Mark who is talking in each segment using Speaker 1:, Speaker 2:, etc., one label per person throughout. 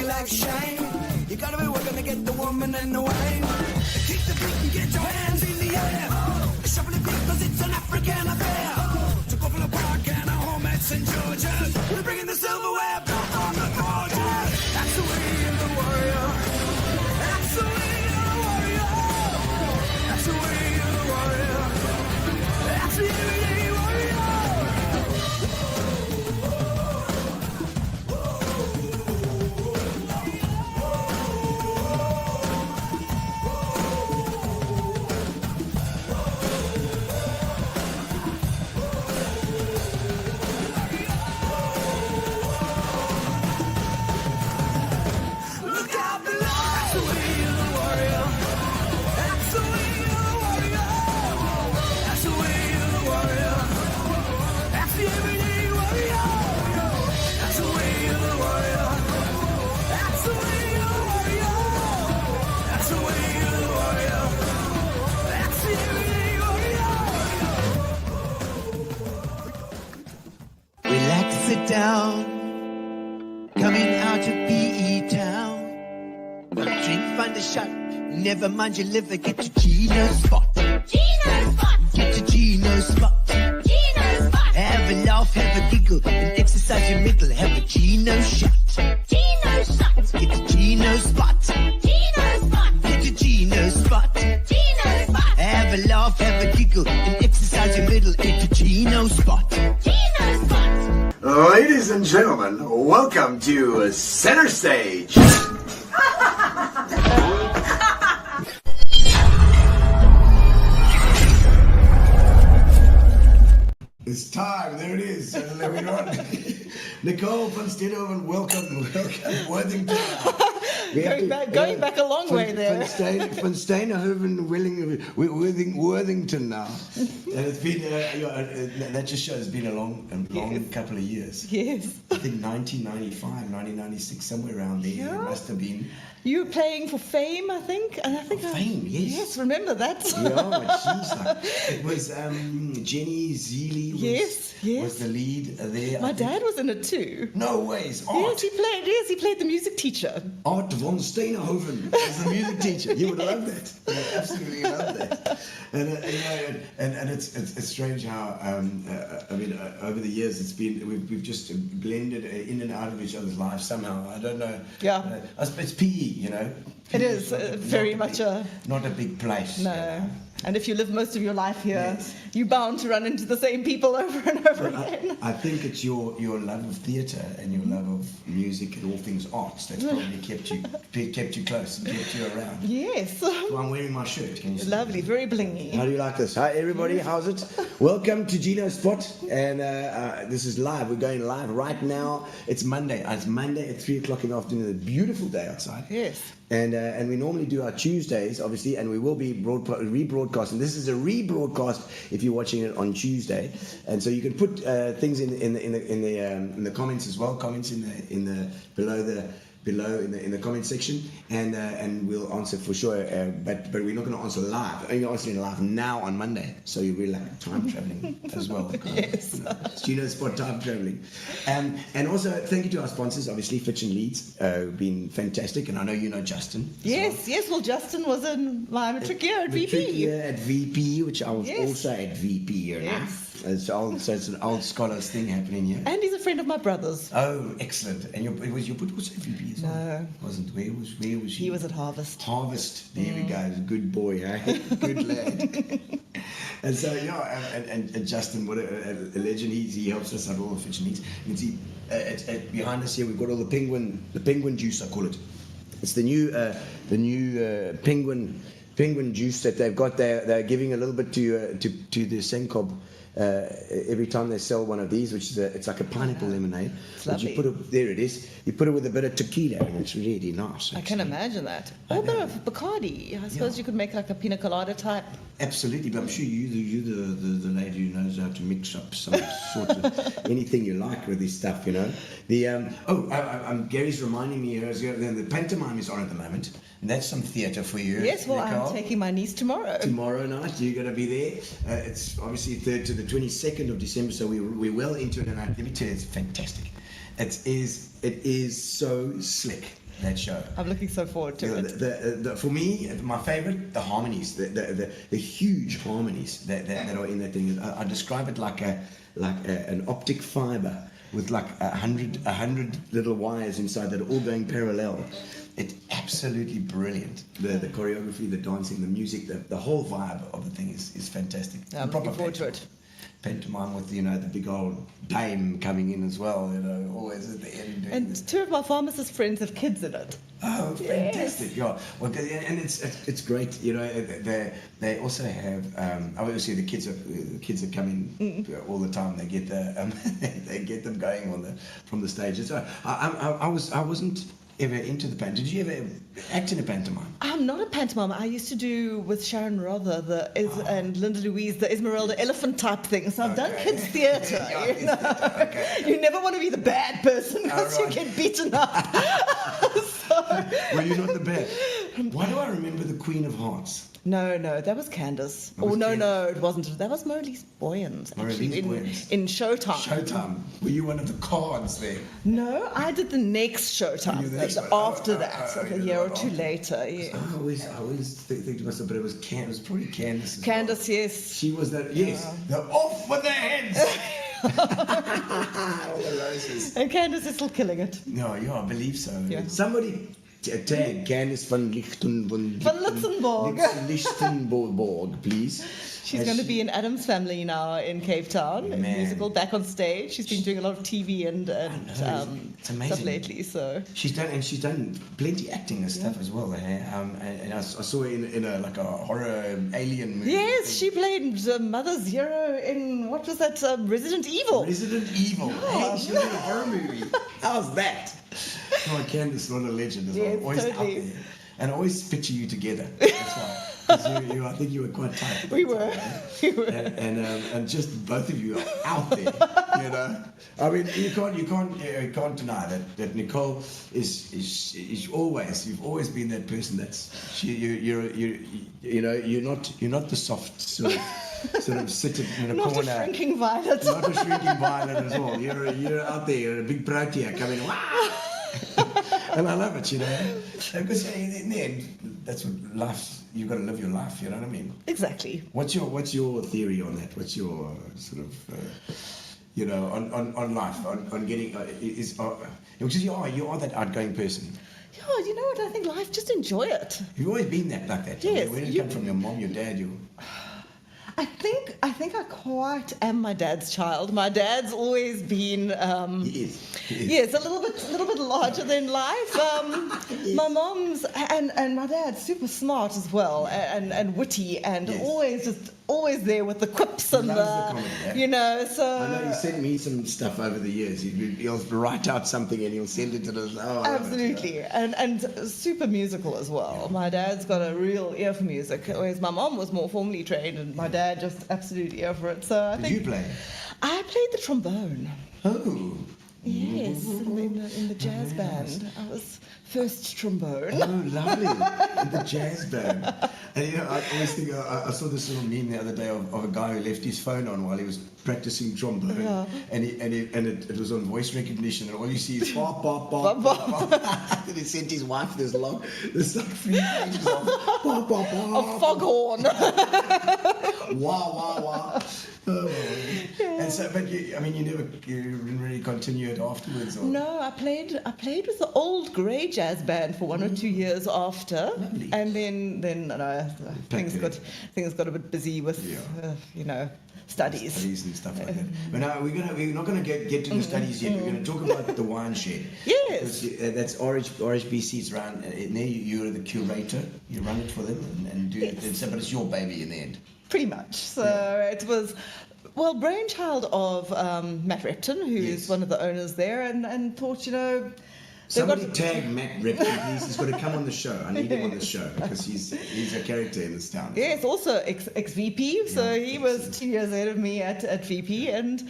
Speaker 1: your life shine. You gotta be working to get the woman and the wine. Keep the beat and get your hands in the air. Shuffle the beat 'cause it's an African affair. To go for the park and our home at St. George's. We're bringing the silverware back on the gorgeous. That's the way of the warrior. That's the way of the warrior. That's the way of the warrior. That's the everyday warrior.
Speaker 2: Down, coming out of PE town. Drink, find a shot, never mind your liver. Get to Gino's spot.
Speaker 3: Gino's spot.
Speaker 2: Get to Gino's spot.
Speaker 3: Gino's spot.
Speaker 2: Have a laugh, have a giggle, and exercise your middle. Have a Gino shot.
Speaker 3: Gino's shot.
Speaker 2: Get to Gino's spot.
Speaker 3: Gino's spot.
Speaker 2: Get to Gino's spot.
Speaker 3: Gino's spot.
Speaker 2: Have a laugh, have a giggle, and exercise your middle. Get to Gino's spot.
Speaker 3: Gino's spot.
Speaker 4: Ladies and gentlemen, welcome to Center Stage. It's time. There it is. Nicole Worthington, welcome, Worthington.
Speaker 5: Going back a long way there.
Speaker 4: Van Steenhoven, Worthington now. And it's been, that just shows it's been a long couple of years.
Speaker 5: Yes.
Speaker 4: I think 1995, 1996, somewhere around there.
Speaker 5: Yeah.
Speaker 4: It must have been.
Speaker 5: You were playing for Fame, I think. And I think
Speaker 4: Fame, yes.
Speaker 5: Yes, remember that.
Speaker 4: Yeah, she's like, it was Jenny Zeely was the lead there.
Speaker 5: My dad was in it too.
Speaker 4: No ways. Art.
Speaker 5: Yes, he played the music teacher.
Speaker 4: Art von Steenhoven was the music teacher. You would love that. You would absolutely love that. And it's strange how over the years we've just blended in and out of each other's lives somehow. I don't know.
Speaker 5: Yeah.
Speaker 4: It's PE, you know.
Speaker 5: It is very much
Speaker 4: not a big place.
Speaker 5: No.
Speaker 4: You know.
Speaker 5: And if you live most of your life here,
Speaker 4: Yes.
Speaker 5: you're bound to run into the same people over and over again.
Speaker 4: I think it's your love of theatre and your love of music and all things arts that's probably kept you close and kept you around.
Speaker 5: Yes.
Speaker 4: So I'm wearing my shirt. Can you see?
Speaker 5: Lovely, very blingy.
Speaker 4: How do you like this? Hi everybody, how's it? Welcome to Gino's Spot, and this is live. We're going live right now. It's Monday. It's Monday at 3 o'clock in the afternoon. It's a beautiful day outside.
Speaker 5: Yes.
Speaker 4: And we normally do our Tuesdays, obviously, and we will be rebroadcasting. This is a rebroadcast if you're watching it on Tuesday, and so you can put things in the comments as well. Comments in the below in the comment section, and we'll answer for sure. But we're not going to answer live. You're answering live now on Monday, so you're really like time traveling as well.
Speaker 5: Yes.
Speaker 4: Gino's Spot time traveling, and also thank you to our sponsors, obviously Fitch and Leeds, been fantastic, and I know you know Justin.
Speaker 5: Yes. Well, Justin was in my matric year at VP.
Speaker 4: Matric year at VP, which I was
Speaker 5: Yes.
Speaker 4: also at VP year now.
Speaker 5: Yes.
Speaker 4: So it's an old scholars thing happening here.
Speaker 5: And he's a friend of my brother's.
Speaker 4: Oh, excellent! And it was your was at VP as well?
Speaker 5: No.
Speaker 4: Wasn't. Where was he?
Speaker 5: He was at Harvest.
Speaker 4: There we go. Good boy, eh? Good lad. And so and Justin, what a legend. He helps us out all the Fitch and Leeds. You can see behind us here we've got all the penguin juice, I call it. It's the new penguin juice that they've got. They're giving a little bit to the Senkob. Every time they sell one of these, which is it's like a pineapple lemonade.
Speaker 5: It's
Speaker 4: But you
Speaker 5: lovely.
Speaker 4: put it there. It is. You put it with a bit of tequila, and it's really nice.
Speaker 5: I can imagine that. Or a bit of Bacardi. I suppose you could make like a pina colada type.
Speaker 4: Absolutely, but I'm sure you the lady who knows how to mix up some sort of anything you like with this stuff, you know. The Gary's reminding me here, the pantomime is on at the moment, and that's some theatre for you.
Speaker 5: Yes, well,
Speaker 4: Nicole.
Speaker 5: I'm taking my niece tomorrow.
Speaker 4: Tomorrow night, you're going to be there. It's obviously 3rd to the 22nd of December, so we're well into it, and let me tell you, it's fantastic. It is so slick. that show.
Speaker 5: I'm looking so forward to
Speaker 4: You know,
Speaker 5: it.
Speaker 4: for me, my favorite, the harmonies, the huge harmonies that are in that thing. I describe it like an optic fiber with like 100 little wires inside that are all going parallel. It's absolutely brilliant. The choreography, the dancing, the music, the whole vibe of the thing is fantastic.
Speaker 5: I'm looking forward to it.
Speaker 4: Pantomime with the big old dame coming in as well, always at the end. doing
Speaker 5: And
Speaker 4: this.
Speaker 5: 2 of my pharmacist friends have kids in it.
Speaker 4: Oh, fantastic! Yeah, well, and it's great. They also have obviously the kids are coming all the time. They get they get them going from the stage. So I wasn't ever into the pantomime. Did you ever act in a pantomime?
Speaker 5: I'm not a pantomime. I used to do with Sharon Rother and Linda Louise the Esmeralda elephant type thing. So I've done kids theatre.
Speaker 4: Yeah,
Speaker 5: you know?
Speaker 4: okay.
Speaker 5: You never want to be the bad person because
Speaker 4: right.
Speaker 5: you get beaten up.
Speaker 4: Well, you're not the bad. Why do I remember the Queen of Hearts?
Speaker 5: No, that was Candace. No, it wasn't. That was Marlies Boyens, actually,
Speaker 4: Marlies Boyens.
Speaker 5: in Showtime.
Speaker 4: Showtime. Were you one of the cards there?
Speaker 5: No, I did the next Showtime.
Speaker 4: You did the next one?
Speaker 5: After
Speaker 4: Oh,
Speaker 5: that,
Speaker 4: you
Speaker 5: a
Speaker 4: did
Speaker 5: year
Speaker 4: the
Speaker 5: or
Speaker 4: one
Speaker 5: two
Speaker 4: after.
Speaker 5: later. Yeah.
Speaker 4: I always think to myself, but it was probably Candace. As
Speaker 5: Candace,
Speaker 4: well.
Speaker 5: yes.
Speaker 4: She was that. Yes, the off with their heads. All the roses.
Speaker 5: And Candace is still killing it.
Speaker 4: No, yeah, I believe so.
Speaker 5: Yeah.
Speaker 4: Somebody tag Candice van Lichtenborg, please.
Speaker 5: She's going to be in Adam's Family now in Cape Town, in
Speaker 4: Man.
Speaker 5: musical, back on stage. She's been doing a lot of TV and
Speaker 4: it's amazing.
Speaker 5: stuff lately. So
Speaker 4: She's done plenty acting and stuff as well. And I saw her in a horror alien movie.
Speaker 5: yes, she played Mother Zero in what was that? Resident Evil.
Speaker 4: Resident Evil. Hey, she was in a horror movie. How's that? Oh, Candice, what a legend as well.
Speaker 5: Yes,
Speaker 4: Always
Speaker 5: totally.
Speaker 4: out there. And I always picture you together. That's why. 'Cause I think you were quite tight.
Speaker 5: We were.
Speaker 4: And just both of you are out there. I mean, you can't deny that Nicole is always. You've always been that person. You're not the soft sort of sit in a
Speaker 5: Not
Speaker 4: corner.
Speaker 5: a shrinking violet.
Speaker 4: Not a shrinking violet as well. You're out there. You're a big protea coming. Wow! And I love it, because in the end, that's what life. You've got to live your life. You know what I mean?
Speaker 5: Exactly.
Speaker 4: What's your theory on that? What's your sort of on life on getting because you are that outgoing person.
Speaker 5: Yeah, you know what? I think life. Just enjoy it.
Speaker 4: You've always been like that.
Speaker 5: Yes,
Speaker 4: Where did it come from? Your mom, your dad, you.
Speaker 5: I think I quite am my dad's child. My dad's always been
Speaker 4: He is.
Speaker 5: yes, a little bit larger than life. My mom's and my dad's super smart as well and witty and
Speaker 4: Yes.
Speaker 5: always there with the quips and
Speaker 4: loves the comedy, yeah.
Speaker 5: So
Speaker 4: I know you sent me some stuff over the years. He'll write out something and he'll send it to us. Oh, I love it,
Speaker 5: absolutely, and super musical as well.
Speaker 4: Yeah.
Speaker 5: My dad's got a real ear for music, whereas my mom was more formally trained, and my dad just absolute ear for it. So I
Speaker 4: Did
Speaker 5: think
Speaker 4: you play?
Speaker 5: I played the trombone.
Speaker 4: Oh.
Speaker 5: Yes, in the jazz band. I was first trombone.
Speaker 4: Oh, lovely. In the jazz band. And I always think, I saw this little meme the other day of a guy who left his phone on while he was practicing trombone.
Speaker 5: Yeah.
Speaker 4: And it was on voice recognition, and all you see is bop, bop, bop, bop, bop. And he sent his wife this like 3 pages of bop, bop, bop.
Speaker 5: A foghorn.
Speaker 4: Wah, wah, wah. Oh, and so, but you didn't really continue it afterwards, or?
Speaker 5: No, I played with the old grey jazz band for 1 or 2 years after,
Speaker 4: Lovely.
Speaker 5: and then things got a bit busy with studies.
Speaker 4: And stuff like that. But no, we're not going to get to the studies yet. We're going to talk about the wine shed.
Speaker 5: Yes.
Speaker 4: Because, that's RHBC's run. And there you're the curator. You run it for them and do it. But it's your baby in the end.
Speaker 5: Pretty much. So it was, brainchild of Matt Repton, who's
Speaker 4: Yes.
Speaker 5: one of the owners there, and thought,
Speaker 4: Somebody tag Matt Repton, please. He's got to come on the show. I need him on the show because he's a character in this town.
Speaker 5: Yes, also ex-VP, so
Speaker 4: Yeah,
Speaker 5: he was
Speaker 4: excellent.
Speaker 5: 2 years ahead of me at VP, and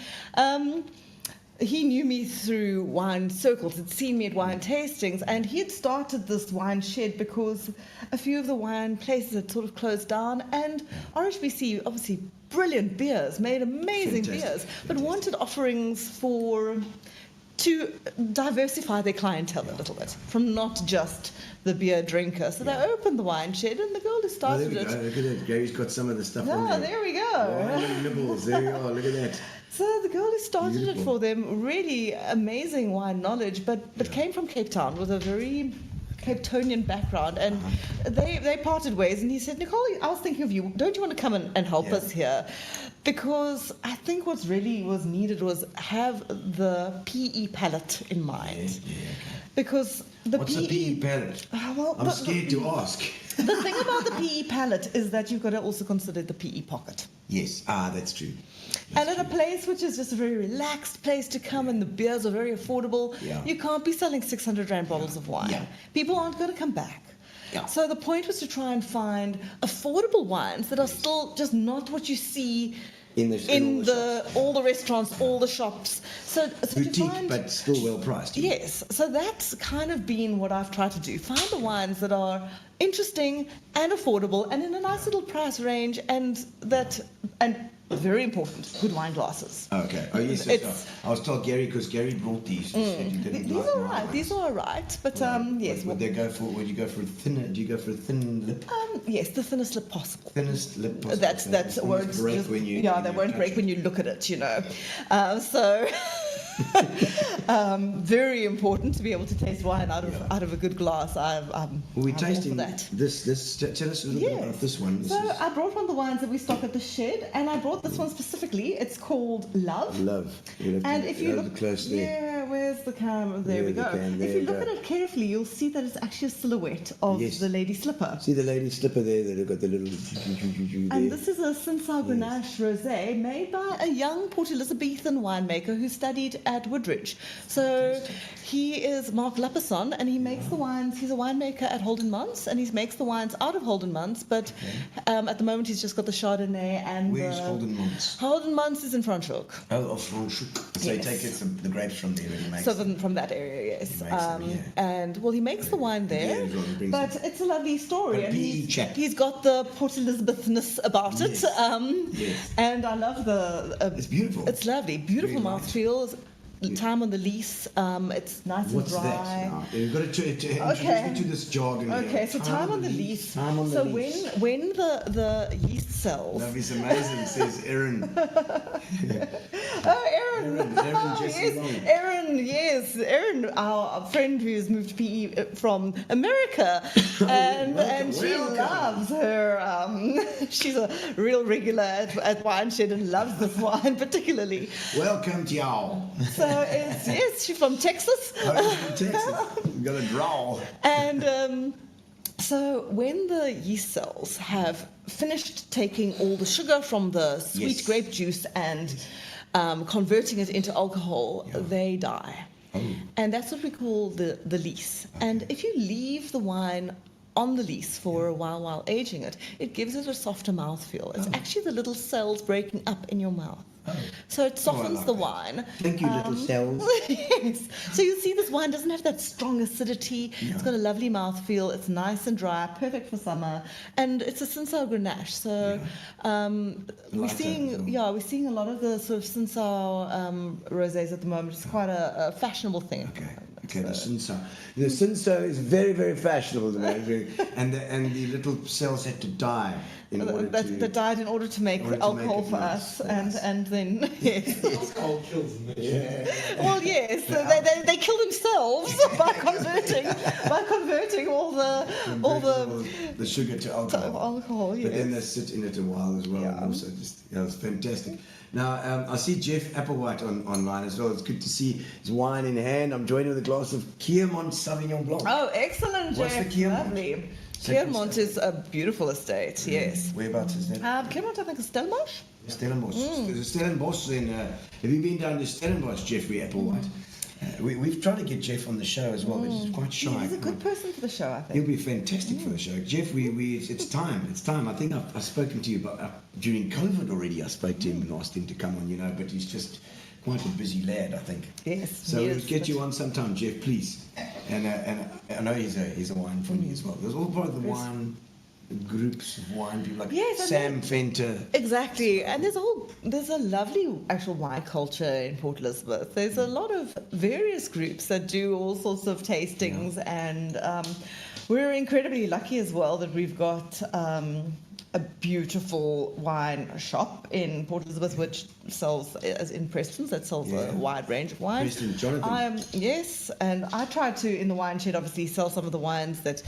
Speaker 5: he knew me through wine circles, had seen me at wine tastings, and he had started this wine shed because a few of the wine places had sort of closed down, and RHBC, obviously brilliant beers, made amazing
Speaker 4: Fantastic,
Speaker 5: beers, but
Speaker 4: fantastic.
Speaker 5: wanted offerings for to diversify their clientele a little bit from not just the beer drinker. So they opened the wine shed, and the girl who
Speaker 4: Oh, there
Speaker 5: started
Speaker 4: we go.
Speaker 5: it.
Speaker 4: Look at that. Gary's got some of the stuff on
Speaker 5: Yeah,
Speaker 4: there.
Speaker 5: there we go.
Speaker 4: Wine and nibbles. There we are. Look at that.
Speaker 5: So the girl who started
Speaker 4: Beautiful.
Speaker 5: it for them, really amazing wine knowledge, but came from Cape Town with a very Cape Townian background, and they parted ways. And he said, Nicole, I was thinking of you. Don't you want to come and help us here? Because I think what's really was needed was have the PE palette in mind. Because the
Speaker 4: What's
Speaker 5: PE,
Speaker 4: the PE palette?
Speaker 5: well,
Speaker 4: I'm scared to ask.
Speaker 5: the thing about the PE palette is that you've got to also consider the PE pocket.
Speaker 4: Yes. That's true.
Speaker 5: And at a place which is just a very relaxed place to come, and the beers are very affordable, you can't be selling 600 Rand bottles of wine.
Speaker 4: Yeah.
Speaker 5: People aren't going to come back.
Speaker 4: Yeah.
Speaker 5: So the point was to try and find affordable wines that are still just not what you see
Speaker 4: In
Speaker 5: all the restaurants, all the shops. So to
Speaker 4: boutique,
Speaker 5: find,
Speaker 4: but still well priced.
Speaker 5: yes, so that's kind of been what I've tried to do. Find the wines that are interesting and affordable and in a nice little price range, and very important, good wine glasses.
Speaker 4: Okay. Oh yes.
Speaker 5: It's-
Speaker 4: I was told Gary because Gary brought these. He said you didn't
Speaker 5: These
Speaker 4: like
Speaker 5: are
Speaker 4: my
Speaker 5: right.
Speaker 4: ones.
Speaker 5: These are all right. But yes,
Speaker 4: Would they go for? Would you go for a thinner? Do you go for a thin lip?
Speaker 5: yes, the thinnest lip possible.
Speaker 4: Thinnest lip possible.
Speaker 5: That's
Speaker 4: So
Speaker 5: that
Speaker 4: it
Speaker 5: won't
Speaker 4: won't break
Speaker 5: just,
Speaker 4: when you.
Speaker 5: yeah,
Speaker 4: when
Speaker 5: they
Speaker 4: you
Speaker 5: won't
Speaker 4: touch
Speaker 5: break
Speaker 4: it.
Speaker 5: when you look at it, you know. So very important to be able to taste wine out of a good glass.
Speaker 4: Well, we're
Speaker 5: I'm all for
Speaker 4: tasting
Speaker 5: that.
Speaker 4: this. Tell us a little bit about this one. This
Speaker 5: So
Speaker 4: is
Speaker 5: I brought one of the wines that we stock at the shed, and I brought this one specifically. It's called Love.
Speaker 4: love. You'll have
Speaker 5: And
Speaker 4: to
Speaker 5: if you
Speaker 4: hold
Speaker 5: look
Speaker 4: it close there.
Speaker 5: yeah, where's the camera? There we
Speaker 4: There
Speaker 5: go.
Speaker 4: the cam,
Speaker 5: If
Speaker 4: there
Speaker 5: you
Speaker 4: you
Speaker 5: look
Speaker 4: go.
Speaker 5: at it carefully, you'll see that it's actually a silhouette of
Speaker 4: Yes.
Speaker 5: the lady slipper.
Speaker 4: See the lady slipper there that have got the little.
Speaker 5: And this is a Sinsau Grenache Rosé made by a young Port Elizabethan winemaker who studied at Woodridge. So he is Mark Lapison, and he makes the wines. He's a winemaker at Holden Monts, and he makes the wines out of Holden Monts. But at the moment, he's just got the Chardonnay and
Speaker 4: Where's
Speaker 5: the
Speaker 4: Holden Monts?
Speaker 5: Holden Monts is in Franschhoek.
Speaker 4: Oh, Franschhoek. So
Speaker 5: Yes.
Speaker 4: he takes the grapes from there and he makes
Speaker 5: So
Speaker 4: them.
Speaker 5: from that area, yes.
Speaker 4: He makes them, yeah.
Speaker 5: And well, he makes the wine there,
Speaker 4: Yeah, he brings
Speaker 5: but
Speaker 4: them.
Speaker 5: it's a lovely story.
Speaker 4: A
Speaker 5: And
Speaker 4: PE chap.
Speaker 5: he's got the Port Elizabetthness about it.
Speaker 4: Yes. Yes.
Speaker 5: And I love the.
Speaker 4: It's beautiful.
Speaker 5: It's lovely, beautiful
Speaker 4: Very nice.
Speaker 5: mouthfeel. Time on the lease. It's nice
Speaker 4: What's
Speaker 5: and dry.
Speaker 4: that? Now, you've got to introduce
Speaker 5: Okay.
Speaker 4: me to this jargon. here.
Speaker 5: Okay, so time on the lease.
Speaker 4: Time on the
Speaker 5: so
Speaker 4: lease.
Speaker 5: when the yeast cells.
Speaker 4: Love is amazing, says Erin.
Speaker 5: Oh, Erin.
Speaker 4: Erin Jesse
Speaker 5: yes,
Speaker 4: Long.
Speaker 5: Erin, our friend who's moved to PE from America, and she
Speaker 4: welcome.
Speaker 5: loves her. She's a real regular at Wine Shed and loves this wine particularly.
Speaker 4: Welcome to y'all.
Speaker 5: So yes, she's from Texas,
Speaker 4: Texas. We've got a drawl.
Speaker 5: and. So when the yeast cells have finished taking all the sugar from the sweet
Speaker 4: Yes.
Speaker 5: grape juice and converting it into alcohol, they die.
Speaker 4: Oh.
Speaker 5: And that's what we call the lease. And if you leave the wine on the lease for a while aging it, it gives it a softer mouthfeel. It's actually the little cells breaking up in your mouth. So it softens
Speaker 4: like
Speaker 5: the
Speaker 4: that.
Speaker 5: wine.
Speaker 4: Thank you, little cells.
Speaker 5: Yes. So you see this wine doesn't have that strong acidity. It's got a lovely mouthfeel. It's nice and dry, perfect for summer. And it's a Sinsau Grenache. So we're
Speaker 4: Lighter
Speaker 5: seeing
Speaker 4: as well.
Speaker 5: we're seeing a lot of the sort of Sinsau rosés at the moment. It's quite a fashionable thing.
Speaker 4: Okay, the Sinsau. The Sinsau is very, very fashionable at the moment. And the little cells had to die in order
Speaker 5: That
Speaker 4: to...
Speaker 5: died in order to make
Speaker 4: in order to
Speaker 5: alcohol
Speaker 4: make it
Speaker 5: for
Speaker 4: nice
Speaker 5: us,
Speaker 4: for
Speaker 5: and
Speaker 4: us.
Speaker 5: and then yes.
Speaker 6: Alcohol kills them.
Speaker 5: Well, yes, they kill themselves by converting all the
Speaker 4: sugar to alcohol.
Speaker 5: alcohol. Yes.
Speaker 4: But then they sit in it a while as well.
Speaker 5: Yeah.
Speaker 4: And also it's fantastic. Now, I see Jeff Applewhite online as well. It's good to see his wine in hand. I'm joining with a glass of Kiermont Sauvignon Blanc.
Speaker 5: Oh, excellent,
Speaker 4: What's
Speaker 5: Jeff.
Speaker 4: the Kiermont?
Speaker 5: Lovely.
Speaker 4: Second
Speaker 5: Kiermont is a beautiful estate, yes.
Speaker 4: Whereabouts is that?
Speaker 5: Kiermont, I think, is Stellenbosch.
Speaker 4: Stellenbosch. There's a Stellenbosch in... have you been down to Stellenbosch, Jeffrey Applewhite? We've tried to get Jeff on the show as well, but he's quite shy.
Speaker 5: He's a good person for the show, I
Speaker 4: He'll
Speaker 5: think.
Speaker 4: be fantastic for the show. Jeff, it's time. It's time. I think I've spoken to you about during COVID already. I spoke to him and asked him to come on, but he's just quite a busy lad, I think.
Speaker 5: Yes,
Speaker 4: So
Speaker 5: he
Speaker 4: we'll
Speaker 5: is,
Speaker 4: get
Speaker 5: but-
Speaker 4: you on sometime, Jeff, please. And I know he's a wine for me as well. There's all part of the wine groups of wine people like
Speaker 5: Yes, and
Speaker 4: Sam Fenter.
Speaker 5: Exactly, and there's a lovely actual wine culture in Port Elizabeth. There's a lot of various groups that do all sorts of tastings, and we're incredibly lucky as well that we've got a beautiful wine shop in Port Elizabeth, which sells, as in Preston's, that sells a wide range of wines.
Speaker 4: Preston, Jonathan.
Speaker 5: Yes, and I try to, in the wine shed, obviously sell some of the wines that.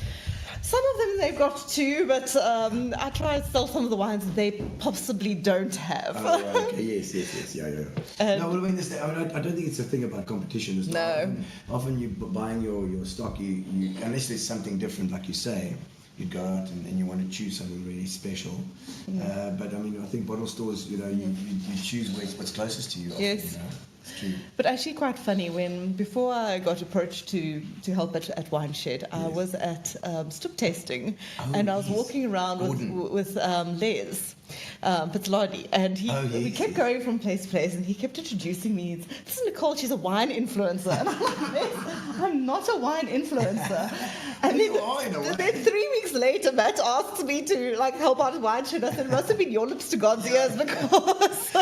Speaker 5: Some of them they've got too, but I try to sell some of the wines that they possibly don't have.
Speaker 4: Oh, right, okay. Yes, yeah. No, well, I mean, I don't think it's a thing about competition. It's often you buying your stock, you unless there's something different, like you say, you go out and you want to choose something really special. But I mean, I think bottle stores, you choose what's closest to you. Often,
Speaker 5: Yes.
Speaker 4: It's true.
Speaker 5: But actually quite funny, before I got approached to help at Wine Shed, I was at Stoop tasting, and I was walking around with Les Pizzoladi, and we kept going from place to place, and he kept introducing me. This is Nicole, she's a wine influencer. And I'm like, Les, I'm not a wine influencer. And then 3 weeks later, Matt asked me to help out at Wine Shed. I said, it must have been your lips to God's ears, because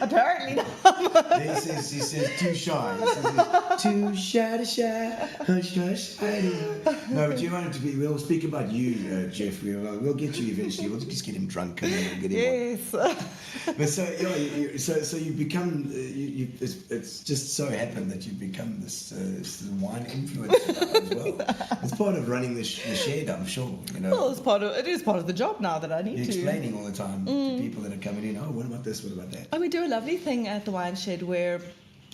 Speaker 5: apparently not.
Speaker 4: He says, too shy. He says, too shy to shy. Hush, hush, hidey. No, but you want it to be, we'll speak about you, Jeff. We'll get you eventually. We'll just get him drunk and then we'll get him on. But so you become, it's just so happened that you've become this wine influencer as well. It's part of running the shed, I'm sure.
Speaker 5: Well, it is part of the job now that I need
Speaker 4: You're
Speaker 5: to.
Speaker 4: explaining all the time to people that are coming in, what about this, what about that?
Speaker 5: And we do a lovely thing at the Wine Shed where,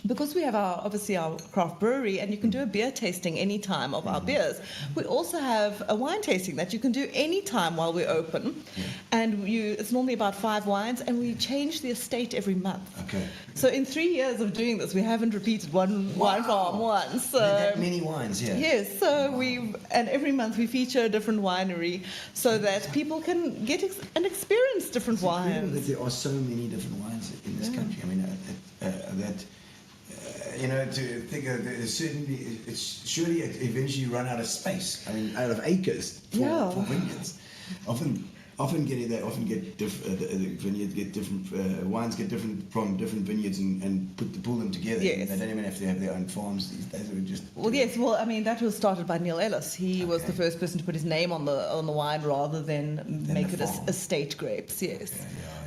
Speaker 5: because we have our craft brewery, and you can do a beer tasting anytime of our beers, we also have a wine tasting that you can do anytime while we're open. And it's normally about 5 wines, and we change the estate every month.
Speaker 4: Okay.
Speaker 5: So in 3 years of doing this, we haven't repeated one wine farm once. So
Speaker 4: that many wines, yeah.
Speaker 5: yes, so and every month we feature a different winery so that people can get and experience different wines.
Speaker 4: That there are so many different wines in this country. I mean, to think of it's surely eventually run out of space. I mean, out of acres for vineyards. Often get vineyards get different wines get different from different vineyards and pull them together.
Speaker 5: Yes.
Speaker 4: They don't even have to have their own farms these days.
Speaker 5: I mean, that was started by Neil Ellis. He was the first person to put his name on the wine rather than make it estate grapes. Yes.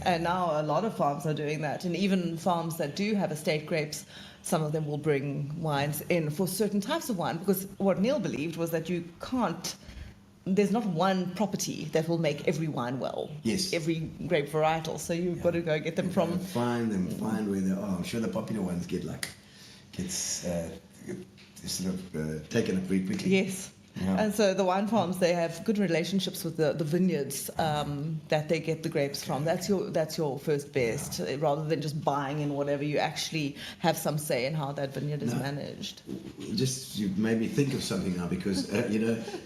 Speaker 5: And now a lot of farms are doing that, and even farms that do have estate grapes, some of them will bring wines in for certain types of wine, because what Neil believed was that you can't. There's not one property that will make every wine well.
Speaker 4: Yes.
Speaker 5: Every grape varietal. So you've got to go get them from.
Speaker 4: Find where they are. I'm sure the popular ones gets taken up very quickly.
Speaker 5: Yes. Yeah. And so the wine farms, they have good relationships with the vineyards that they get the grapes from. That's your first best, rather than just buying in whatever. You actually have some say in how that vineyard is managed.
Speaker 4: Just you made me think of something now, because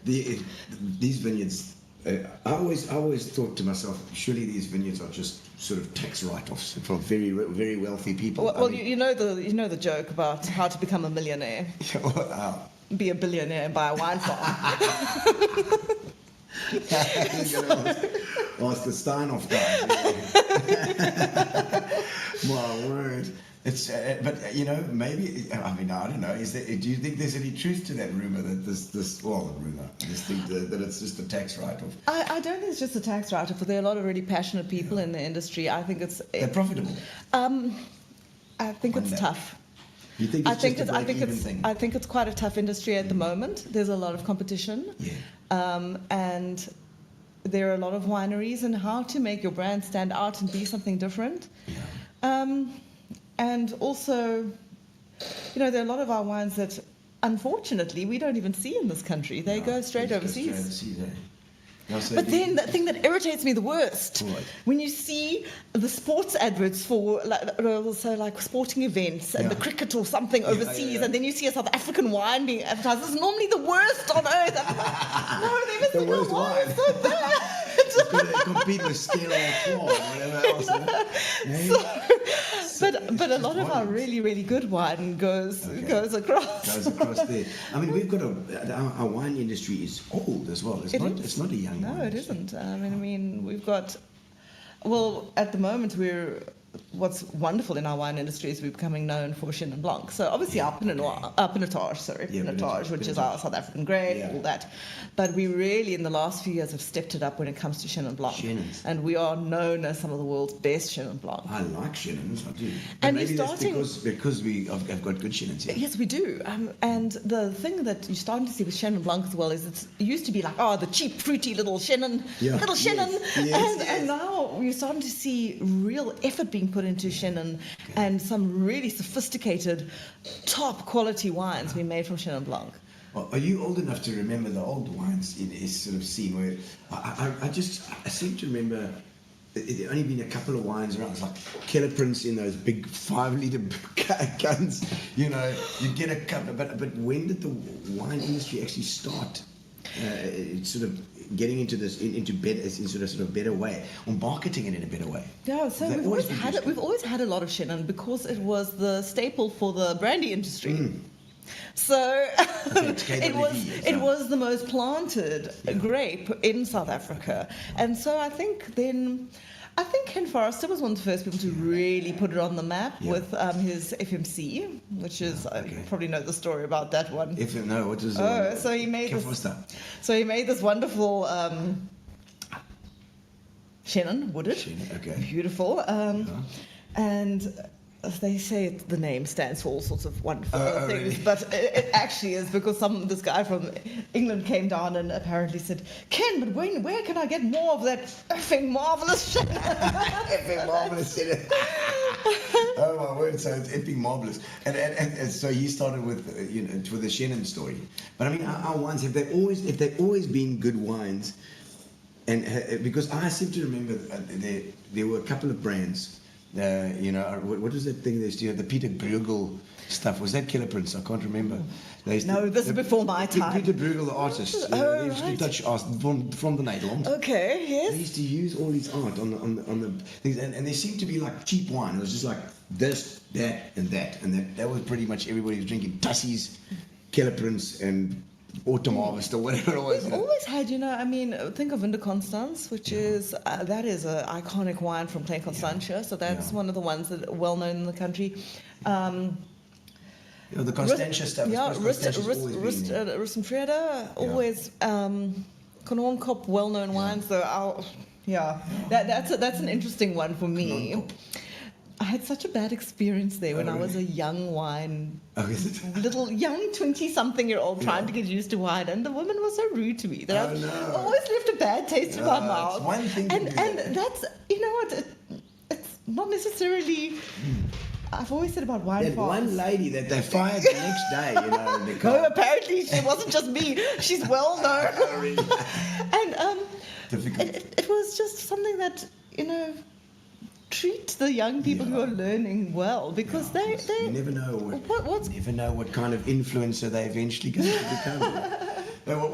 Speaker 4: these vineyards. I always thought to myself, surely these vineyards are just sort of tax write-offs for very very wealthy people.
Speaker 5: Well, you know the joke about how to become a millionaire. Be a billionaire and buy a wine farm.
Speaker 4: Ask the Steinhoff guy. My word. It's, but maybe, I mean, I don't know. Do you think there's any truth to that rumor that this thing that it's just a tax write-off?
Speaker 5: I don't think it's just a tax write-off, but there are a lot of really passionate people in the industry. I think
Speaker 4: they're profitable.
Speaker 5: I think it's tough.
Speaker 4: You think it's just a break-even thing?
Speaker 5: I think it's quite a tough industry at the moment. There's a lot of competition.
Speaker 4: Yeah.
Speaker 5: And there are a lot of wineries, and how to make your brand stand out and be something different.
Speaker 4: Yeah.
Speaker 5: And also, there are a lot of our wines that, unfortunately, we don't even see in this country. They go straight overseas. But then the thing that irritates me the worst, when you see the sports adverts for like sporting events and the cricket or something overseas, and then you see a South African wine being advertised. It's normally the worst on earth. I'm like, no, they must
Speaker 4: the worst wine.
Speaker 5: So bad.
Speaker 4: It's going to compete with Stella or whatever else.
Speaker 5: But but a lot of our really, really good wine goes across.
Speaker 4: Goes across there. I mean, we've got our wine industry is old as well. It's not a young one.
Speaker 5: No, it isn't. I mean, we've got. Well, at the moment, what's wonderful in our wine industry is we're becoming known for Chenin Blanc. So obviously our Pinotage, which is our South African grape, all that. But we really, in the last few years, have stepped it up when it comes to Chenin Blanc.
Speaker 4: Chenins.
Speaker 5: And we are known as some of the world's best Chenin Blanc.
Speaker 4: I like Chenins, I do.
Speaker 5: And
Speaker 4: maybe
Speaker 5: you're
Speaker 4: that's
Speaker 5: starting...
Speaker 4: because we have got good Chenins here.
Speaker 5: Yes, we do. And the thing that you're starting to see with Chenin Blanc as well is it used to be like, the cheap, fruity little Chenin, and now you're starting to see real effort being put into Chenin and some really sophisticated, top quality wines being made from Chenin Blanc.
Speaker 4: Well, are you old enough to remember the old wines in this sort of scene where I seem to remember there only been a couple of wines around. It's like Keller Prince in those big 5-litre cans. You know, you get a couple. But when did the wine industry actually start? Sort of getting into this into sort of better way, or marketing it in a better way.
Speaker 5: Yeah, so we've always had a lot of Chenin because it was the staple for the brandy industry. So it was the most planted grape in South Africa, and so I think Ken Forrester was one of the first people to really put it on the map with his FMC, which is you probably know the story about that one.
Speaker 4: What is
Speaker 5: so he made
Speaker 4: Ken
Speaker 5: this.
Speaker 4: Forrester.
Speaker 5: So he made this wonderful Chenin wooded, beautiful, and they say the name stands for all sorts of wonderful things, really? But it actually is because this guy from England came down and apparently said, Ken, but where can I get more of that effing marvellous shit?
Speaker 4: Effing marvellous shit. Oh my word! So it's effing marvellous, and so he started with with the Chenin story. But I mean, our wines have they always been good wines, and because I seem to remember there were a couple of brands. What was that thing they used to have? The Peter Bruegel stuff. Was that Keller Prince? I can't remember.
Speaker 5: This is before my time.
Speaker 4: Peter Bruegel, the artist. They used to do Dutch art from the Nederland.
Speaker 5: Okay, yes.
Speaker 4: They used to use all his art on the things, and they seemed to be like cheap wine. It was just like this, that, and that, and that was pretty much everybody was drinking Tussies, Keller Prince, and Autumn Harvest or whatever it was.
Speaker 5: We've always had, think of Vinde Constance, which is that is an iconic wine from Plain Constantia. So that's one of the ones that are well known in the country.
Speaker 4: The Constantia stuff.
Speaker 5: Yeah, Rust and Freda, always Kononkop, well-known wines. So that's an interesting one for me.
Speaker 4: Kononkop.
Speaker 5: I had such a bad experience there when I was a young little young 20-something-year-old trying to get used to wine, and the woman was so rude to me that I always left a bad taste in my mouth.
Speaker 4: It's one thing
Speaker 5: and that's it's not necessarily. I've always said about wine.
Speaker 4: That one lady that they fired the next day, Nicole.
Speaker 5: No, apparently she wasn't just me. She's well known. And it was just something that treat the young people who are learning well, because they
Speaker 4: you never know what kind of influencer they eventually going to become.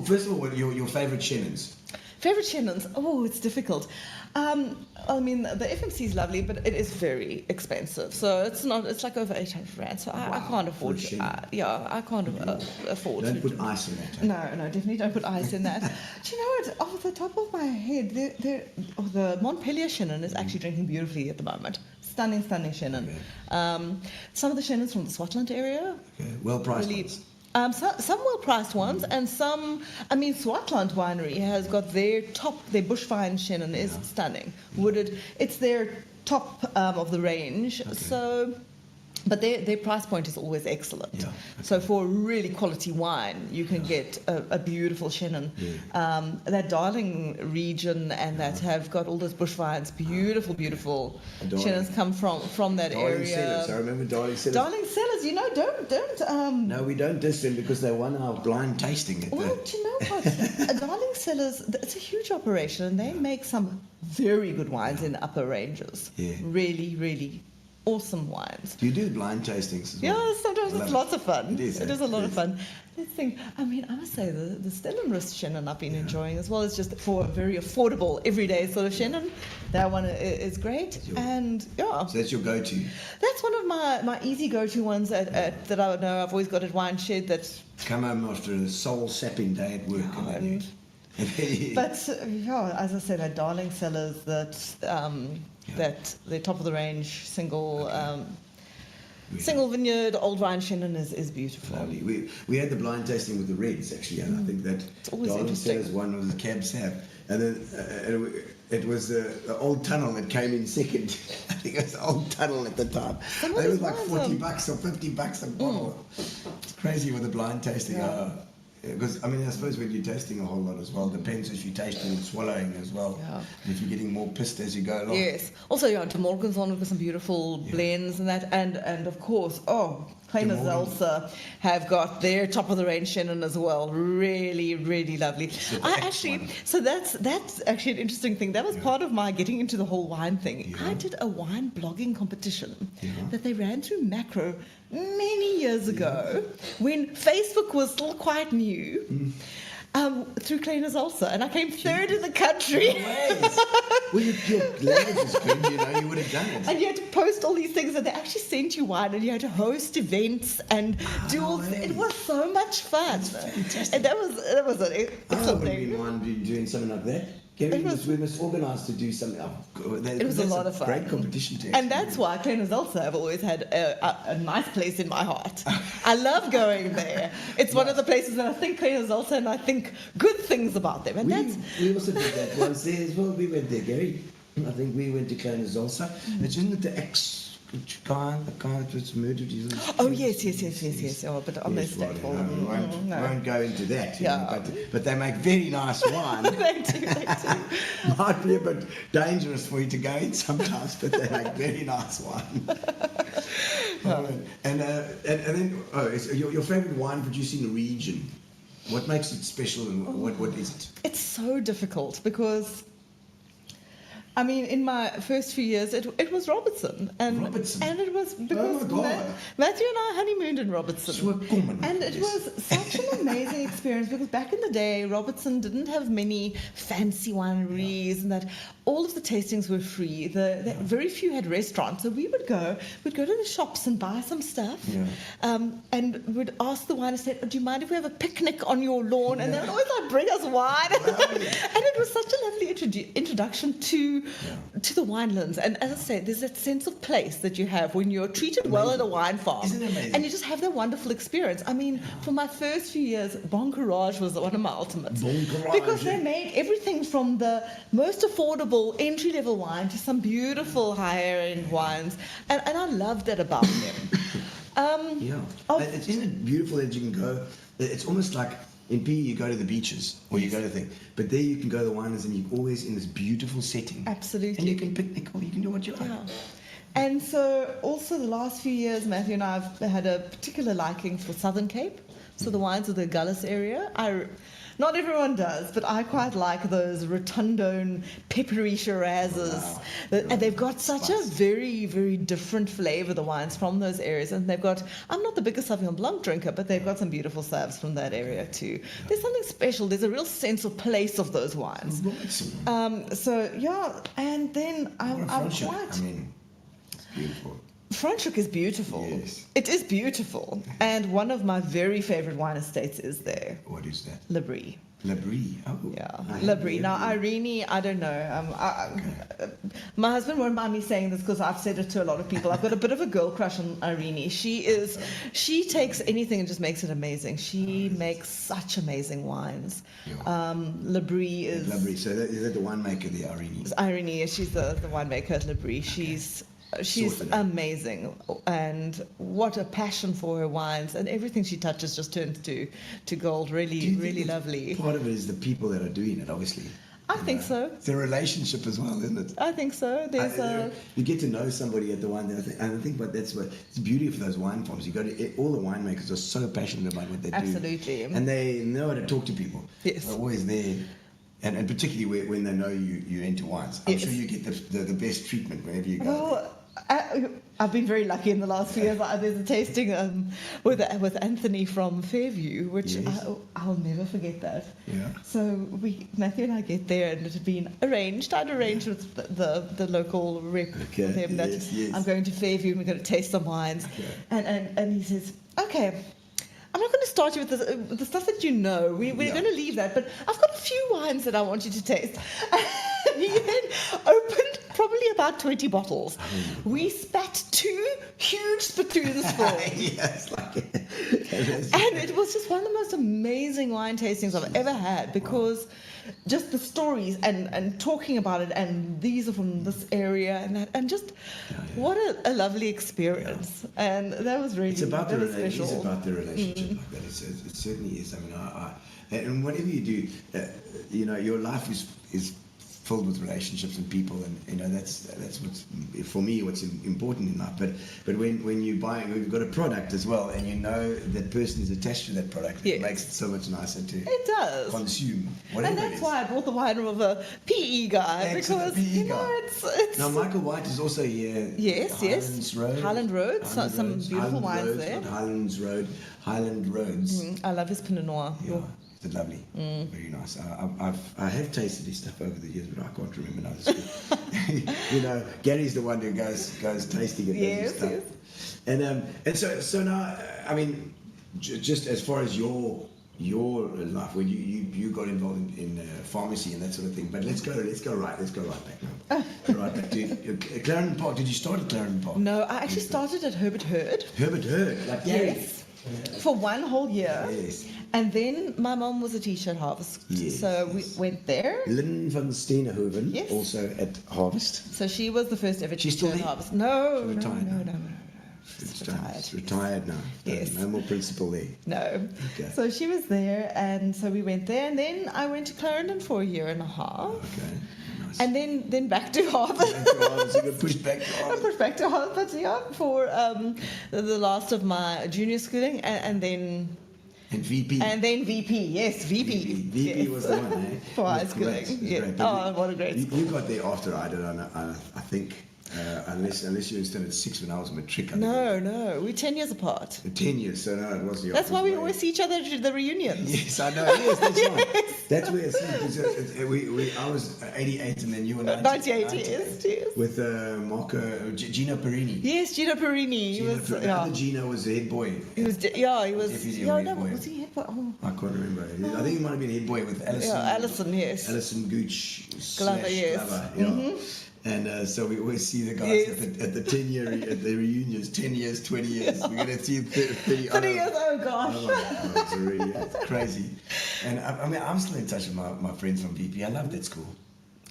Speaker 4: First of all, your favourite Chenins?
Speaker 5: Favorite Chenins? Oh, it's difficult. I mean, the FMC is lovely, but it is very expensive. So it's like over 800 rand. So I can't afford. I can't afford.
Speaker 4: Don't put ice in that.
Speaker 5: No, definitely don't put ice in that. Do you know what? Off the top of my head, the Montpellier Chenin is actually drinking beautifully at the moment. Stunning Chenin. Okay. Some of the Chenins from the Swartland area.
Speaker 4: Okay. Well priced ones.
Speaker 5: Some well-priced ones, and some. I mean, Swartland Winery has got their Bushvine Chenin is stunning, wooded. It's their top of the range. Okay. So, but their price point is always excellent. Yeah, okay. So for a really quality wine, you can get a beautiful Chenin. Yeah. That Darling region and that have got all those bush vines, beautiful Chenins come from that
Speaker 4: Darling
Speaker 5: area.
Speaker 4: Cellars. I remember Darling Cellars.
Speaker 5: Darling Cellars, don't.
Speaker 4: No, we don't diss them because they won our blind tasting.
Speaker 5: Do you know what? Darling Cellars, it's a huge operation, and they make some very good wines in upper ranges. Yeah. Really, really awesome wines.
Speaker 4: Do you do blind tastings as well?
Speaker 5: Yeah, sometimes
Speaker 4: I
Speaker 5: it's
Speaker 4: love
Speaker 5: lots of fun.
Speaker 4: It is.
Speaker 5: It is a lot
Speaker 4: It
Speaker 5: of
Speaker 4: is.
Speaker 5: fun. I think, I must say, the Stellenrust Shannon I've been enjoying as well. It's just for a very affordable, everyday sort of Shannon. That one is great. And yeah,
Speaker 4: So that's your go-to.
Speaker 5: that's one of my easy go-to ones that I know I've always got at Wine Shed. That,
Speaker 4: Come home after a soul-sapping day at work.
Speaker 5: Yeah,
Speaker 4: and then you-
Speaker 5: but yeah, as I said, our darling cellars that that the top of the range single. Single vineyard, old wine Shannon is beautiful.
Speaker 4: Lovely. We had the blind tasting with the Reds actually, and I think that
Speaker 5: always
Speaker 4: Darling
Speaker 5: interesting.
Speaker 4: Sellers one was the Cab Sav, and then it was the old tunnel that came in second. I think it was the old tunnel at the time.
Speaker 5: Some of
Speaker 4: It was
Speaker 5: these
Speaker 4: like
Speaker 5: wines
Speaker 4: $40 or $50 a bottle. It's crazy with the blind tasting. Because I suppose when you're tasting a whole lot as well, depends if you're tasting and swallowing as well.
Speaker 5: Yeah.
Speaker 4: If you're getting more pissed as you go along.
Speaker 5: Yes. Also, yeah, De Morgan's on with some beautiful blends and that, and of course, Kleiner
Speaker 4: De Morgan.
Speaker 5: Zelsa have got their top of the range Shannon as well. Really, really lovely. So that's actually an interesting thing. That was part of my getting into the whole wine thing.
Speaker 4: Yeah.
Speaker 5: I did a wine blogging competition
Speaker 4: Yeah.
Speaker 5: that they ran through Macro many years ago when Facebook was still quite new. Through Kleiner Zelsa, and I came third in the country.
Speaker 4: Well, your language is good, you would have done it.
Speaker 5: And you had to post all these things, and they actually sent you wine, and you had to host events and do all.
Speaker 4: yes.
Speaker 5: It was so much fun.
Speaker 4: fantastic.
Speaker 5: And that was an
Speaker 4: I
Speaker 5: excellent
Speaker 4: wouldn't
Speaker 5: thing.
Speaker 4: mind doing something like that. Gary, we must organise to do something.
Speaker 5: It was a lot of fun.
Speaker 4: Great competition to
Speaker 5: And that's why Kleiner Zelsa have always had a nice place in my heart. I love going there. It's one of the places that I think Kleiner Zelsa, and I think good things about them. And that's
Speaker 4: We also did that once there as well. We went there, Gary. I think we went to Kleiner Zelsa. But isn't it the guy that was murdered?
Speaker 5: oh yes. Oh, but on
Speaker 4: Yes,
Speaker 5: this
Speaker 4: well,
Speaker 5: day,
Speaker 4: we won't go into that.
Speaker 5: Yeah.
Speaker 4: But they make very nice wine.
Speaker 5: they do.
Speaker 4: Might be a bit dangerous for you to go in sometimes, but they make very nice wine. And then your favourite wine producing region. What makes it special and what is it?
Speaker 5: It's so difficult because, in my first few years, it was Robertson. And it was because
Speaker 4: Oh my God.
Speaker 5: Matthew and I honeymooned in Robertson.
Speaker 4: So common,
Speaker 5: And it
Speaker 4: yes.
Speaker 5: was such an amazing experience because back in the day, Robertson didn't have many fancy wineries and that all of the tastings were free. Very few had restaurants. So we'd go to the shops and buy some stuff and would ask the wine estate, do you mind if we have a picnic on your lawn? And they would always bring us wine. And it was such a lovely introduction to the winelands. And as I say, there's that sense of place that you have when you're treated well at a wine farm.
Speaker 4: Isn't it amazing?
Speaker 5: And you just have that wonderful experience. For my first few years, Bon Courage was one of my ultimates.
Speaker 4: Bon Courage,
Speaker 5: Because they made everything from the most affordable entry-level wine to some beautiful higher-end wines. And I love that about them.
Speaker 4: Isn't it beautiful that you can go? It's almost like in PE you go to the beaches or you go to things, but there you can go to the wineries and you're always in this beautiful setting.
Speaker 5: Absolutely.
Speaker 4: And you can picnic or you can do what you like.
Speaker 5: Yeah. And so also the last few years, Matthew and I have had a particular liking for Southern Cape. So the wines of the Gullis area. Not everyone does, but I quite like those rotundo, peppery Shirazes.
Speaker 4: Wow.
Speaker 5: And they've got such a
Speaker 4: Spice.
Speaker 5: very, very different flavour, the wines from those areas. And they've got, I'm not the biggest Sauvignon Blanc drinker, but they've got some beautiful Sauves from that area too. There's something special. There's a real sense of place of those wines. And then I'm
Speaker 4: Franschhoek.
Speaker 5: quite...
Speaker 4: It's beautiful.
Speaker 5: Franschhoek is beautiful.
Speaker 4: Yes.
Speaker 5: It is beautiful. And one of my very favourite wine estates is there.
Speaker 4: What is that?
Speaker 5: Le Brie.
Speaker 4: Le Brie. Oh.
Speaker 5: Yeah,
Speaker 4: I
Speaker 5: Le
Speaker 4: have
Speaker 5: Brie.
Speaker 4: Le
Speaker 5: Now,
Speaker 4: Brie.
Speaker 5: Irene, I don't know. My husband won't mind me saying this because I've said it to a lot of people. I've got a bit of a girl crush on Irene. She takes anything and just makes it amazing. She makes such amazing wines.
Speaker 4: Yeah.
Speaker 5: Le Brie is...
Speaker 4: Le Brie. So is that the winemaker, the Irene?
Speaker 5: Irene, she's the winemaker at Le Brie. She's
Speaker 4: Sorted.
Speaker 5: amazing, and what a passion for her wines, and everything she touches just turns to gold.
Speaker 4: Do
Speaker 5: Really,
Speaker 4: you think
Speaker 5: really
Speaker 4: it's
Speaker 5: lovely.
Speaker 4: Part of it is the people that are doing it, obviously.
Speaker 5: I think so.
Speaker 4: It's a relationship as well, isn't it?
Speaker 5: I think so. There's
Speaker 4: You get to know somebody at the wine, and I think that's what it's the beauty of those wine farms. You go to all the winemakers are so passionate about what they do,
Speaker 5: Absolutely.
Speaker 4: and they know how to talk to people.
Speaker 5: Yes.
Speaker 4: They're always there. And particularly when they know you're into wines. I'm
Speaker 5: Yes.
Speaker 4: sure you get the best treatment wherever you go.
Speaker 5: Well, I've been very lucky in the last few years. There's a tasting with Anthony from Fairview, which
Speaker 4: Yes.
Speaker 5: I'll never forget that.
Speaker 4: Yeah.
Speaker 5: So Matthew and I get there, and it had been arranged. I'd arranged with the local rep
Speaker 4: Okay,
Speaker 5: with him that
Speaker 4: yes.
Speaker 5: I'm going to Fairview and we're going to taste some wines.
Speaker 4: Okay.
Speaker 5: And he says, okay, I'm not going to start you with the stuff that you know. We're going to leave that, but I've got a few wines that I want you to taste. And he then opened probably about 20 bottles. We spat 2 huge spittoons full.
Speaker 4: Yes, like
Speaker 5: And it was just one of the most amazing wine tastings I've ever had, because just the stories and talking about it, and these are from this area and that, and just what a lovely experience. And that was really
Speaker 4: It's about
Speaker 5: that
Speaker 4: the
Speaker 5: was
Speaker 4: relationship.
Speaker 5: special.
Speaker 4: It's about the relationship like that. It certainly is. I mean, and whatever you do, your life is filled with relationships and people, and that's what's for me what's important in life. But when you've got a product as well, and that person is attached to that product,
Speaker 5: Yes.
Speaker 4: it makes it so much nicer to
Speaker 5: It does.
Speaker 4: consume.
Speaker 5: And
Speaker 4: Whatever it
Speaker 5: that's
Speaker 4: is.
Speaker 5: why I brought the wine of a PE guy,
Speaker 4: Excellent,
Speaker 5: because
Speaker 4: PE guy.
Speaker 5: it's
Speaker 4: Now, Michael White is also here.
Speaker 5: Yes,
Speaker 4: Highlands Road.
Speaker 5: Highland Road, some beautiful
Speaker 4: Highland
Speaker 5: wines
Speaker 4: Roads,
Speaker 5: there.
Speaker 4: not Highlands Road, Highland Roads.
Speaker 5: I love his Pinot Noir.
Speaker 4: Yeah, it's lovely. Very nice. I have tasted his stuff over the years, but I can't remember now. Gary's the one who goes tasting it.
Speaker 5: Yes,
Speaker 4: stuff.
Speaker 5: yes.
Speaker 4: And so now, I mean, just as far as your life, when you got involved in pharmacy and that sort of thing. But let's go right back now. Right back to Clarendon Park. Did you start at Clarendon Park?
Speaker 5: No, I actually started at Herbert Hurd.
Speaker 4: Herbert Hurd, like Gary.
Speaker 5: Yes. For one whole year.
Speaker 4: Yes.
Speaker 5: And then my mom was a teacher at Harvest.
Speaker 4: Yes,
Speaker 5: So
Speaker 4: yes.
Speaker 5: we went there.
Speaker 4: Lynn van Steenhoven,
Speaker 5: Yes.
Speaker 4: also at Harvest.
Speaker 5: So she was the first ever
Speaker 4: She's
Speaker 5: teacher
Speaker 4: still
Speaker 5: at
Speaker 4: there?
Speaker 5: Harvest. No,
Speaker 4: She's retired now.
Speaker 5: no. She's retired.
Speaker 4: It's retired now.
Speaker 5: Yes.
Speaker 4: No more principal there.
Speaker 5: No.
Speaker 4: Okay.
Speaker 5: So she was there, and so we went there, and then I went to Clarendon for a year and a half.
Speaker 4: Okay. Nice.
Speaker 5: And then back to Harvard.
Speaker 4: Back to Harvest. You got pushed back to
Speaker 5: I
Speaker 4: Harvest.
Speaker 5: pushed back to Harvard, but yeah, for the last of my junior schooling, and then
Speaker 4: VP.
Speaker 5: VP. Yes, VP.
Speaker 4: VP
Speaker 5: Yes.
Speaker 4: was the one, eh?
Speaker 5: For high
Speaker 4: It was
Speaker 5: schooling.
Speaker 4: great. It was
Speaker 5: Yeah.
Speaker 4: great.
Speaker 5: Oh, what a great school.
Speaker 4: You got there after I did, I think. Unless you were still at 6 when I was matric. I think.
Speaker 5: No, we're 10 years apart.
Speaker 4: 10 years, so no, it was your.
Speaker 5: That's why we always see each other at the reunions.
Speaker 4: Yes, I know. Yes, that's right. That's where it's. I was 88 and then you were
Speaker 5: 98, yes.
Speaker 4: With Gino Perini.
Speaker 5: Yes, Gino Perini.
Speaker 4: Gino Perini.
Speaker 5: Yeah.
Speaker 4: Gino was the head boy.
Speaker 5: He was. Deputy
Speaker 4: head boy.
Speaker 5: was he head boy? Oh.
Speaker 4: I can't remember. I think he might have been head boy with Alison.
Speaker 5: Yeah, Alison, yes.
Speaker 4: Alison Gooch
Speaker 5: Glover,
Speaker 4: slash
Speaker 5: yes.
Speaker 4: Glover, yeah. And so we always see the guys
Speaker 5: Yes.
Speaker 4: at the 10-year at the reunions, 10 years, 20 years. We're going to see 30
Speaker 5: 30 years, oh gosh.
Speaker 4: Oh my God, it's crazy. And I mean, I'm still in touch with my friends from VP. I love that school.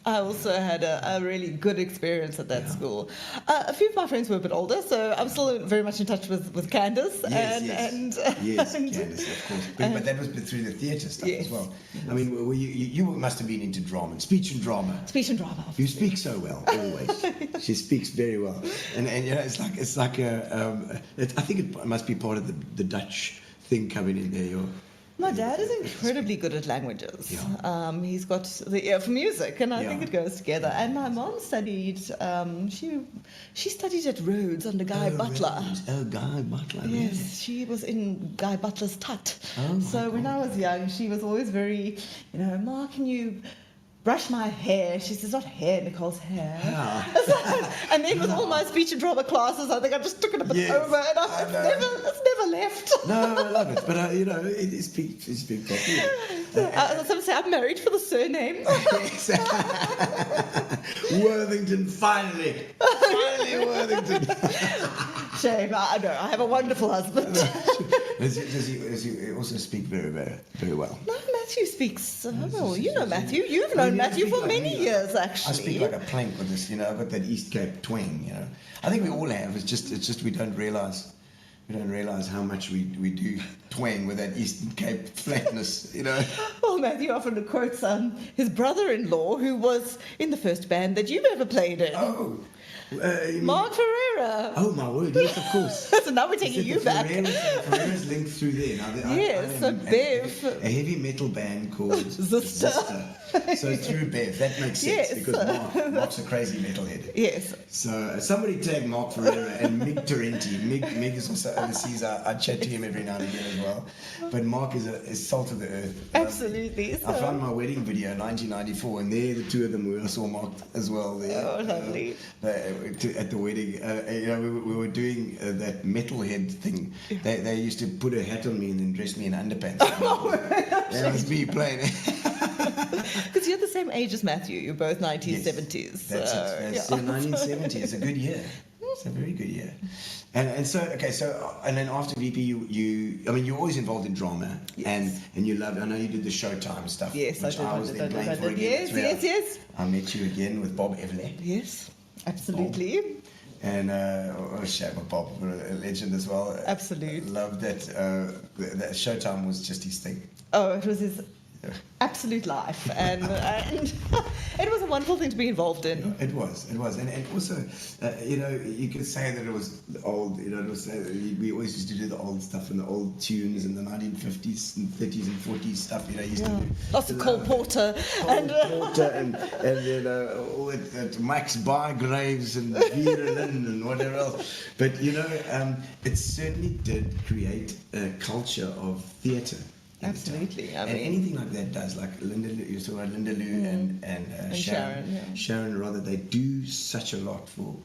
Speaker 5: I also had a really good experience at that school. A few of my friends were a bit older, so I'm still very much in touch with Candace.
Speaker 4: Yes, Candace, of course. But that was through the theatre stuff
Speaker 5: Yes.
Speaker 4: as well. I mean, you must have been into drama, speech and drama.
Speaker 5: Speech and drama.
Speaker 4: You speak so well, always. She speaks very well, and it's like I think it must be part of the Dutch thing coming in there.
Speaker 5: My dad is incredibly good at languages.
Speaker 4: Yeah.
Speaker 5: He's got the ear for music, and I think
Speaker 4: Yeah.
Speaker 5: it goes together. And my mom studied. She studied at Rhodes under Guy Butler.
Speaker 4: Oh, Guy Butler.
Speaker 5: Yes, she was in Guy Butler's tut.
Speaker 4: Oh, my
Speaker 5: So when I was young, she was always very, Ma, can you brush my hair? She says, not hair, Nicole's hair.
Speaker 4: Yeah.
Speaker 5: And then with all my speech and drama classes, I think I just took it a bit
Speaker 4: Yes,
Speaker 5: over, and
Speaker 4: I know.
Speaker 5: it's never left.
Speaker 4: No, I love it, but it's big properly.
Speaker 5: I was going to say, I'm married for the surname.
Speaker 4: Worthington, finally Worthington.
Speaker 5: Shame, I know, I have a wonderful husband.
Speaker 4: Does he also speak very, very, very well?
Speaker 5: No, Matthew speaks well. You know Matthew. You've known
Speaker 4: I
Speaker 5: Matthew
Speaker 4: speak
Speaker 5: for
Speaker 4: like
Speaker 5: many
Speaker 4: me.
Speaker 5: years,
Speaker 4: I
Speaker 5: actually.
Speaker 4: speak like a plank with this, I've got that East Cape twang, I think we all have. It's just we don't realise how much we do twang with that Eastern Cape flatness,
Speaker 5: Well, Matthew often quotes his brother-in-law, who was in the first band that you've ever played in.
Speaker 4: Oh, You mean-
Speaker 5: Mark Ferreira.
Speaker 4: Oh my word! Yes, of course.
Speaker 5: So now we're taking you back.
Speaker 4: Ferreira's linked through there. Now,
Speaker 5: Yes, so
Speaker 4: am
Speaker 5: Bev.
Speaker 4: a heavy metal band called
Speaker 5: Zister.
Speaker 4: So through Bev, that makes sense
Speaker 5: Yes.
Speaker 4: because Mark's a crazy metalhead.
Speaker 5: Yes.
Speaker 4: So somebody tag Mark Ferreira and Mig Torrenti. Mig is also overseas. I chat to him every now and again as well. But Mark is salt of the earth.
Speaker 5: Absolutely.
Speaker 4: I found my wedding video, 1994, and there the two of them I saw Mark as well there.
Speaker 5: Oh, lovely.
Speaker 4: At the wedding, we were doing that metalhead thing. They used to put a hat on me and then dress me in underpants. That was me playing.
Speaker 5: Because you're the same age as Matthew. You're both 1970s.
Speaker 4: That's
Speaker 5: so,
Speaker 4: it. That's
Speaker 5: yeah.
Speaker 4: 1970. It's a good year. It's a very good year. And so and then after VP, you're always involved in drama,
Speaker 5: Yes.
Speaker 4: and you loved. I know you did the Showtime stuff.
Speaker 5: Yes,
Speaker 4: which
Speaker 5: I
Speaker 4: was then
Speaker 5: did.
Speaker 4: playing for again.
Speaker 5: Yes.
Speaker 4: I met you again with Bob Everly.
Speaker 5: Yes, absolutely.
Speaker 4: And Bob, a legend as well.
Speaker 5: Absolute.
Speaker 4: Loved that. That Showtime was just his thing.
Speaker 5: Oh, it was his absolute life, and it was a wonderful thing to be involved in.
Speaker 4: It was, and also, you could say that it was the old. It was we always used to do the old stuff and the old tunes and the 1950s and 30s and 40s stuff. Used to do
Speaker 5: Lots of Cole Porter
Speaker 4: and all that Max Bargraves and Vera Lynn and whatever else. But it certainly did create a culture of theatre.
Speaker 5: Absolutely.
Speaker 4: And anything like that does, like Linda Lou, you saw Linda Lou and Sharon. Sharon, rather, they do such a lot for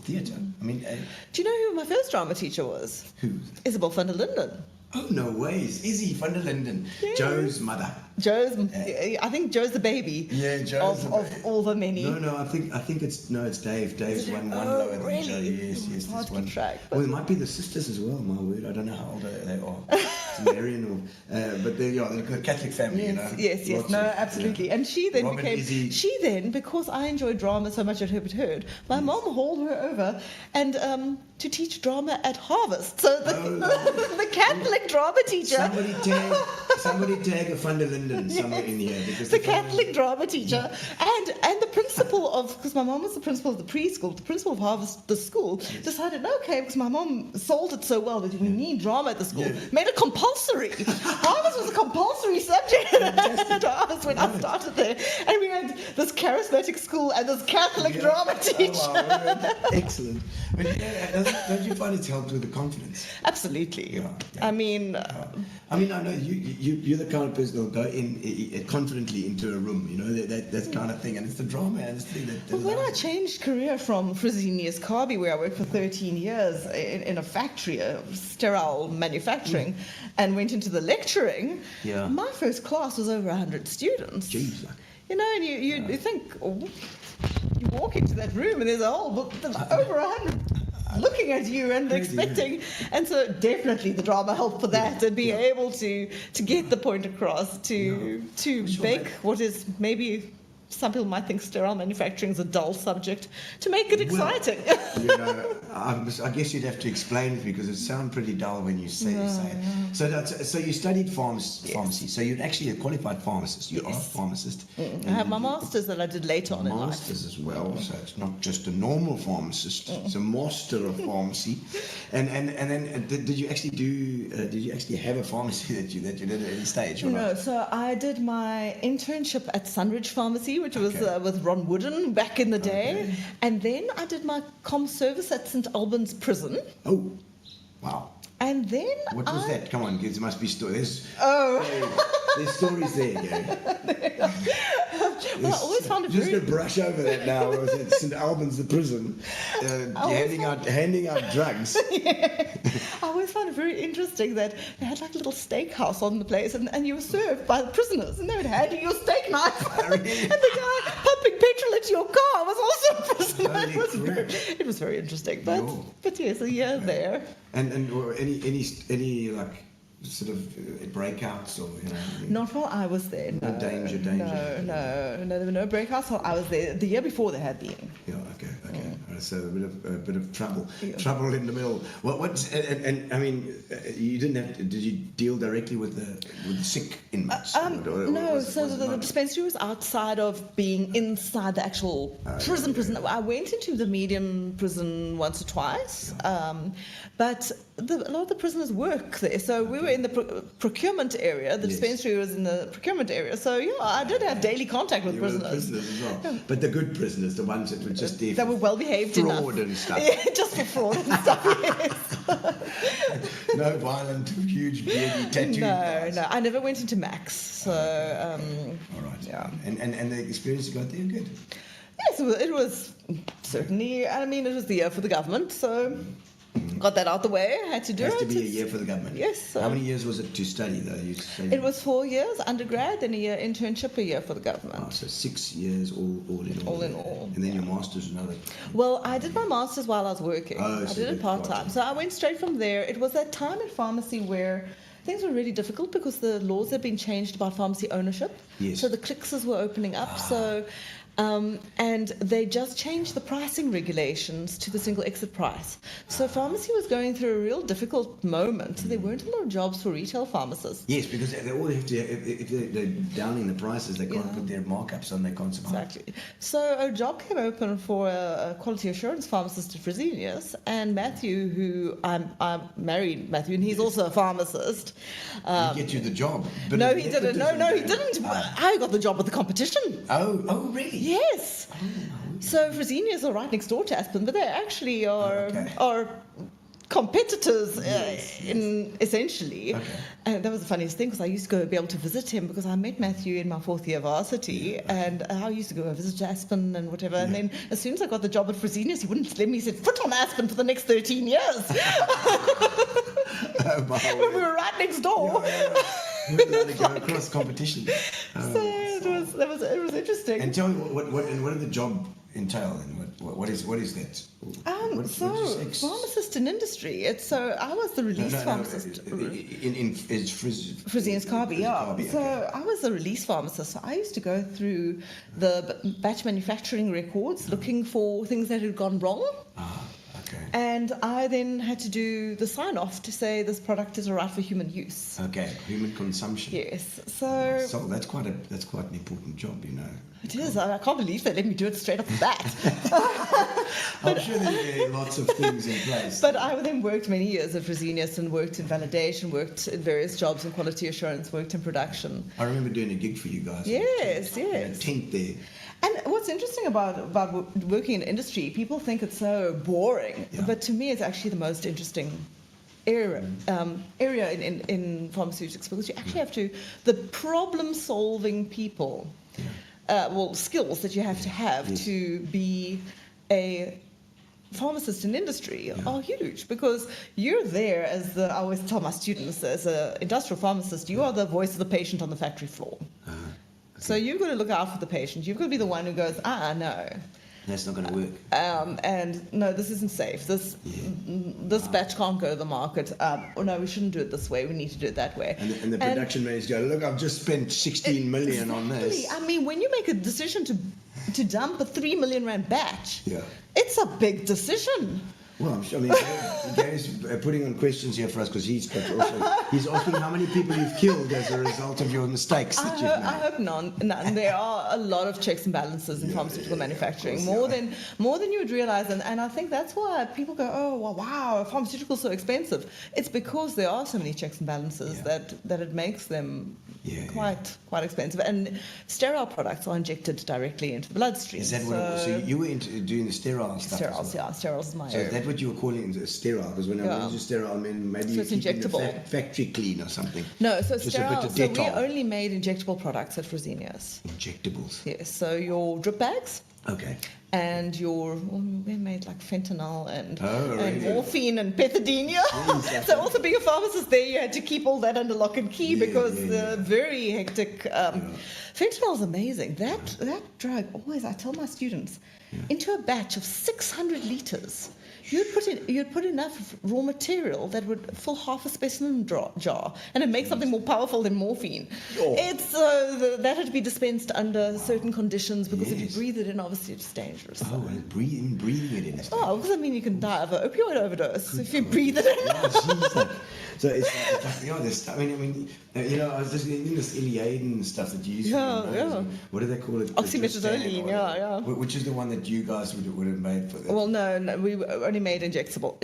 Speaker 4: theatre. I mean,
Speaker 5: do you know who my first drama teacher was?
Speaker 4: who?
Speaker 5: Isabel van der Linden.
Speaker 4: Oh, no ways. Izzy van der Linden,
Speaker 5: Yes.
Speaker 4: Joe's mother.
Speaker 5: I think Joe's the baby.
Speaker 4: Yeah, Joe's the
Speaker 5: of
Speaker 4: baby.
Speaker 5: all the many.
Speaker 4: No, I think it's Dave. Dave's one lower than
Speaker 5: really?
Speaker 4: Joe. Yes,
Speaker 5: It's hard
Speaker 4: there's
Speaker 5: to
Speaker 4: one.
Speaker 5: keep track, but-
Speaker 4: Well, it might be the sisters as well. My word, I don't know how old they are. It's Marion or, but they're a Catholic family,
Speaker 5: Yes,
Speaker 4: Lots
Speaker 5: no,
Speaker 4: of-
Speaker 5: absolutely.
Speaker 4: yeah.
Speaker 5: And she then
Speaker 4: Robin, Izzy.
Speaker 5: because I enjoyed drama so much at Herbert Hurd, my mom hauled her over and to teach drama at Harvest. So the Catholic drama teacher.
Speaker 4: Somebody tag a van der Linden somewhere in here because
Speaker 5: The Catholic drama teacher and the principal of, because my mom was the principal of the preschool, the principal of Harvest, the school, decided, okay, because my mom sold it so well that we need drama at the school, made it compulsory. Harvest was a compulsory subject at Harvest when I started there. And we had this charismatic school and this Catholic drama teacher.
Speaker 4: Oh, wow, excellent. But don't you find it's helped with the confidence?
Speaker 5: Absolutely.
Speaker 4: Yeah.
Speaker 5: I mean,
Speaker 4: I know you're the kind of person who'll go in confidently into a room, that kind of thing, and it's the drama and it's the thing that.
Speaker 5: well, when I changed career from Fresenius Kabi, where I worked for 13 years in a factory, a sterile manufacturing, and went into the lecturing, my first class was over 100 students.
Speaker 4: Jeez,
Speaker 5: And you think, you walk into that room and there's a whole book, there's over 100 looking at you and expecting, and so definitely the drama helped for that, and being able to get the point across, to make what is maybe some people might think sterile manufacturing is a dull subject, to make it exciting.
Speaker 4: I guess you'd have to explain it because it sounds pretty dull when you say it. So you studied pharmacy. So you're actually a qualified pharmacist. You are a pharmacist.
Speaker 5: I have my master's that I did later on in life.
Speaker 4: Masters as well, so it's not just a normal pharmacist; it's a master of pharmacy. And then did you actually have a pharmacy that you did at any stage? Or
Speaker 5: No,
Speaker 4: not?
Speaker 5: so I did my internship at Sunridge Pharmacy, which was with Ron Wooden back in the day, and then I did my comm service at St Albans Prison,
Speaker 4: Oh, wow!
Speaker 5: and then
Speaker 4: What was that? Come on, kids, there must be stories.
Speaker 5: Oh.
Speaker 4: There's stories there, Gary.
Speaker 5: Well, I always found it
Speaker 4: Just
Speaker 5: very.
Speaker 4: to brush over that now. I was at St Albans, the prison, handing out drugs.
Speaker 5: I always found it very interesting that they had like a little steakhouse on the place, and you were served by the prisoners, and they would hand you your steak knife, and the guy pumping petrol into your car was also a prisoner. It was very interesting, but yes, a year there.
Speaker 4: And or any like sort of breakouts or
Speaker 5: Not while I was there. No,
Speaker 4: danger.
Speaker 5: No, there were no breakouts while I was there. The year before there had been.
Speaker 4: Yeah, okay. So a bit of trouble in the middle. And I mean, you didn't have to, did you deal directly with the sick inmates?
Speaker 5: No, the dispensary was outside of being inside the actual prison. I went into the medium prison once or twice, but a lot of the prisoners work there. So we were in the procurement area. The dispensary was in the procurement area. So yeah, I did have daily contact with prisoners.
Speaker 4: As well. But the good prisoners, the ones that were just there
Speaker 5: that were well behaved enough.
Speaker 4: Fraud and stuff.
Speaker 5: Yeah, just for fraud and stuff, yes.
Speaker 4: No violent, huge, beardy, tattooed guys.
Speaker 5: No, I never went into Max. So,
Speaker 4: all right.
Speaker 5: Yeah.
Speaker 4: And the experience you got there, good?
Speaker 5: Yes, it was certainly, I mean, it was the year for the government, so got that out the way. I had to do
Speaker 4: It
Speaker 5: it.
Speaker 4: has to be a year for the government.
Speaker 5: Yes.
Speaker 4: How many years was it to study, though?
Speaker 5: It was 4 years undergrad, then a year internship, a year for the government.
Speaker 4: Oh, so 6 years all in all.
Speaker 5: All in all.
Speaker 4: And then your master's another.
Speaker 5: Well, I did my master's while I was working.
Speaker 4: Oh,
Speaker 5: I
Speaker 4: so
Speaker 5: did it
Speaker 4: you
Speaker 5: part-time.
Speaker 4: part-time.
Speaker 5: So I went straight from there. It was that time in pharmacy where things were really difficult because the laws had been changed about pharmacy ownership.
Speaker 4: Yes.
Speaker 5: So the clinics were opening up. So, and they just changed the pricing regulations to the single exit price. So pharmacy was going through a real difficult moment. So there weren't a lot of jobs for retail pharmacists.
Speaker 4: Yes, because they all have to, if they're downing the prices, they can't put their markups on, they can't survive.
Speaker 5: Exactly. So a job came open for a quality assurance pharmacist at Fresenius, and Matthew, who I married Matthew, and he's also a pharmacist.
Speaker 4: He get you the job. But
Speaker 5: No,
Speaker 4: it
Speaker 5: he didn't. No, he didn't. I got the job with the competition.
Speaker 4: Oh, really?
Speaker 5: Yes. So Fresenius are right next door to Aspen, but they actually are competitors in essentially.
Speaker 4: Okay.
Speaker 5: And that was the funniest thing because I used to be able to visit him because I met Matthew in my 4th year varsity, and I used to go and visit Aspen and whatever. And then as soon as I got the job at Fresenius, he wouldn't let me set foot on Aspen for the next 13 years. When we were right next door.
Speaker 4: They go across competition.
Speaker 5: So it was interesting.
Speaker 4: And tell me what did the job entail, and what is that? What did you say?
Speaker 5: Pharmacist in industry. I was the release pharmacist.
Speaker 4: In
Speaker 5: Fresenius Kabi, yeah. So I was a release pharmacist. So I used to go through the batch manufacturing records looking for things that had gone wrong.
Speaker 4: Okay.
Speaker 5: And I then had to do the sign-off to say this product is all right for human use.
Speaker 4: Okay, human consumption.
Speaker 5: Yes. So
Speaker 4: that's quite an important job, you know.
Speaker 5: it is. I can't believe they let me do it straight off the bat.
Speaker 4: I'm sure there are lots of things in place.
Speaker 5: But I then worked many years at Fresenius and worked in validation, worked in various jobs in quality assurance, worked in production.
Speaker 4: I remember doing a gig for you guys.
Speaker 5: Yes.
Speaker 4: In a tent there.
Speaker 5: And what's interesting about working in industry, people think it's so boring, but to me it's actually the most interesting area in pharmaceutics, because you actually have the problem-solving people, skills that you have to be a pharmacist in industry are huge, because you're there I always tell my students, as an industrial pharmacist, you are the voice of the patient on the factory floor. So you've got to look out for the patient. You've got to be the one who goes, no.
Speaker 4: That's not going to work.
Speaker 5: And no, this isn't safe. This batch can't go to the market. No, we shouldn't do it this way. We need to do it that way.
Speaker 4: And the production managers go, look, I've just spent 16 million on this.
Speaker 5: I mean, when you make a decision to dump a 3 million rand batch, it's a big decision.
Speaker 4: Well, I mean, Gary's putting on questions here for us because he's asking how many people you've killed as a result of your mistakes that you've made.
Speaker 5: I hope none. There are a lot of checks and balances in pharmaceutical manufacturing, more than you would realize, and I think that's why people go, oh, well, wow, pharmaceuticals so expensive. It's because there are so many checks and balances that it makes them quite expensive. And sterile products are injected directly into the bloodstream.
Speaker 4: Is that what it was? So you were doing the sterile stuff?
Speaker 5: Steriles, steriles is my area.
Speaker 4: What you were calling sterile, because when I use sterile, I mean maybe
Speaker 5: so
Speaker 4: you're
Speaker 5: it's
Speaker 4: keeping
Speaker 5: injectable.
Speaker 4: the factory clean or something.
Speaker 5: No, so
Speaker 4: just
Speaker 5: sterile.
Speaker 4: A bit of
Speaker 5: So
Speaker 4: Dettol.
Speaker 5: we only made injectable products at Fresenius.
Speaker 4: Injectables.
Speaker 5: Yes. So your drip bags.
Speaker 4: Okay.
Speaker 5: And we made like fentanyl and
Speaker 4: really?
Speaker 5: morphine and pethidina. So also being a pharmacist there, you had to keep all that under lock and key because very hectic. Fentanyl is amazing. That drug, always I tell my students, into a batch of 600 litres, you'd put enough raw material that would fill half a specimen jar, and it makes something more powerful than morphine.
Speaker 4: Oh.
Speaker 5: It's that had to be dispensed under certain conditions, because if you
Speaker 4: Yes.
Speaker 5: breathe it in, obviously it's dangerous.
Speaker 4: Oh, and breathing it in. Is
Speaker 5: Oh, because I mean, you can die of an opioid overdose if you breathe it in.
Speaker 4: Yeah, geez, like, so it's like, you know, this stuff. I mean, you know, I was just in this Iliaden stuff that you used.
Speaker 5: Yeah,
Speaker 4: to
Speaker 5: yeah.
Speaker 4: What do they call it?
Speaker 5: Oxymetazoline, yeah.
Speaker 4: Which is the one that you guys would have made for that?
Speaker 5: Well, no, we only made injectables,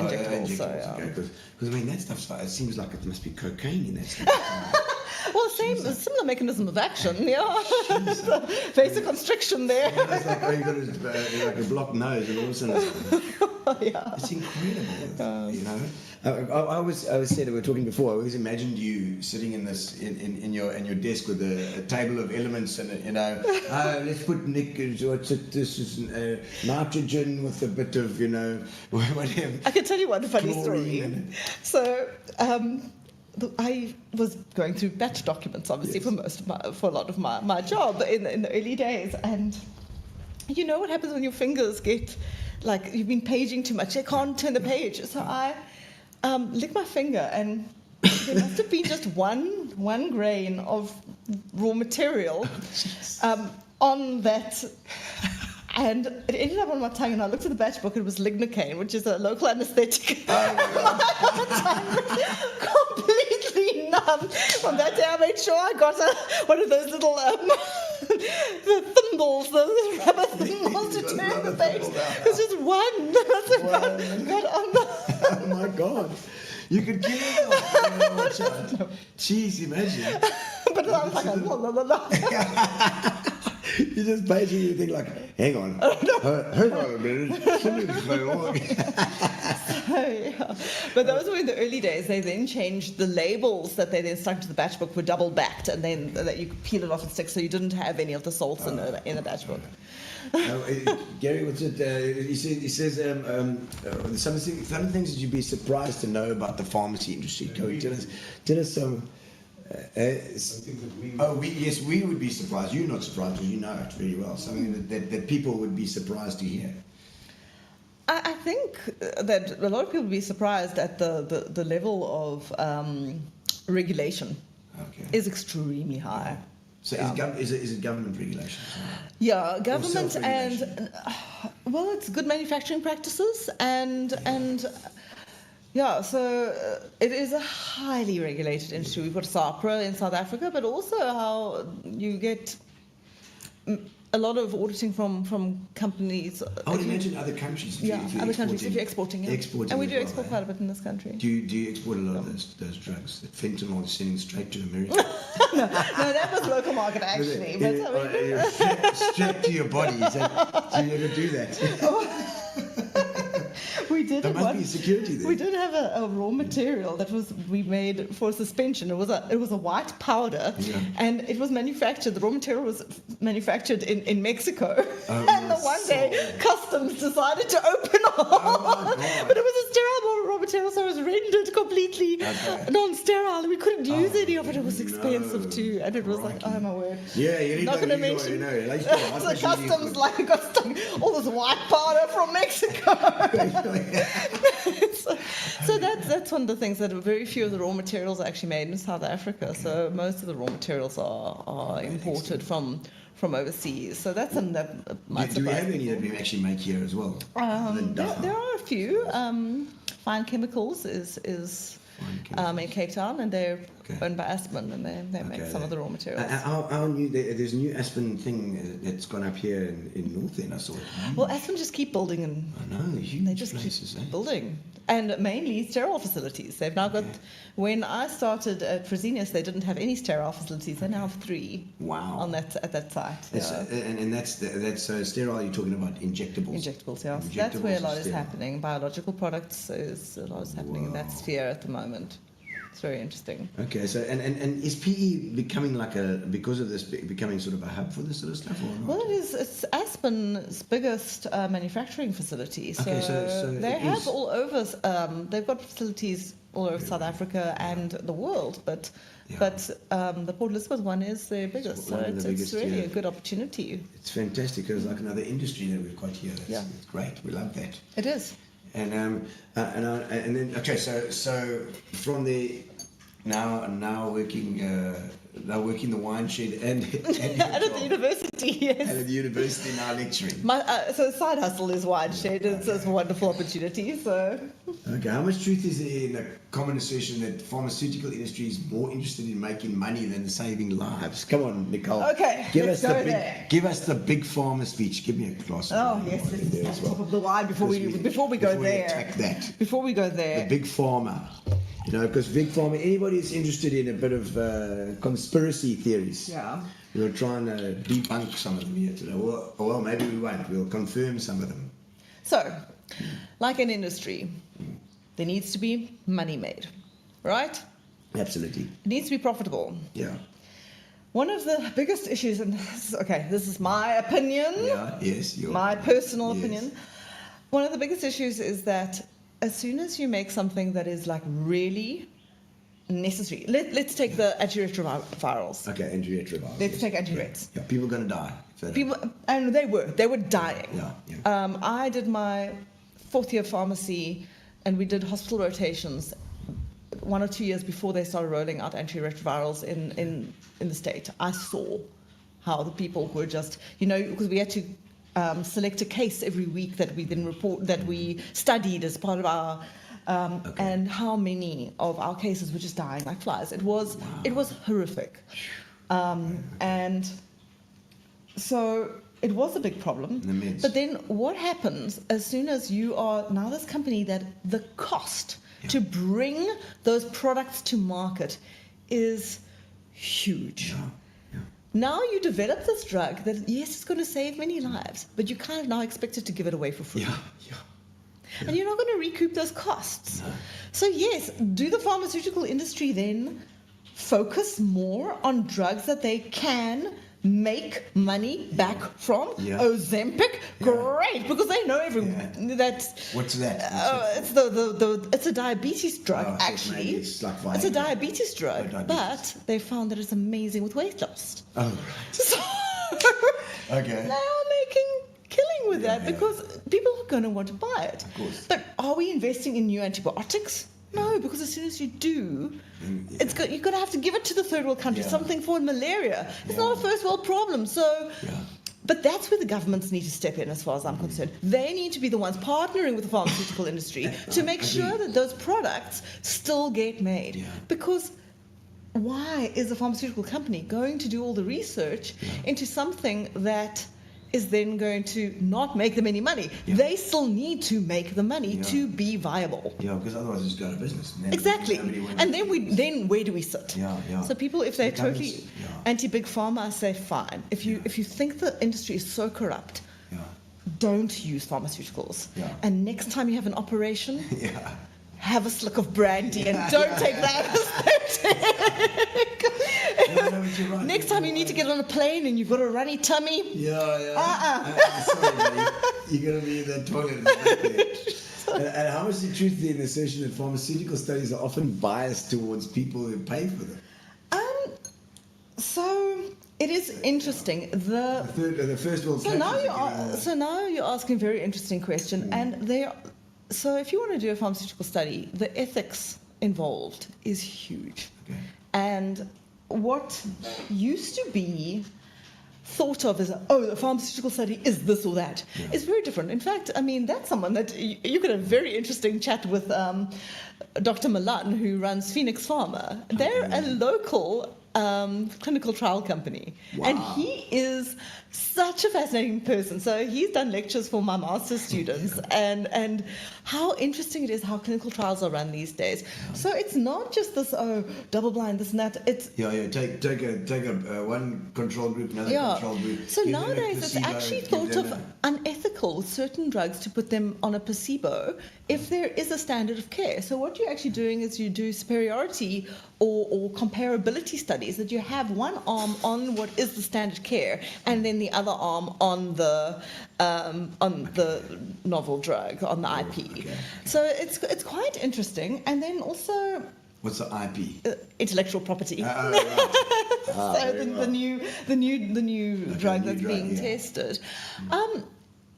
Speaker 5: so yeah.
Speaker 4: Because I mean, that stuff's like, it seems like it must be cocaine in that stuff.
Speaker 5: Well, similar mechanism of action, yeah. Vasoconstriction there.
Speaker 4: It's like, oh, you got like a blocked nose, and all of a sudden,
Speaker 5: Yeah.
Speaker 4: it's incredible. You know, I always said, we were talking before, I always imagined you sitting in this in your desk with a table of elements, and you know, let's put what's it? This is nitrogen with a bit of, you know, whatever.
Speaker 5: I can tell you one funny
Speaker 4: Chlorine
Speaker 5: story. So, I was going through batch documents, obviously,
Speaker 4: Yes.
Speaker 5: for a lot of my job in the early days, and you know what happens when your fingers get like you've been paging too much, they can't turn the page. So I licked my finger, and there must have been just one grain of raw material on that. And it ended up on my tongue, and I looked at the batch book, and it was lignocaine, which is a local anesthetic. Completely numb. From that day, I made sure I got one of those little the thimbles, the rubber thimbles to turn the page. It's just one. Got on the...
Speaker 4: Oh my God. You could kill yourself. Jeez, imagine.
Speaker 5: But I was like, la.
Speaker 4: You just paging, you think like, hang on a minute. Something's going on.
Speaker 5: Yeah. But those were in the early days. They then changed the labels that they then stuck to the batch book were double backed, and then that you could peel it off and stick, so you didn't have any of the salts in the batch book.
Speaker 4: Gary, what's it? He says some things that you'd be surprised to know about the pharmacy industry. Go, tell us some. We would be surprised. You're not surprised because you know it really well. Something that people would be surprised to hear.
Speaker 5: I think that a lot of people would be surprised at the level of regulation is extremely high.
Speaker 4: So is it government regulation?
Speaker 5: Yeah, government
Speaker 4: self-regulation?
Speaker 5: and well, it's good manufacturing practices and yeah, so it is a highly regulated industry. We've got SAPRA in South Africa, but also how you get a lot of auditing from companies.
Speaker 4: I would imagine other countries.
Speaker 5: Other countries if you're exporting. Yeah.
Speaker 4: Exporting,
Speaker 5: and we do
Speaker 4: as
Speaker 5: export
Speaker 4: well,
Speaker 5: quite a bit in this country.
Speaker 4: Do you export a lot of those drugs? That fentanyl is sending straight to America.
Speaker 5: No, that was local market actually. But I mean,
Speaker 4: strapped to your body. So you never do that.
Speaker 5: we did
Speaker 4: There must be security there.
Speaker 5: We did have a raw material that we made for suspension. It was a white powder, and it was manufactured. The raw material was manufactured in Mexico, and the one day customs decided to open up. But it was a sterile raw material, so it was rendered completely non-sterile, and we couldn't use any of it. It was expensive too, and it was like, oh my word.
Speaker 4: Yeah, you need
Speaker 5: Not
Speaker 4: to
Speaker 5: going to mention.
Speaker 4: so
Speaker 5: The customs got stuck all this white powder from Mexico. so that's one of the things that very few of the raw materials are actually made in South Africa. So most of the raw materials are imported from overseas. So that's something that might
Speaker 4: Do we
Speaker 5: surprise
Speaker 4: have any that
Speaker 5: people.
Speaker 4: we actually make here as well?
Speaker 5: There are a few. Fine Chemicals is in Cape Town, and they're owned by Aspen, and they make some of the raw materials.
Speaker 4: Our new, there's a new Aspen thing that's gone up here in North End, I saw it.
Speaker 5: Well, Aspen just keep building, and
Speaker 4: I know, huge
Speaker 5: they just
Speaker 4: places,
Speaker 5: keep building, and mainly sterile facilities. They've now got. When I started at Fresenius, they didn't have any sterile facilities. They now have 3.
Speaker 4: Wow.
Speaker 5: At that site.
Speaker 4: And that's so sterile. You're talking about injectables.
Speaker 5: Injectables, yeah. So
Speaker 4: Injectables
Speaker 5: that's where a lot
Speaker 4: and
Speaker 5: is
Speaker 4: sterile.
Speaker 5: happening. Biological products is a lot is happening in that sphere at the moment. It's very interesting.
Speaker 4: Okay, so and is PE becoming because of this becoming sort of a hub for this sort of stuff, or not?
Speaker 5: Well, it's Aspen's biggest manufacturing facility. So,
Speaker 4: Okay, so
Speaker 5: they
Speaker 4: it
Speaker 5: have
Speaker 4: is-
Speaker 5: all over. They've got facilities all over South Africa and the world, but the Port Elizabeth one is their biggest.
Speaker 4: one
Speaker 5: So
Speaker 4: of the
Speaker 5: it's
Speaker 4: biggest,
Speaker 5: really
Speaker 4: yeah.
Speaker 5: a good opportunity.
Speaker 4: It's fantastic. It's like another industry that we've got here. It's great. We love that.
Speaker 5: It is.
Speaker 4: And then okay, so from the now working the wine shed and
Speaker 5: And at the university, yes.
Speaker 4: and at the university now lecturing.
Speaker 5: So side hustle is wine shed. It's a wonderful opportunity. So
Speaker 4: Okay, how much truth is there in the common assertion that pharmaceutical industry is more interested in making money than saving lives? Come on, Nicole.
Speaker 5: Okay, let's go there.
Speaker 4: Give us the big pharma speech. Give me a glass of wine.
Speaker 5: yes,
Speaker 4: while you're there
Speaker 5: let's
Speaker 4: as well.
Speaker 5: top of the wine before we go
Speaker 4: Before we
Speaker 5: there.
Speaker 4: attack that.
Speaker 5: Before we go there.
Speaker 4: The big pharma. You know, because big pharma, anybody who's interested in a bit of conspiracy theories.
Speaker 5: Yeah.
Speaker 4: We'll try and debunk some of them here today. Well, maybe we won't. We'll confirm some of them.
Speaker 5: So, like an industry, there needs to be money made, right?
Speaker 4: Absolutely.
Speaker 5: It needs to be profitable.
Speaker 4: Yeah.
Speaker 5: One of the biggest issues, and this is my opinion,
Speaker 4: Yeah. Yes.
Speaker 5: my personal
Speaker 4: yes.
Speaker 5: opinion. One of the biggest issues is that as soon as you make something that is like really necessary, let's take the antiretrovirals.
Speaker 4: Okay, antiretrovirals.
Speaker 5: Let's take antiretrovirals.
Speaker 4: Yeah, people are going to die. if they don't.
Speaker 5: People, and they were dying.
Speaker 4: Yeah.
Speaker 5: I did my 4th year pharmacy, and we did hospital rotations 1 or 2 years before they started rolling out antiretrovirals in the state. I saw how the people were just, because we had to select a case every week that we then we studied as part of our and how many of our cases were just dying like flies. It was horrific, and so it was a big problem. But then what happens as soon as you are now this company that the cost to bring those products to market is huge. Now you develop this drug that, yes, it's going to save many lives, but you kind of now expect it to give it away for free. And you're not going to recoup those costs.
Speaker 4: No.
Speaker 5: So yes, do the pharmaceutical industry then focus more on drugs that they can make money back from? Ozempic? Great, because they know that's...
Speaker 4: What's that?
Speaker 5: It's a diabetes drug, actually.
Speaker 4: It's like
Speaker 5: It's a diabetes drug, but they found that it's amazing with weight loss.
Speaker 4: Oh, right.
Speaker 5: So
Speaker 4: Okay.
Speaker 5: they are making killing with that because people are going to want to buy it.
Speaker 4: Of course.
Speaker 5: But are we investing in new antibiotics? No, because as soon as you do, you're going to have to give it to the third world countries, something for malaria. It's not a first world problem. So, but that's where the governments need to step in, as far as I'm concerned. They need to be the ones partnering with the pharmaceutical industry to make sure that those products still get made. Because why is a pharmaceutical company going to do all the research into something that is then going to not make them any money? They still need to make the money to be viable.
Speaker 4: Yeah, because otherwise it's go out of business.
Speaker 5: Exactly. And then where do we sit? So people, if they're totally anti-big pharma, I say fine. If you think the industry is so corrupt, don't use pharmaceuticals. And next time you have an operation, have a slick of brandy and don't take that as
Speaker 4: right.
Speaker 5: Next time you need to get on a plane and you've got a runny tummy.
Speaker 4: Sorry, buddy. You're going to be in the toilet. And how much is the truth in the assertion that pharmaceutical studies are often biased towards people who pay for them?
Speaker 5: So it is interesting.
Speaker 4: The first world countries.
Speaker 5: So now you're asking a very interesting question, and so if you want to do a pharmaceutical study, the ethics involved is huge.
Speaker 4: Okay.
Speaker 5: And what used to be thought of as, a pharmaceutical study is this or that, is very different. In fact, I mean, that's someone that you could have a very interesting chat with Dr. Milan, who runs Phoenix Pharma. They're a local clinical trial company. And he is such a fascinating person. So he's done lectures for my master's students and how interesting it is how clinical trials are run these days. So it's not just this, double blind, this and that. It's
Speaker 4: take a one control group, another control group.
Speaker 5: So
Speaker 4: give them a
Speaker 5: nowadays it's
Speaker 4: placebo,
Speaker 5: actually
Speaker 4: give
Speaker 5: thought
Speaker 4: them
Speaker 5: of unethical with certain drugs to put them on a placebo if there is a standard of care. So what you're actually doing is you do superiority or comparability studies, that you have one arm on what is the standard care and then the other arm on the novel drug, on the IP.
Speaker 4: Okay.
Speaker 5: So it's quite interesting. And then also,
Speaker 4: what's the IP?
Speaker 5: Intellectual property.
Speaker 4: Right.
Speaker 5: So the new drug that's being tested.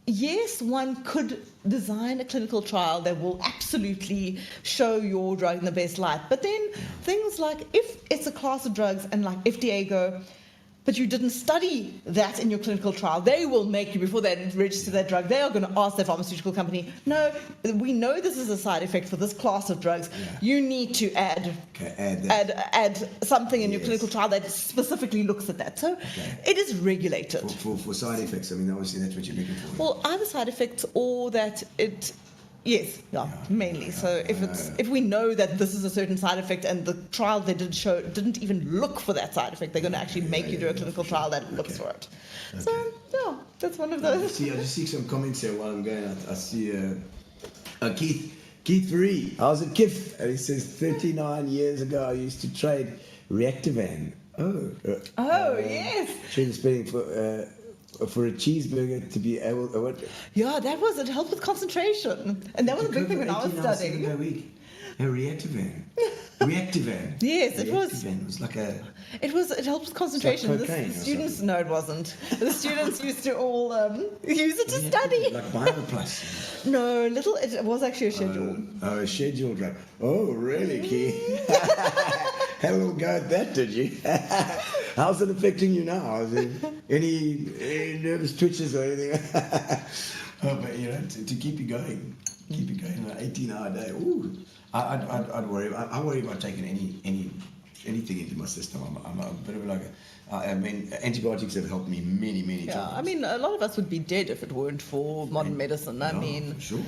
Speaker 5: yes, one could design a clinical trial that will absolutely show your drug in the best light. But then things like if it's a class of drugs and like FDA go, but you didn't study that in your clinical trial, they will make you, before they register that drug, they are going to ask their pharmaceutical company, no, we know this is a side effect for this class of drugs. You need to add something in your clinical trial that specifically looks at that. So it is regulated.
Speaker 4: For side effects, I mean, obviously that's what you're looking for.
Speaker 5: Well, either side effects or that it... Yes, mainly. So if we know that this is a certain side effect and the trial they did show didn't even look for that side effect, they're going to actually make you do a clinical trial that looks for it. So yeah, that's one of those.
Speaker 4: I just see some comments here while I'm going. I see Keith Ree. I was at KIF, and he says 39 years ago I used to trade Reactivan.
Speaker 5: Yes.
Speaker 4: Trading spending for a cheeseburger to be able to...
Speaker 5: Yeah, it helped with concentration. And that was a big thing when I was studying.
Speaker 4: A week. A Reactivan. Reactivan.
Speaker 5: Yes, it was.
Speaker 4: Reactivan was like a...
Speaker 5: It helped with concentration.
Speaker 4: It's like cocaine
Speaker 5: the students, no, it wasn't. The students used to all use it to study.
Speaker 4: Like BioPlus.
Speaker 5: No, it was actually a schedule.
Speaker 4: A schedule drug. Oh, really, Keith? Had a little go at that, did you? How's it affecting you now? Is there any nervous twitches or anything? But you know, to keep you going, an 18-hour day. Ooh, I'd worry. I worry about taking anything into my system. I'm a bit of like I mean, antibiotics have helped me many times.
Speaker 5: Yeah, I mean, a lot of us would be dead if it weren't for modern medicine. I mean,
Speaker 4: for sure.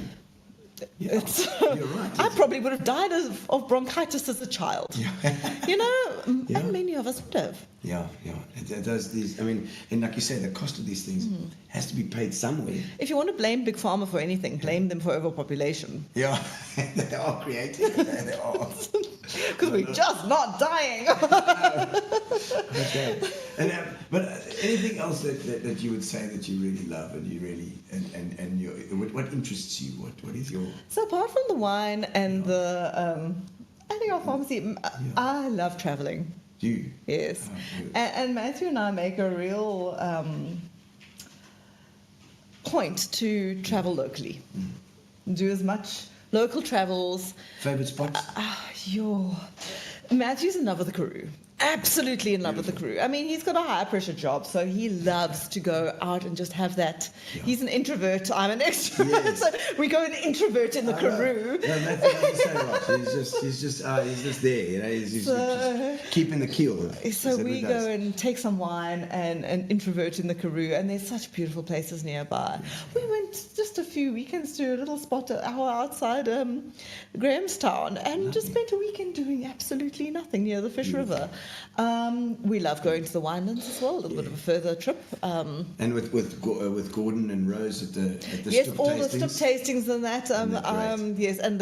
Speaker 4: Yeah,
Speaker 5: it's,
Speaker 4: you're right.
Speaker 5: I probably would have died of bronchitis as a child. You know, and many of us would have.
Speaker 4: Yeah. It does these. I mean, and like you say, the cost of these things has to be paid somewhere.
Speaker 5: If you want to blame Big Pharma for anything, blame them for overpopulation.
Speaker 4: Yeah, they are creative. They are.
Speaker 5: Because we're just not dying.
Speaker 4: Okay. But anything else that you would say that you really love and you really and what interests you? What is your...
Speaker 5: So apart from the wine and the I think our pharmacy, I love traveling.
Speaker 4: Do you?
Speaker 5: Yes.
Speaker 4: Oh,
Speaker 5: And Matthew and I make a real point to travel locally. Do as much local travels.
Speaker 4: Favorite spots?
Speaker 5: Matthew's in love with the Karoo. Absolutely in love with the Karoo. I mean, he's got a high pressure job, so he loves to go out and just have that. Yeah. He's an introvert. I'm an extrovert. Yes. So we go an introvert in the Karoo.
Speaker 4: No, Matthew doesn't say much. He's just there. You know, he's just keeping the keel.
Speaker 5: So we go and take some wine and introvert in the Karoo, and there's such beautiful places nearby. We went just a few weekends to a little spot outside Grahamstown and just spent a weekend doing absolutely nothing near the Fish River. We love going to the winelands as well, a little bit of a further trip. And
Speaker 4: with Gordon and Rose at the
Speaker 5: yes,
Speaker 4: Stoop
Speaker 5: all
Speaker 4: tastings.
Speaker 5: the Stoop tastings and that. Yes, and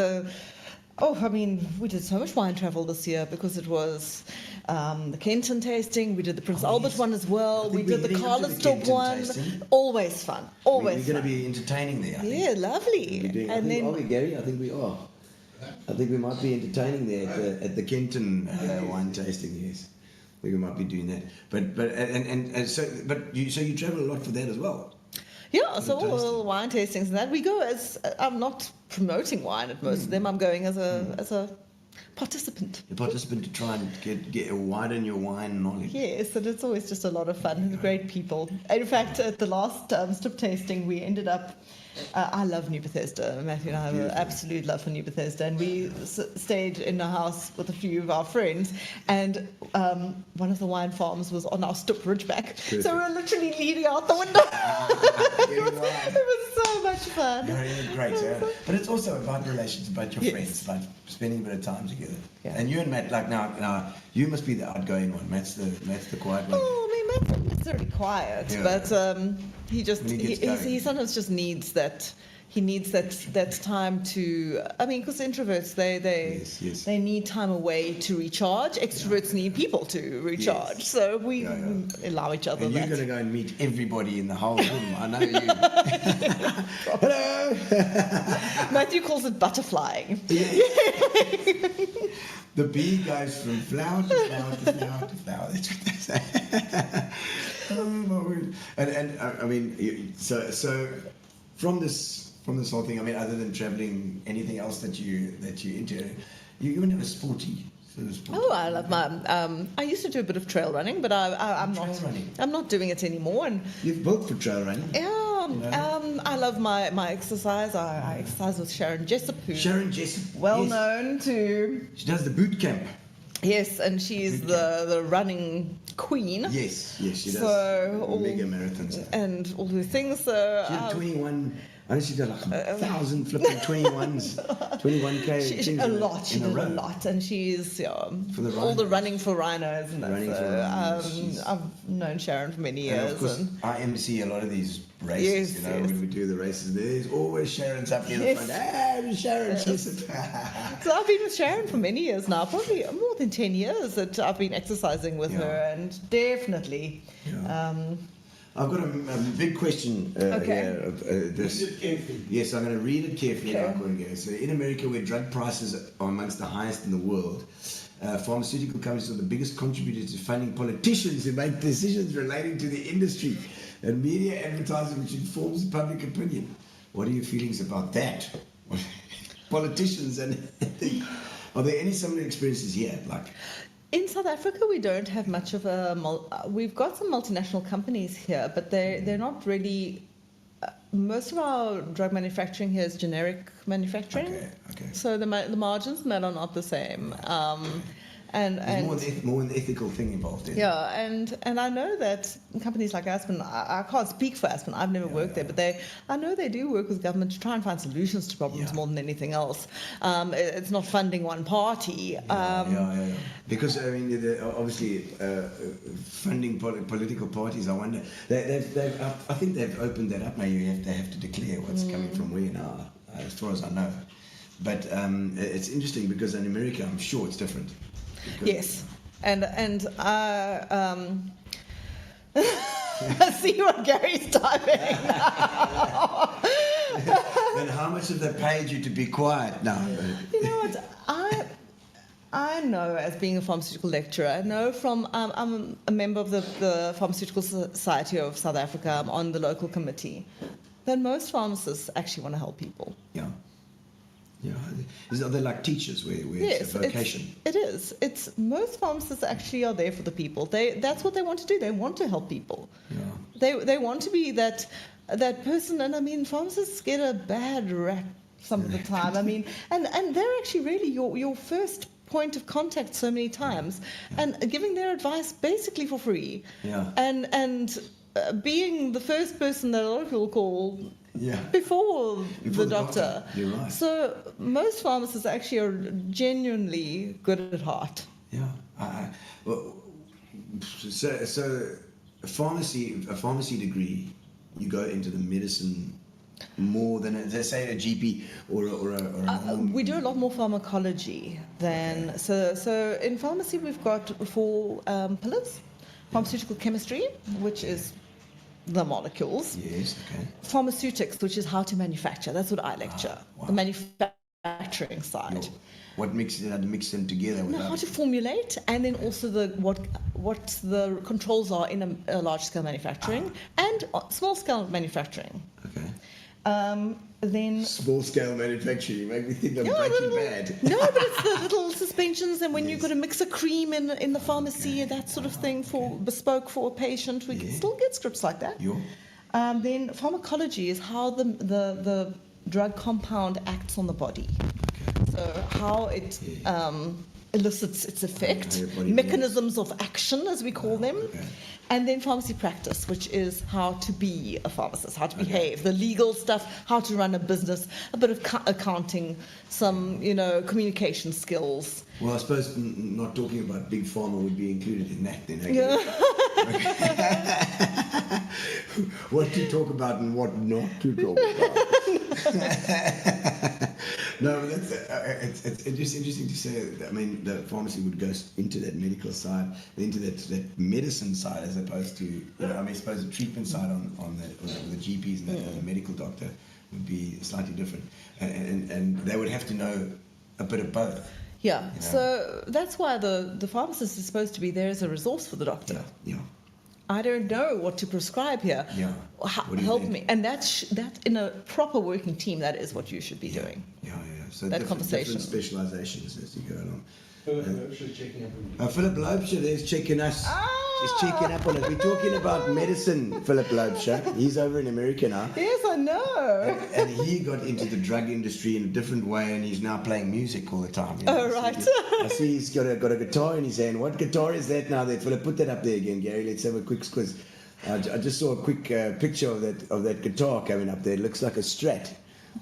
Speaker 5: I mean, we did so much wine travel this year because it was the Kenton tasting. We did the Prince Albert one as well. We did the Carla Stoop one. Tasting. Always fun. Always.
Speaker 4: We're going to be entertaining there.
Speaker 5: Yeah, lovely.
Speaker 4: Are we, Gary? I think we are. I think we might be entertaining there at the Kenton wine tasting. Yes, we might be doing that. But you travel a lot for that as well.
Speaker 5: Yeah, so all the wine tastings and that we go as I'm not promoting wine at most of them. I'm going as a participant.
Speaker 4: A participant to try and get widen your wine knowledge.
Speaker 5: Yes, and it's always just a lot of fun and great people. In fact, at the last strip tasting, we ended up. I love New Bethesda. Matthew and I have an absolute love for New Bethesda, and we stayed in a house with a few of our friends, and one of the wine farms was on our stoop ridgeback, so we were literally leaning out the window. It was so much fun.
Speaker 4: Yeah, great, but it's also about relations, about your friends, about spending a bit of time together. Yeah. And you and Matt, like now, you must be the outgoing one. Matt's the quiet one.
Speaker 5: Oh, I mean, Matt's not necessarily quiet, but he sometimes just needs that. He needs that time to. I mean, because introverts they need time away to recharge. Extroverts need people to recharge. Yes. So we allow each other.
Speaker 4: And you're going to go and meet everybody in the whole room. I know you. Hello.
Speaker 5: Matthew calls it butterflying.
Speaker 4: Yeah. The bee goes from flower to flower to flower to flower. That's what they say. Oh my word! And I mean, so from this whole thing, I mean, other than traveling, anything else that you into? You never sporty.
Speaker 5: Oh, I love my. I used to do a bit of trail running, but I'm
Speaker 4: Trail
Speaker 5: not.
Speaker 4: running.
Speaker 5: I'm not doing it anymore. And
Speaker 4: You've built for trail running.
Speaker 5: yeah,
Speaker 4: know?
Speaker 5: I love my exercise. I exercise with Sharon Jessup, who's
Speaker 4: Sharon Jessup.
Speaker 5: well
Speaker 4: yes.
Speaker 5: known to.
Speaker 4: She does the boot camp.
Speaker 5: Yes, and she's the running queen.
Speaker 4: Yes, she does.
Speaker 5: So all-
Speaker 4: mega marathons.
Speaker 5: And all the things. So
Speaker 4: She did 21. I know she did like 1,000 flipping 21s, 21k.
Speaker 5: She
Speaker 4: things
Speaker 5: did
Speaker 4: in
Speaker 5: a lot. She
Speaker 4: in
Speaker 5: did a
Speaker 4: row.
Speaker 5: lot, and she's
Speaker 4: For the
Speaker 5: all the
Speaker 4: rhinos.
Speaker 5: running for rhinos. And
Speaker 4: Running for rhinos, she's-
Speaker 5: I've known Sharon for many
Speaker 4: And
Speaker 5: years.
Speaker 4: of course,
Speaker 5: and
Speaker 4: I MC a lot of these races.
Speaker 5: Yes,
Speaker 4: When we do the races, there's always Sharon's up near the
Speaker 5: Yes.
Speaker 4: front. Hey, Sharon Jessup.
Speaker 5: so I've been with Sharon for many years now, probably more than 10 years that I've been exercising with
Speaker 4: Yeah.
Speaker 5: her, and definitely.
Speaker 4: Yeah. I've got a big question
Speaker 5: Okay.
Speaker 4: here. This.
Speaker 6: Read it carefully.
Speaker 4: Yes, I'm going to read it carefully.
Speaker 5: Okay.
Speaker 4: Now I'm going to go. So, in America, where drug prices are amongst the highest in the world, pharmaceutical companies are the biggest contributors to funding politicians who make decisions relating to the industry and media advertising, which informs public opinion. What are your feelings about that? Politicians and are there any similar experiences here? Like,
Speaker 5: In South Africa, we don't have much of a. We've got some multinational companies here, but they're not really. Most of our drug manufacturing here is generic manufacturing.
Speaker 4: Okay.
Speaker 5: So the margins on that are not the same. And
Speaker 4: there's more an ethical thing involved in it.
Speaker 5: yeah, and I know that companies like Aspen, I can't speak for Aspen, I've never worked there, but I know they do work with government to try and find solutions to problems
Speaker 4: Yeah.
Speaker 5: more than anything else. It's not funding one party.
Speaker 4: Yeah. Because I mean, obviously, funding political parties. I wonder. I think they've opened that up now. They have to declare what's coming from where now, as far as I know. But it's interesting because in America, I'm sure it's different. Because-
Speaker 5: Yes, and I see what Gary's typing.
Speaker 4: Then how much have they paid you to be quiet now?
Speaker 5: You know what? I know, as being a pharmaceutical lecturer, I know from I'm a member of the Pharmaceutical Society of South Africa. I'm on the local committee. That most pharmacists actually want to help people.
Speaker 4: Yeah. Are they like teachers where
Speaker 5: Yes,
Speaker 4: it's a vocation?
Speaker 5: it is. It's most pharmacists actually are there for the people. That's what they want to do. They want to help people.
Speaker 4: Yeah.
Speaker 5: They want to be that person. And I mean, pharmacists get a bad rap some of the time. I mean, and they're actually really your first point of contact so many times, and giving their advice basically for free.
Speaker 4: Yeah.
Speaker 5: And being the first person that a lot of people call.
Speaker 4: Yeah.
Speaker 5: Before the doctor.
Speaker 4: You're right.
Speaker 5: So most pharmacists actually are genuinely good at heart.
Speaker 4: Yeah. So a pharmacy degree, you go into the medicine more than they say a GP or a
Speaker 5: We do a lot more pharmacology than so in pharmacy we've got 4 pillars: pharmaceutical chemistry, which is the molecules.
Speaker 4: Yes. Okay.
Speaker 5: Pharmaceutics, which is how to manufacture. That's what I lecture.
Speaker 4: wow.
Speaker 5: The manufacturing side.
Speaker 4: What mix them together?
Speaker 5: No, how to formulate, and then also what the controls are in a large scale manufacturing and small scale manufacturing.
Speaker 4: Okay.
Speaker 5: Then
Speaker 4: Small scale manufacturing. You make me think of
Speaker 5: Yeah,
Speaker 4: Breaking
Speaker 5: the
Speaker 4: Bad.
Speaker 5: No, but it's the little suspensions, and when
Speaker 4: Yes.
Speaker 5: you've got to mix a cream in the pharmacy, that sort of thing for bespoke for a patient. We can still get scripts like that. Then pharmacology is how the drug compound acts on the body. So how it elicits its effect,
Speaker 4: How your body
Speaker 5: mechanisms of action, as we call them.
Speaker 4: Okay.
Speaker 5: And then pharmacy practice, which is how to be a pharmacist, how to behave, the legal stuff, how to run a business, a bit of accounting, some, communication skills.
Speaker 4: Well, I suppose not talking about big pharma would be included in that then.
Speaker 5: Yeah.
Speaker 4: What to talk about and what not to talk about. No, but it's just interesting to say. I mean, the pharmacy would go into that medical side, into that medicine side, as opposed to, I suppose the treatment side on the GPs and the medical doctor would be slightly different, and they would have to know a bit of both.
Speaker 5: Yeah, so that's why the pharmacist is supposed to be there as a resource for the doctor.
Speaker 4: Yeah.
Speaker 5: I don't know what to prescribe here.
Speaker 4: Yeah. What do you
Speaker 5: Help
Speaker 4: think?
Speaker 5: me. And that in a proper working team, that is what you should be doing.
Speaker 4: Yeah. So
Speaker 5: That
Speaker 4: different
Speaker 5: conversation.
Speaker 4: specializations as you go along.
Speaker 6: Philip checking up.
Speaker 4: Philip Loebscher there's checking us. He's
Speaker 5: Ah!
Speaker 4: checking up on us. We're talking about medicine, Philip Loebscher. He's over in America now.
Speaker 5: Yes, I know.
Speaker 4: And he got into the drug industry in a different way, and he's now playing music all the time.
Speaker 5: Oh,
Speaker 4: I
Speaker 5: right.
Speaker 4: see, I see he's got a guitar in his hand. What guitar is that now? There, Philip, put that up there again, Gary. Let's have a quick quiz. I just saw a quick picture of that guitar coming up there. It looks like a Strat.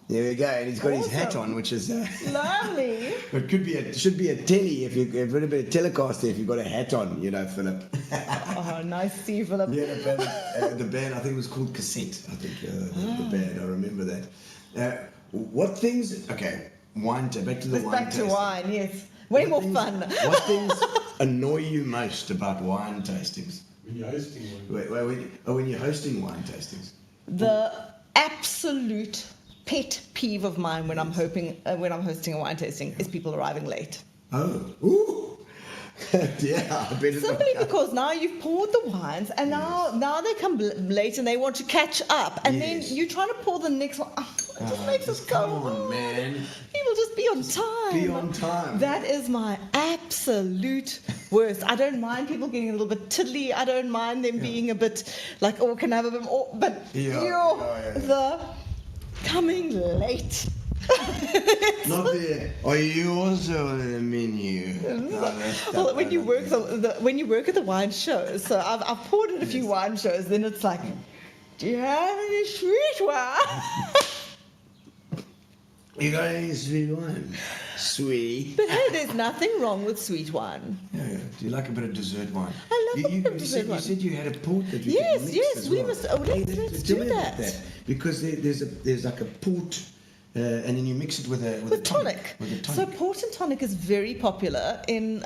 Speaker 4: There we go, and he's got his hat
Speaker 5: Awesome.
Speaker 4: on, which is.
Speaker 5: Lovely.
Speaker 4: It should be a telly if you've got a bit of telecaster if you've got a hat on, Philip.
Speaker 5: Oh, nice to see you, Philip.
Speaker 4: Yeah, the band, I think it was called Cassette. I think the band, I remember that. What things? Okay, wine. Back to the
Speaker 5: Let's
Speaker 4: wine.
Speaker 5: back to
Speaker 4: tasting.
Speaker 5: wine, yes. Way more
Speaker 4: things,
Speaker 5: fun.
Speaker 4: What things annoy you most about wine tastings?
Speaker 6: When you're hosting one.
Speaker 4: When you're hosting wine tastings.
Speaker 5: The absolute pet peeve of mine when I'm hosting a wine tasting is people arriving late.
Speaker 4: Oh, ooh. Yeah, I better
Speaker 5: Simply
Speaker 4: not.
Speaker 5: because now you've poured the wines and now they come late and they want to catch up, and
Speaker 4: Yes.
Speaker 5: then you're trying to pour the next one. Oh, it just makes us go.
Speaker 4: Come on, man.
Speaker 5: People just be on time.
Speaker 4: Be on time.
Speaker 5: That is my absolute worst. I don't mind people getting a little bit tiddly. I don't mind them being a bit like, oh, can I have a bit more? But
Speaker 4: Yeah.
Speaker 5: the coming late.
Speaker 4: Not there. Are you also on the menu? No, that's
Speaker 5: Well,
Speaker 4: tough.
Speaker 5: when you work when you work at the wine shows, so I've poured at a few wine shows, then it's like, do you have any sweet wine?
Speaker 4: You got any sweet wine? Sweet.
Speaker 5: But hey, there's nothing wrong with sweet wine.
Speaker 4: Yeah. Do you like a bit of dessert wine?
Speaker 5: I love a bit of
Speaker 4: you
Speaker 5: dessert
Speaker 4: said,
Speaker 5: wine.
Speaker 4: You said you had a port that we
Speaker 5: Yes,
Speaker 4: could mix
Speaker 5: yes,
Speaker 4: as
Speaker 5: we
Speaker 4: well.
Speaker 5: must- oh, let's
Speaker 4: tell
Speaker 5: do
Speaker 4: me about
Speaker 5: that.
Speaker 4: because there's like a port, and then you mix it with a
Speaker 5: Tonic.
Speaker 4: With a
Speaker 5: So
Speaker 4: tonic.
Speaker 5: port and tonic is very popular in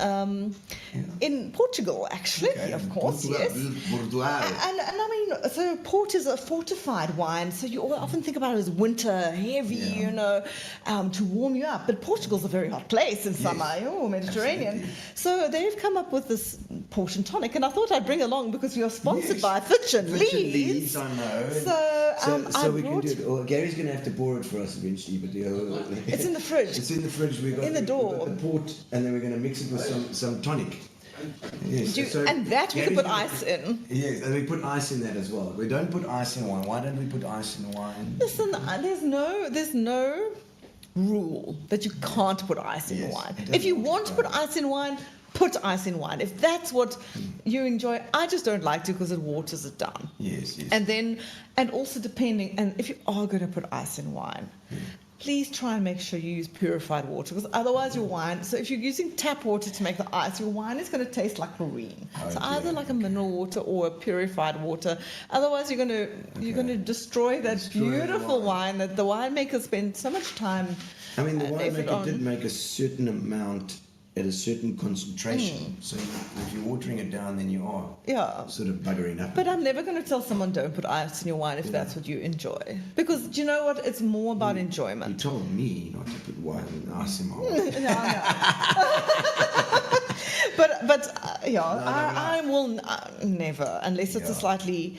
Speaker 5: Portugal, actually,
Speaker 4: Okay,
Speaker 5: of course, yes.
Speaker 4: Bordeaux.
Speaker 5: And I mean, so port is a fortified wine, so you often think about it as winter, heavy,
Speaker 4: Yeah.
Speaker 5: to warm you up. But Portugal's a very hot place in summer, Mediterranean.
Speaker 4: Absolutely.
Speaker 5: So they've come up with this port and tonic, and I thought I'd bring along because we are sponsored
Speaker 4: Yes.
Speaker 5: by Fitch and
Speaker 4: Fitch and
Speaker 5: Leeds.
Speaker 4: Leeds, I know.
Speaker 5: So, I
Speaker 4: so we can
Speaker 5: brought-
Speaker 4: do it. Well, Gary's going to have to pour it for us eventually, but
Speaker 5: It's in the fridge.
Speaker 4: It's in the fridge. We got
Speaker 5: In the
Speaker 4: we
Speaker 5: door.
Speaker 4: got the port, and then we're going to mix it with some tonic. Yes.
Speaker 5: And that we
Speaker 4: Gary's
Speaker 5: could put
Speaker 4: gonna
Speaker 5: ice in.
Speaker 4: Yes, and we put ice in that as well. We don't put ice in wine. Why don't we put ice in wine?
Speaker 5: Listen, there's no rule that you can't put ice in
Speaker 4: Yes,
Speaker 5: wine.
Speaker 4: it doesn't
Speaker 5: If you
Speaker 4: work
Speaker 5: want to
Speaker 4: that
Speaker 5: put ice in wine, put ice in wine. If that's what you enjoy, I just don't like to because it waters it down.
Speaker 4: Yes.
Speaker 5: And also depending, and if you are going to put ice in wine, please try and make sure you use purified water because otherwise your wine, so if you're using tap water to make the ice, your wine is going to taste like chlorine. So either like a mineral water or a purified water. Otherwise you're going to destroy that
Speaker 4: Destroy the
Speaker 5: beautiful
Speaker 4: wine.
Speaker 5: wine that the winemakers spend so much time.
Speaker 4: I mean, the
Speaker 5: and effort
Speaker 4: winemaker
Speaker 5: on.
Speaker 4: did make a certain amount at a certain concentration. So if you're watering it down, then you are
Speaker 5: Yeah.
Speaker 4: sort of buggering up.
Speaker 5: But I'm never going to tell someone don't put ice in your wine if that's what you enjoy. Because do you know what? It's more about
Speaker 4: You
Speaker 5: enjoyment.
Speaker 4: told me not to put wine ice in my wine.
Speaker 5: No, I will never, unless it's a
Speaker 4: Yeah.
Speaker 5: slightly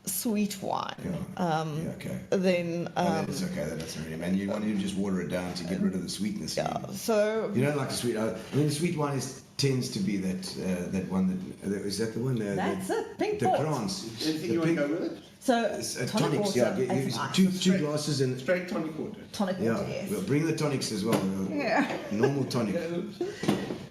Speaker 5: sweet wine.
Speaker 4: Okay.
Speaker 5: Then
Speaker 4: That is okay. That's really, man. You want to just water it down to get rid of the sweetness.
Speaker 5: so
Speaker 4: You don't like the sweet. I mean, the sweet wine tends to be that one that is that the one.
Speaker 5: That's it, pink
Speaker 4: The
Speaker 5: port.
Speaker 4: crans.
Speaker 6: Anything
Speaker 4: The
Speaker 6: you want
Speaker 4: pink-
Speaker 6: to go with it?
Speaker 5: tonic
Speaker 4: tonics.
Speaker 5: water
Speaker 4: Yeah,
Speaker 5: and some ice.
Speaker 4: two glasses and.
Speaker 6: Straight tonic water.
Speaker 5: Tonic
Speaker 4: Yeah,
Speaker 5: water, yes.
Speaker 4: we'll bring the tonics as well.
Speaker 5: Yeah.
Speaker 4: Normal tonic.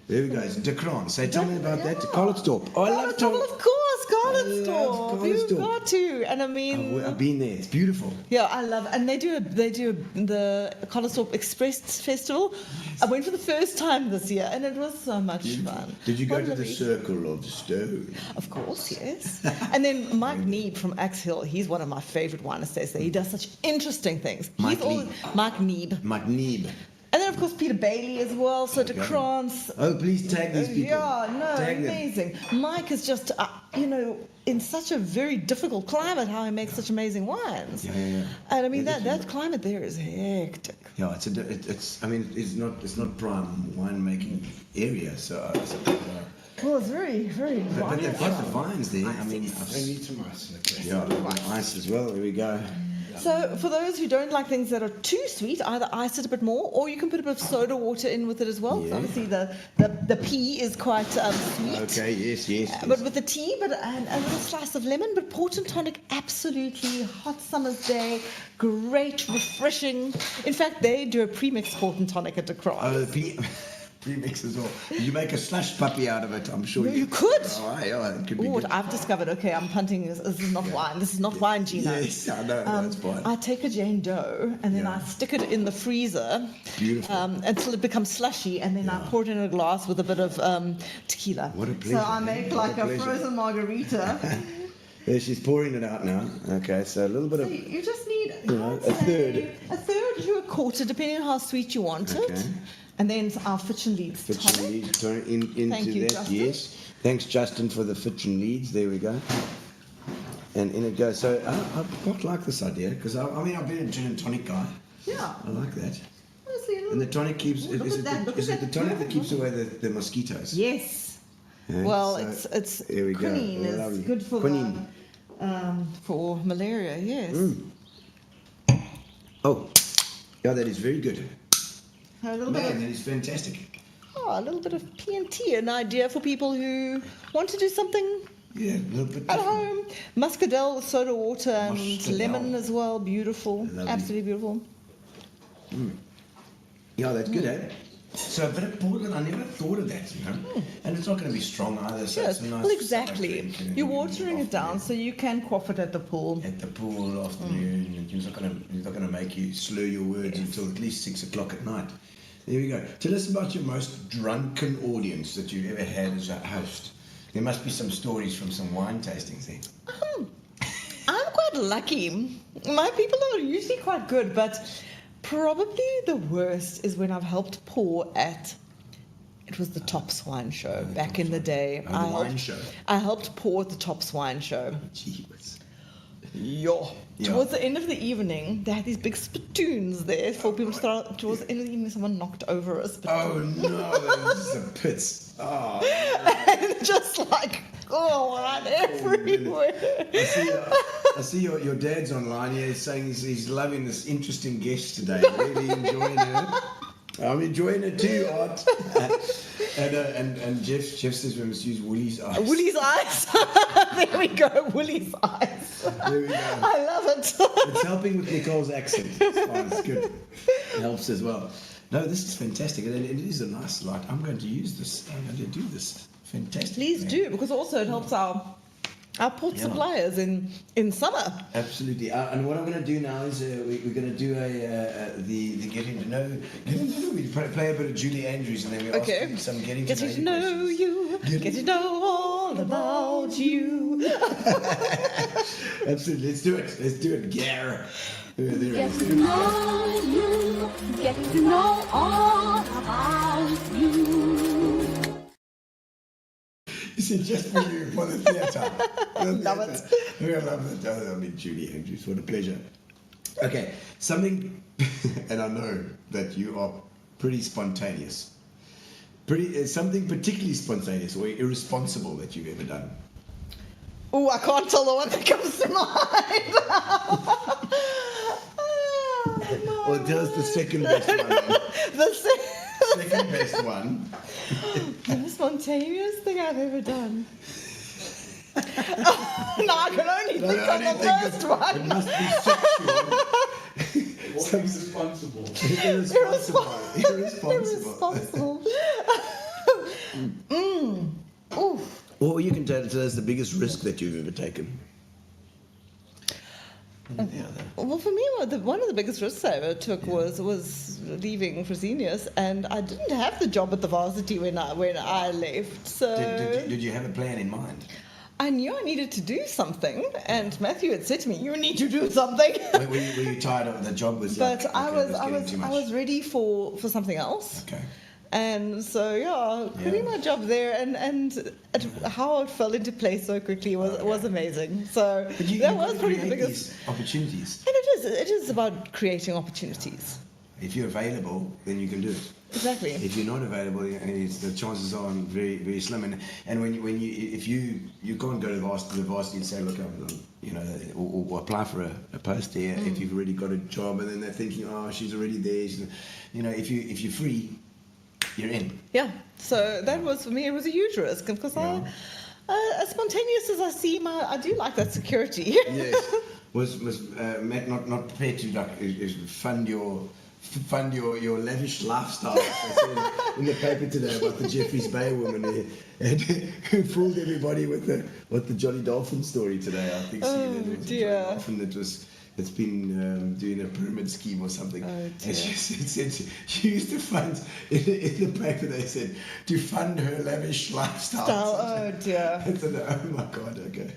Speaker 4: There we go. De Krans. Say, tell me about that. Carlstorp. Oh, I love
Speaker 5: Well, of course, Garland
Speaker 4: I love
Speaker 5: store.
Speaker 4: Garland
Speaker 5: You've
Speaker 4: store.
Speaker 5: got to. And I mean,
Speaker 4: I've been there. It's beautiful.
Speaker 5: yeah, I love, and they do the Colostorp Express Festival. I went for the first time this year, and it was so much fun.
Speaker 4: Did you go
Speaker 5: What
Speaker 4: to
Speaker 5: a
Speaker 4: the
Speaker 5: treat.
Speaker 4: Circle of Stone?
Speaker 5: Of course, yes. And then Mike Neeb from Axe Hill, he's one of my favourite wine estates there. He does such interesting things.
Speaker 4: Mike Neeb.
Speaker 5: Mike Neeb.
Speaker 4: McNeeb.
Speaker 5: And then, of course, Peter Bailey as well, so De
Speaker 4: Okay.
Speaker 5: Krans.
Speaker 4: Oh, please tag these people.
Speaker 5: Yeah, no,
Speaker 4: Tag them.
Speaker 5: amazing. Mike is just, in such a very difficult climate, how he makes such amazing wines.
Speaker 4: Yeah.
Speaker 5: And I mean,
Speaker 4: Yeah,
Speaker 5: that climate there is hectic.
Speaker 4: Yeah, it's. I mean, it's not prime winemaking area. So
Speaker 5: Well, it's very, very
Speaker 4: But they've got the
Speaker 5: wonderful.
Speaker 4: vines there. I mean,
Speaker 6: I need some ice in the place.
Speaker 4: yeah, a little bit of ice as well. Here we go.
Speaker 5: So, for those who don't like things that are too sweet, either ice it a bit more, or you can put a bit of soda water in with it as well. 'Cause
Speaker 4: Yeah.
Speaker 5: obviously, the pea is quite sweet.
Speaker 4: Okay, yes.
Speaker 5: But with the tea, and a little slice of lemon, but port and tonic, absolutely hot summer's day, great, refreshing. In fact, they do a premix port and tonic at the Cross.
Speaker 4: Oh, the premix as well. You make a slush puppy out of it, I'm sure.
Speaker 5: You could.
Speaker 4: Oh, yeah, it could be
Speaker 5: Oh,
Speaker 4: good.
Speaker 5: what I've discovered, okay, I'm punting, this is not wine. This is not wine, Gino.
Speaker 4: Yes, I know, that's fine.
Speaker 5: I take a Jane Doe and then
Speaker 4: Yeah.
Speaker 5: I stick it in the freezer
Speaker 4: Beautiful.
Speaker 5: until it becomes slushy, and then I pour it in a glass with a bit of tequila.
Speaker 4: What a
Speaker 5: So
Speaker 4: pleasure.
Speaker 5: I make
Speaker 4: What
Speaker 5: like
Speaker 4: a
Speaker 5: a
Speaker 4: pleasure.
Speaker 5: frozen margarita.
Speaker 4: There, she's pouring it out now. Okay, so a little bit
Speaker 5: So
Speaker 4: of...
Speaker 5: you just need
Speaker 4: You know,
Speaker 5: I'd
Speaker 4: a third.
Speaker 5: say a third to a quarter, depending on how sweet you want
Speaker 4: Okay.
Speaker 5: it. And then our Fitchin Leeds
Speaker 4: Fitch
Speaker 5: tonic.
Speaker 4: and leads turn into
Speaker 5: Thank you,
Speaker 4: that,
Speaker 5: Justin.
Speaker 4: yes. Thanks, Justin, for the Fitch and leads. There we go. And in it goes. So I quite like this idea because I mean I've been a gin and tonic guy.
Speaker 5: Yeah.
Speaker 4: I like that.
Speaker 5: Honestly, a little-
Speaker 4: And the tonic keeps.
Speaker 5: Look
Speaker 4: Is
Speaker 5: at
Speaker 4: it
Speaker 5: that, look
Speaker 4: the, is
Speaker 5: at
Speaker 4: it the
Speaker 5: that.
Speaker 4: tonic that keeps away the mosquitoes?
Speaker 5: Yes.
Speaker 4: Yeah,
Speaker 5: Well,
Speaker 4: so
Speaker 5: it's
Speaker 4: here we go.
Speaker 5: quinine is
Speaker 4: Lovely.
Speaker 5: good for
Speaker 4: Quinine.
Speaker 5: for malaria. Yes.
Speaker 4: Oh, yeah, that is very good.
Speaker 5: A little bit
Speaker 4: Man,
Speaker 5: of
Speaker 4: that is fantastic.
Speaker 5: a little bit of P&T, an idea for people who want to do something
Speaker 4: Yeah, a little bit
Speaker 5: at
Speaker 4: different.
Speaker 5: home. Muscadel with soda water and
Speaker 4: Muscadel.
Speaker 5: lemon as well. Beautiful,
Speaker 4: Lovely.
Speaker 5: absolutely beautiful.
Speaker 4: Yeah, that's good, eh? So a bit of Portland, I never thought of that, you know. And it's not going to be strong either. So
Speaker 5: Yes,
Speaker 4: it's a nice
Speaker 5: well, exactly.
Speaker 4: drink,
Speaker 5: You're watering it down so you can quaff it at the pool.
Speaker 4: at the pool afternoon. And it's not going to make you slur your words until at least 6 o'clock at night. There we go. Tell us about your most drunken audience that you've ever had as a host. There must be some stories from some wine tastings there.
Speaker 5: I'm quite lucky. My people are usually quite good, but probably the worst is when I've helped pour at. It was the Tops Wine Show back in the day.
Speaker 4: Oh, the wine show.
Speaker 5: I helped pour at the Tops Wine Show.
Speaker 4: Gee whiz.
Speaker 5: Yeah.
Speaker 4: Yeah.
Speaker 5: Towards the end of the evening, they had these big spittoons there for people to start. Towards the end of the evening, someone knocked over a spittoon.
Speaker 4: Oh no, those are the pits. Oh,
Speaker 5: And just like, right everywhere.
Speaker 4: I see your dad's online here saying he's loving this interesting guest today. Really enjoying her. I'm enjoying it too, Art. and Jeff says we must use Woolie's eyes.
Speaker 5: Woolie's eyes. There we go, Woolie's eyes.
Speaker 4: There we go.
Speaker 5: I love it.
Speaker 4: It's helping with Nicole's accent. It's fine, it's good. It helps as well. No, this is fantastic. And it is a nice light. I'm going to use this. I'm going to do this. Fantastic.
Speaker 5: Please
Speaker 4: man.
Speaker 5: do, because also it helps our port
Speaker 4: Yeah.
Speaker 5: suppliers in summer.
Speaker 4: Absolutely. And what I'm going to do now is we're going to do the getting to know. We play a bit of Julie Andrews and then we
Speaker 5: Okay.
Speaker 4: ask you some getting to
Speaker 5: Getting to
Speaker 4: know
Speaker 5: know
Speaker 4: questions.
Speaker 5: you, get to know all about you.
Speaker 4: Absolutely. Let's do it. Let's do it. Gar. There it
Speaker 3: Getting
Speaker 4: is.
Speaker 3: to know you, getting to know all about you.
Speaker 4: This is just for you for the theatre.
Speaker 5: Love it.
Speaker 4: We love it. I mean, Julie Andrews. What a pleasure. Okay, something, and I know that you are pretty spontaneous. Something particularly spontaneous or irresponsible that you've ever done.
Speaker 5: Oh, I can't tell the one that comes to mind.
Speaker 4: Or tell us the second best one.
Speaker 5: The
Speaker 4: Second best one.
Speaker 5: the most spontaneous thing I've ever done. No, I can only think
Speaker 4: I
Speaker 5: of
Speaker 4: didn't
Speaker 5: the
Speaker 4: think
Speaker 5: first
Speaker 4: it
Speaker 5: one.
Speaker 4: must be sexual.
Speaker 6: What is responsible?
Speaker 4: Irresponsible.
Speaker 5: Irresponsible. Oof.
Speaker 4: Or you can tell us the biggest risk that you've ever taken.
Speaker 5: Well, for me, one of the biggest risks I ever took was leaving Fresenius, and I didn't have the job at the varsity when I left. So
Speaker 4: Did you have a plan in mind?
Speaker 5: I knew I needed to do something, and Matthew had said to me, "You need to do something."
Speaker 4: Were you tired of the job? Was
Speaker 5: But
Speaker 4: like,
Speaker 5: I
Speaker 4: okay,
Speaker 5: was
Speaker 4: that's getting too much.
Speaker 5: I was ready for something else.
Speaker 4: Okay.
Speaker 5: And so, quitting my job there and how it fell into place so quickly was amazing. So
Speaker 4: But you
Speaker 5: that
Speaker 4: you've got
Speaker 5: was
Speaker 4: to
Speaker 5: probably the
Speaker 4: create
Speaker 5: biggest.
Speaker 4: these opportunities.
Speaker 5: And it is about creating opportunities.
Speaker 4: If you're available, then you can do it.
Speaker 5: Exactly.
Speaker 4: If you're not available, the chances are very, very slim. And when you if you can't go to the varsity and say, look, or apply for a post there if you've already got a job, and then they're thinking, oh, she's already there. If you're free, you're in.
Speaker 5: Yeah. So that was, for me, it was a huge risk because as spontaneous as I seem, I do like that security.
Speaker 4: Yes. Was Matt not prepared to fund your lavish lifestyle? I said in the paper today about the Jeffreys Bay woman who fooled everybody with the Johnny Dolphin story today. I think there was a Johnny Dolphin that's been doing a pyramid scheme or something. And she said she used to fund in the paper. They said to fund her lavish lifestyle.
Speaker 5: Oh dear!
Speaker 4: I said, oh my God, okay.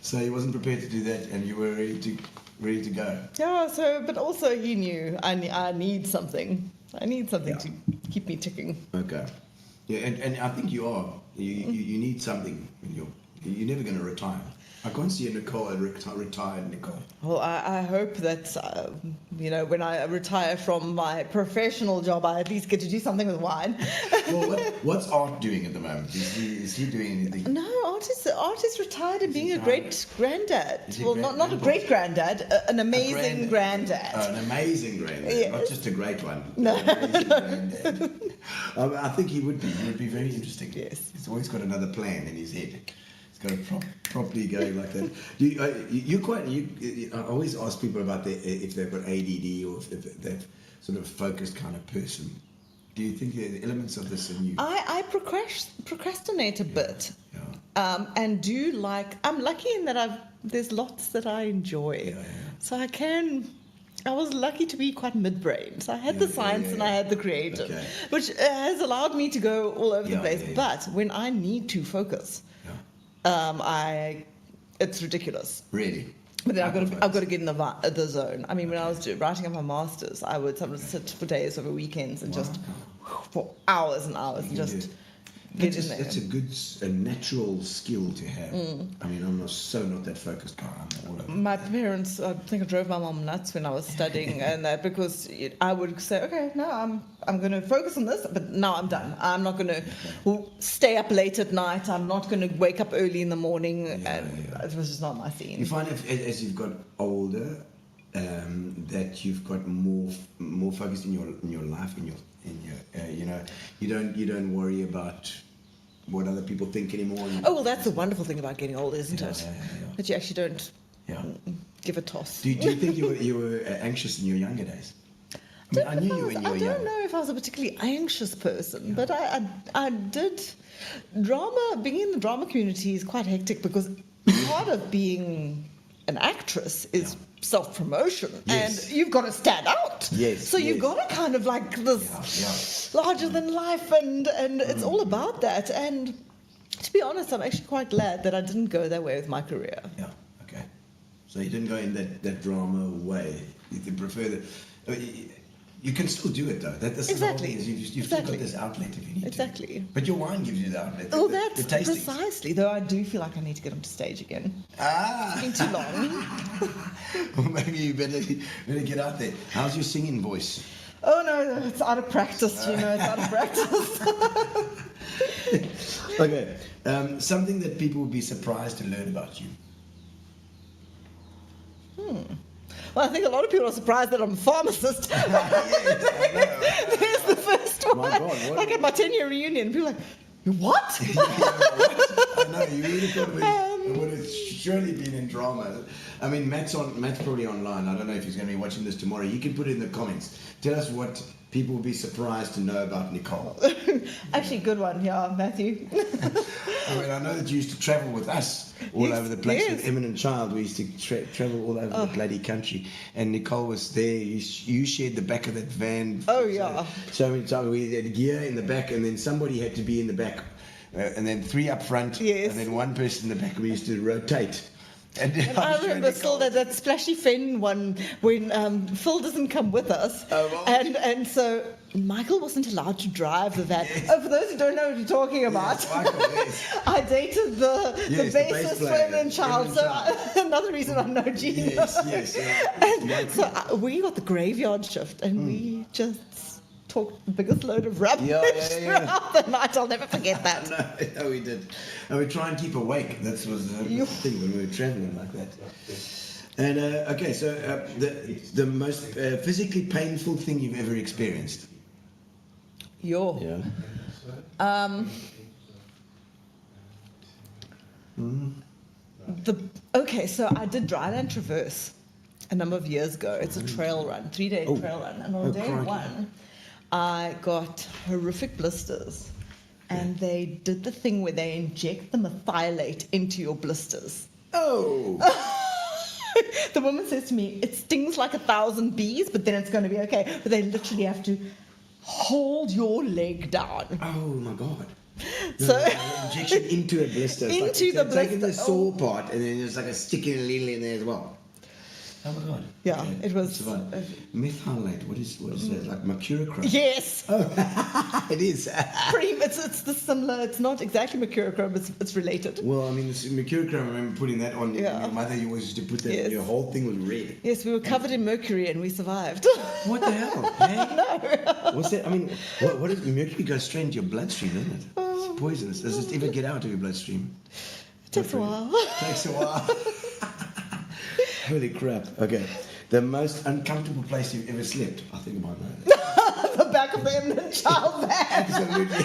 Speaker 4: So he wasn't prepared to do that, and you were ready to go.
Speaker 5: Yeah. So, but also he knew I need something. I need something to keep me ticking.
Speaker 4: Okay. Yeah, and I think you are. You need something. You're never going to retire. I can't see a retired Nicole.
Speaker 5: Well, I hope that, when I retire from my professional job, I at least get to do something with wine.
Speaker 4: Well, what's Art doing at the moment? Is he doing anything?
Speaker 5: No, Art is retired and being a great granddad. Well, not a great granddad, an amazing granddad.
Speaker 4: Oh, an amazing granddad,
Speaker 5: Yes.
Speaker 4: not just a great one.
Speaker 5: No.
Speaker 4: An amazing granddad. I think he would be. He would be very interesting.
Speaker 5: Yes.
Speaker 4: He's always got another plan in his head. Got to properly go like that. I always ask people about if they've got ADD or if they're sort of focused kind of person. Do you think there are elements of this in you?
Speaker 5: I procrastinate a bit, and do I'm lucky in that there's lots that I enjoy, so I was lucky to be quite mid-brain. So I had the science and I had the creative, which has allowed me to go all over the place. But when I need to focus, it's ridiculous.
Speaker 4: Really?
Speaker 5: But then I've got to get in the zone. I mean, when I was writing up my masters, I would sometimes sit for days over weekends and just for hours and hours and just get in there.
Speaker 4: It's a natural skill to have. I mean, I'm not that focused guy. I'm all over.
Speaker 5: My parents, I think I drove my mom nuts when I was studying, and that because I would say, okay, no, I'm going to focus on this, but now I'm done. I'm not going to stay up late at night. I'm not going to wake up early in the morning, and it was just not my scene.
Speaker 4: You find as you've got older that you've got more focused in your life, you don't worry about what other people think anymore.
Speaker 5: Oh, well, that's the wonderful thing about getting older, isn't it? That you actually don't give a toss.
Speaker 4: Do you think you were anxious in your younger days? I knew you when you were young.
Speaker 5: I don't know if I was a particularly anxious person, but I did. Being in the drama community is quite hectic because part of being an actress is self-promotion, and you've got to stand out.
Speaker 4: Yes.
Speaker 5: So you've got to kind of like this larger than life, and it's all about that. And to be honest, I'm actually quite glad that I didn't go that way with my career.
Speaker 4: Yeah. Okay. So you didn't go in that drama way. You did prefer you can still do it though. That's
Speaker 5: Exactly.
Speaker 4: the whole thing. You've still got this outlet if you need to.
Speaker 5: Exactly.
Speaker 4: But your wine gives you the outlet.
Speaker 5: Oh,
Speaker 4: the
Speaker 5: that's
Speaker 4: tastings.
Speaker 5: precisely. Though I do feel like I need to get onto stage again. It's been too long.
Speaker 4: Well, maybe you better get out there. How's your singing voice?
Speaker 5: Oh no, it's out of practice. It's out of practice.
Speaker 4: Okay. Something that people would be surprised to learn about you.
Speaker 5: Well, I think a lot of people are surprised that I'm a pharmacist.
Speaker 4: Yes, I know.
Speaker 5: There's the first one.
Speaker 4: My God,
Speaker 5: like at my 10-year reunion, people are like, what?
Speaker 4: I know, you really thought it would have surely been in drama. I mean, Matt's probably online. I don't know if he's going to be watching this tomorrow. You can put it in the comments. Tell us what people will be surprised to know about Nicole.
Speaker 5: Actually, good one, Matthew.
Speaker 4: I mean, I know that you used to travel with us all over the place with Eminent Child. We used to travel all over the bloody country. And Nicole was there. You shared the back of that van.
Speaker 5: Oh, yeah.
Speaker 4: So many times we had gear in the back, and then somebody had to be in the back. And then 3 up front, and then one person in the back. We used to rotate. And
Speaker 5: I remember still that splashy fen one when Phil doesn't come with us, and so Michael wasn't allowed to drive the van. Oh, for those who don't know what you're talking about,
Speaker 4: Yes, Michael, yes.
Speaker 5: I dated the
Speaker 4: Yes, the bass
Speaker 5: bassist
Speaker 4: player,
Speaker 5: Feminine Child, so another reason I know Gino.
Speaker 4: Yes, yeah.
Speaker 5: And so we got the graveyard shift, and we just talked the biggest load of rubbish throughout the night. I'll never forget that.
Speaker 4: No, we did. And we try and keep awake. That was the thing when we were traveling like that. And okay, so the most physically painful thing you've ever experienced?
Speaker 5: Yeah. Okay, so I did Dryland Traverse a number of years ago. It's a trail run, 3-day trail run. And on day one, I got horrific blisters. And they did the thing where they inject the methylate into your blisters.
Speaker 4: Oh!
Speaker 5: The woman says to me, it stings like 1,000 bees, but then it's going to be okay. But they literally have to hold your leg down.
Speaker 4: Oh my God.
Speaker 5: So
Speaker 4: injection into a blister. It's
Speaker 5: into the blister.
Speaker 4: Taking the sore part and then there's like a stick in a needle in there as well. Oh my God.
Speaker 5: Yeah, it was.
Speaker 4: Methylate. What is that? Like mercurochrome?
Speaker 5: Yes.
Speaker 4: Oh, it is.
Speaker 5: It's the similar. It's not exactly mercurochrome. It's related.
Speaker 4: Well, I mean, mercurochrome. I remember putting that on.
Speaker 5: Yeah.
Speaker 4: Your mother, you always used to put that.
Speaker 5: Yes.
Speaker 4: Your whole thing was red.
Speaker 5: Yes, we were covered in mercury and we survived.
Speaker 4: What the hell? Hey? No. What's that? I mean, what is mercury goes straight into your bloodstream, doesn't it? It's poisonous. Does it even get out of your bloodstream?
Speaker 5: It takes a while.
Speaker 4: Takes a while. Holy crap. Okay. The most uncomfortable place you've ever slept? I think I might know that.
Speaker 5: The back of the Eminent Child van.
Speaker 4: Absolutely.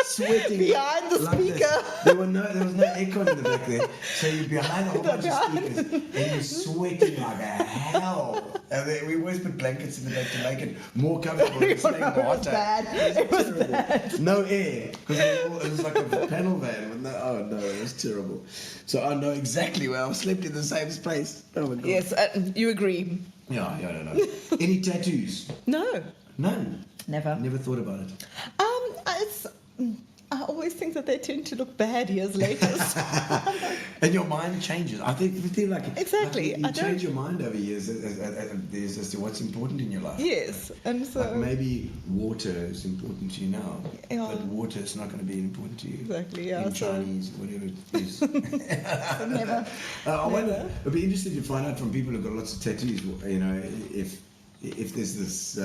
Speaker 4: Sweating.
Speaker 5: Behind the
Speaker 4: like
Speaker 5: speaker.
Speaker 4: This. There was no aircon in the back there. So you're behind a whole bunch of speakers and you're sweating like a hell. And then we always put blankets in the back to make it more comfortable.
Speaker 5: It was bad. It was bad.
Speaker 4: No air. Because it was like a panel van. With it was terrible. So I know exactly where I slept in the same space. Oh my God.
Speaker 5: Yes, you agree.
Speaker 4: Yeah, no. Any tattoos?
Speaker 5: No.
Speaker 4: None?
Speaker 5: Never.
Speaker 4: Never thought about it?
Speaker 5: I always think that they tend to look bad years later.
Speaker 4: And your mind changes. I think like
Speaker 5: exactly.
Speaker 4: Like you change your mind over years as to what's important in your life.
Speaker 5: Yes, and so
Speaker 4: like maybe water is important to you now, but water is not going to be important to you.
Speaker 5: Exactly. Yeah.
Speaker 4: In Chinese, whatever it is.
Speaker 5: Never.
Speaker 4: I wonder. It'd be interesting to find out from people who've got lots of tattoos. You know, if there's this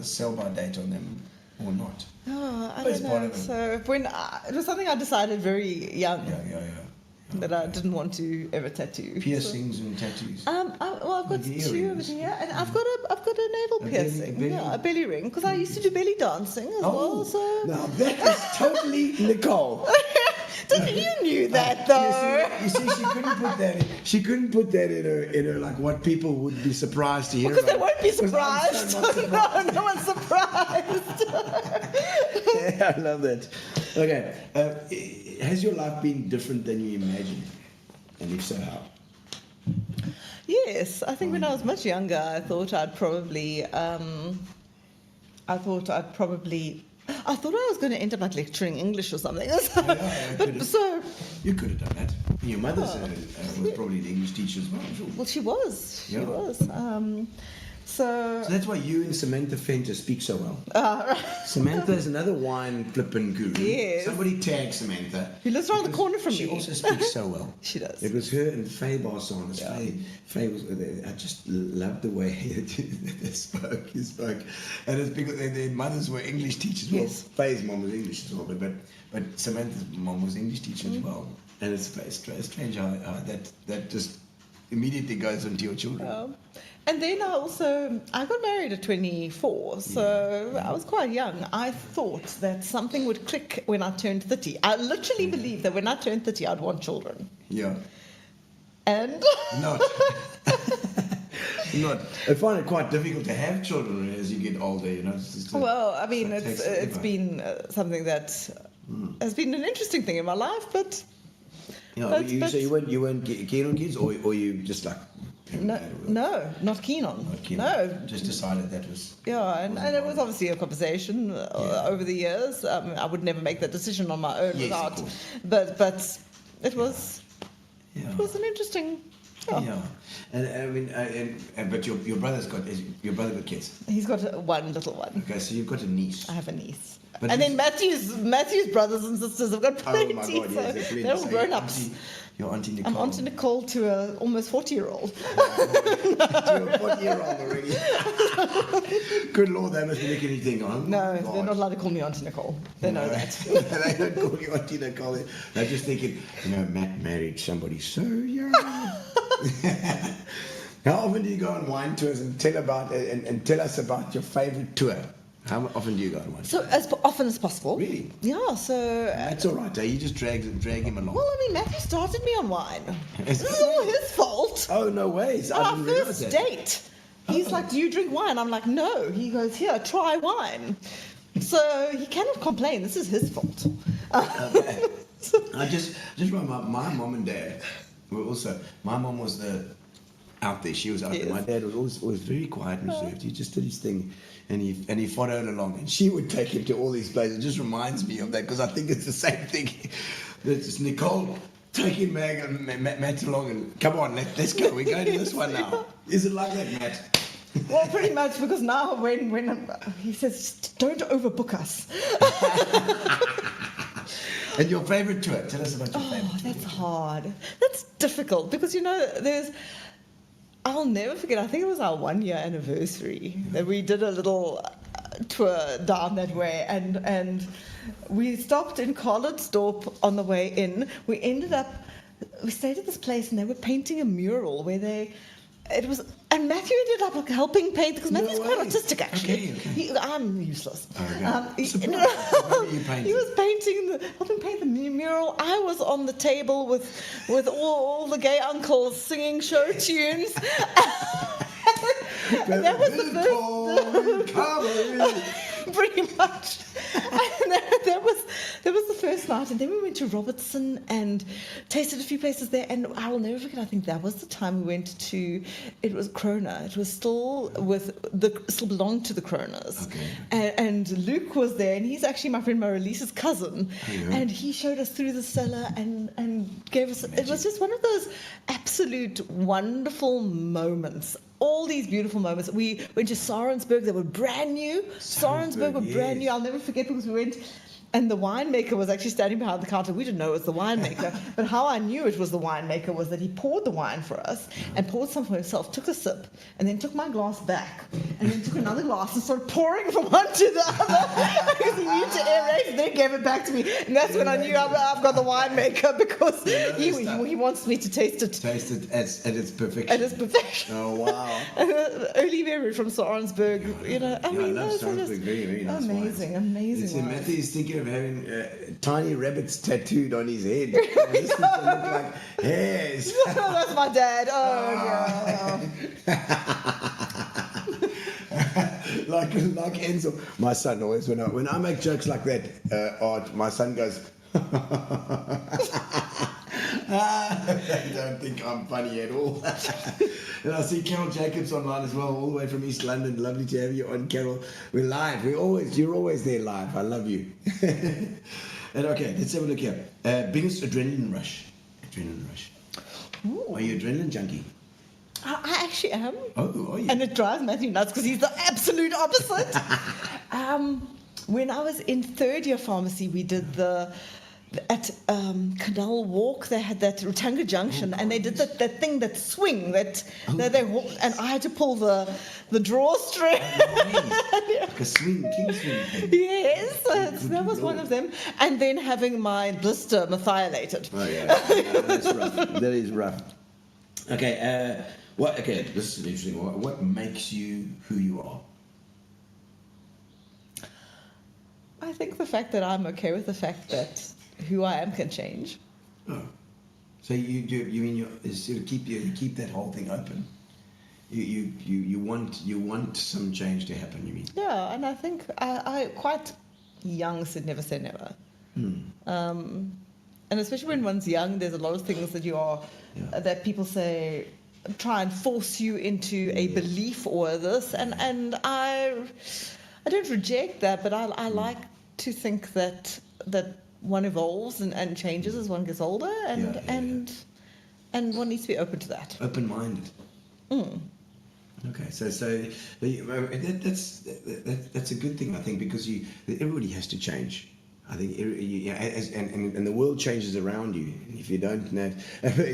Speaker 4: sell-by date on them or not.
Speaker 5: Oh, I don't know. So when it was something I decided very young.
Speaker 4: Yeah.
Speaker 5: That I didn't want to ever tattoo.
Speaker 4: Piercings and tattoos.
Speaker 5: I've got two over here, and I've got a navel piercing, a belly ring, because I used to do belly dancing as well. So
Speaker 4: now that is totally Nicole.
Speaker 5: You knew that though.
Speaker 4: You see, she couldn't put that in. She couldn't put that in her like what people would be surprised to hear.
Speaker 5: Because they won't be surprised. No one's surprised.
Speaker 4: Yeah, I love that. Okay, has your life been different than you imagined? And if so, how?
Speaker 5: Yes, I think when I was much younger, I thought I was going to end up like lecturing English or something. So
Speaker 4: you could have done that. Your mother was probably the English teacher as well. I'm sure.
Speaker 5: Well, she was. She was. So
Speaker 4: that's why you and Samantha Fenter speak so well.
Speaker 5: Right.
Speaker 4: Samantha is another wine flippin' guru.
Speaker 5: Yes.
Speaker 4: Somebody tag Samantha.
Speaker 5: Who lives around the corner from
Speaker 4: she
Speaker 5: me.
Speaker 4: She also speaks so well.
Speaker 5: She does.
Speaker 4: It was her and Faye Barsonis. Yeah. Faye was. I just loved the way they spoke. He spoke, and it's because their mothers were English teachers. Well,
Speaker 5: yes.
Speaker 4: Faye's mom was English as well, but Samantha's mom was English teacher as well. And it's strange how that just immediately goes into your children.
Speaker 5: And then I got married at 24, so I was quite young. I thought that something would click when I turned 30. I literally believed that when I turned 30, I'd want children.
Speaker 4: Yeah.
Speaker 5: And?
Speaker 4: Not. I find it quite difficult to have children as you get older, you know.
Speaker 5: It's been something that has been an interesting thing in my life, but...
Speaker 4: So you weren't keen on kids, or you just like...
Speaker 5: No, not keen on. No.
Speaker 4: Just decided that was...
Speaker 5: Yeah, and it was obviously a conversation over the years. I would never make that decision on my own without... But it was...
Speaker 4: Yeah.
Speaker 5: It was an interesting.
Speaker 4: Yeah. And I mean, but your brother got kids.
Speaker 5: He's got one little one.
Speaker 4: Okay, so you've got a niece.
Speaker 5: I have a niece.
Speaker 4: But
Speaker 5: and then Matthew's brothers and sisters have got plenty.
Speaker 4: Oh my God,
Speaker 5: so
Speaker 4: yes,
Speaker 5: they're all grown ups.
Speaker 4: Your auntie Nicole.
Speaker 5: I'm Auntie Nicole to a almost 40-year-old.
Speaker 4: To a 40-year-old already. Good Lord, they must be looking anything on.
Speaker 5: No, they're not allowed to call me Auntie Nicole. They know that.
Speaker 4: They don't call you Auntie Nicole. They're just thinking, Matt married somebody so young. How often do you go on wine tours and tell us about your favourite tour? How often do you go on one?
Speaker 5: So as often as possible.
Speaker 4: Really?
Speaker 5: Yeah. So.
Speaker 4: That's all right. You just drag him along.
Speaker 5: Well, I mean, Matthew started me on wine.
Speaker 4: Is
Speaker 5: This is all his fault.
Speaker 4: Oh no ways!
Speaker 5: On
Speaker 4: I
Speaker 5: our
Speaker 4: didn't realise
Speaker 5: first
Speaker 4: that.
Speaker 5: date, he's like, "Do you drink wine?" I'm like, "No." He goes, "Here, try wine." So he cannot complain. This is his fault.
Speaker 4: I just remember my mom and dad were also. My mom was out there. She was out
Speaker 5: Yes.
Speaker 4: there. My dad was always very quiet and reserved. He just did his thing, and he followed along. And she would take him to all these places. It just reminds me of that because I think it's the same thing. It's Nicole. Take him, Matt along, and come on, let's go. We're going to this one now. Is it like that, Matt?
Speaker 5: Well, pretty much, because now when he says, "Don't overbook us."
Speaker 4: And your favourite tour? Tell us about your favourite tour.
Speaker 5: That's hard. That's difficult because I'll never forget. I think it was our 1-year anniversary that we did a little tour down that way, and we stopped in Collardsdorp on the way in. We stayed at this place, and they were painting a mural and Matthew ended up helping paint because
Speaker 4: No
Speaker 5: Matthew's quite
Speaker 4: way.
Speaker 5: autistic actually.
Speaker 4: Okay.
Speaker 5: I'm useless.
Speaker 4: Okay. Surprised. What were you painting?
Speaker 5: He was helping paint the mural. I was on the table with all the gay uncles singing show tunes. And that was the first. Pretty much. And that was the first night, and then we went to Robertson and tasted a few places there. And I will never forget. I think that was the time we went to. It was Krona. It was still belonged to the Kronas.
Speaker 4: Okay.
Speaker 5: And Luke was there, and he's actually my friend Marilisa's cousin.
Speaker 4: Oh, yeah.
Speaker 5: And he showed us through the cellar and gave us. It was just one of those absolute wonderful moments. All these beautiful moments. We went to Sorensberg. They were brand new. Sorensberg were brand new. I'll never forget because we went, and the winemaker was actually standing behind the counter. We didn't know it was the winemaker, but how I knew it was the winemaker was that he poured the wine for us and poured some for himself, took a sip, and then took my glass back, and then took another glass and started pouring from one to the other because he needed to aerate, and then gave it back to me. And that's when I knew I've got the winemaker because he wants me to taste it.
Speaker 4: Taste it at its perfection.
Speaker 5: At its perfection.
Speaker 4: Oh wow!
Speaker 5: Early memory from Sorensberg,
Speaker 4: I love Sorensberg. Very, very nice
Speaker 5: amazing,
Speaker 4: wines.
Speaker 5: amazing. wines.
Speaker 4: Matthew is thinking of having tiny rabbits tattooed on his head. This look like hairs.
Speaker 5: That's my dad. Oh, yeah.
Speaker 4: like Enzo. My son always when I make jokes like that, Art, my son goes. They don't think I'm funny at all. And I see Carol Jacobs online as well, all the way from East London. Lovely to have you on, Carol. We're live. You're always there live. I love you. And okay, let's have a look here. Biggest adrenaline rush.
Speaker 5: Ooh.
Speaker 4: Are you adrenaline junkie?
Speaker 5: I actually am.
Speaker 4: Oh, are you?
Speaker 5: And it drives Matthew nuts because he's the absolute opposite. When I was in third year pharmacy, we did at Canal Walk, they had that Rotanga Junction, and they did that thing, that swing, that they walked, and I had to pull the drawstring.
Speaker 4: Like a swing, king swing thing.
Speaker 5: Yes, that was one of them. And then having my blister methylated.
Speaker 4: Oh yeah, that's rough. That is rough. Okay, okay, this is interesting. What makes you who you are?
Speaker 5: I think the fact that I'm okay with the fact that who I am can change.
Speaker 4: Oh, so you mean you sort of keep that whole thing open? You want some change to happen. You mean?
Speaker 5: Yeah, and I think I quite young said never say never. And especially when one's young, there's a lot of things that that people say try and force you into a belief or this, and I don't reject that, but I like to think that one evolves and changes as one gets older, and And one needs to be open to that.
Speaker 4: Open-minded. Okay, so that's a good thing, I think, because everybody has to change. I think and the world changes around you. And if you don't know,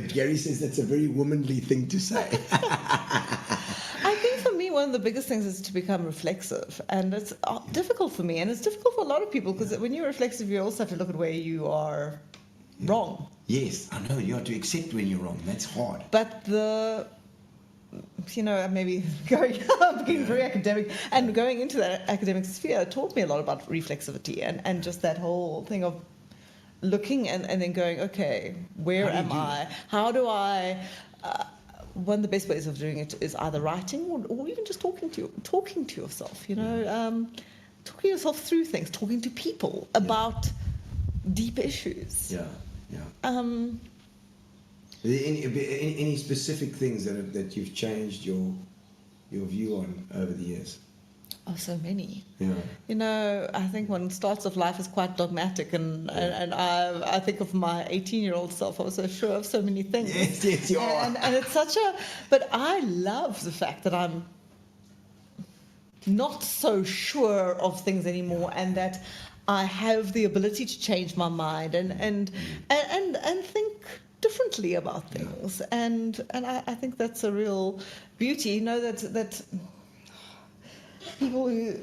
Speaker 4: Gary says that's a very womanly thing to say.
Speaker 5: I think for me, one of the biggest things is to become reflexive, and it's difficult for me, and it's difficult for a lot of people, because when you're reflexive, you also have to look at where you are wrong.
Speaker 4: Yes, I know, you have to accept when you're wrong. That's hard.
Speaker 5: But maybe being very academic, and going into that academic sphere taught me a lot about reflexivity and just that whole thing of looking and then going, okay, where am I? How do I? One of the best ways of doing it is either writing or even just talking to yourself. Talking yourself through things, talking to people about deep issues.
Speaker 4: Yeah. Any specific things that you've changed your view on over the years?
Speaker 5: Oh, so many.
Speaker 4: Yeah.
Speaker 5: I think one starts off life is quite dogmatic, and I think of my 18-year-old self. I was so sure of so many things.
Speaker 4: Yes, you are.
Speaker 5: And it's but I love the fact that I'm not so sure of things anymore, and that I have the ability to change my mind and think differently about things, and I think that's a real beauty. That people who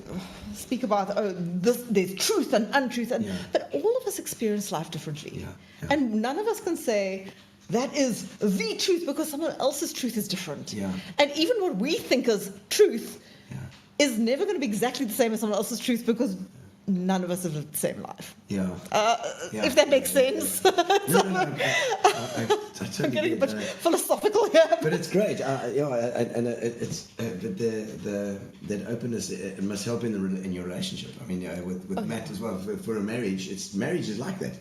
Speaker 5: speak about there's truth and untruth, but all of us experience life differently, and none of us can say that is the truth because someone else's truth is different. And even what we think is truth is never going to be exactly the same as someone else's truth, because none of us have lived the same life. If that makes sense.
Speaker 4: No, I totally
Speaker 5: I'm getting a bit
Speaker 4: get that.
Speaker 5: philosophical here.
Speaker 4: But it's great, and it's that openness, it must help in your relationship. I mean, with Matt as well. For a marriage, marriage is like that.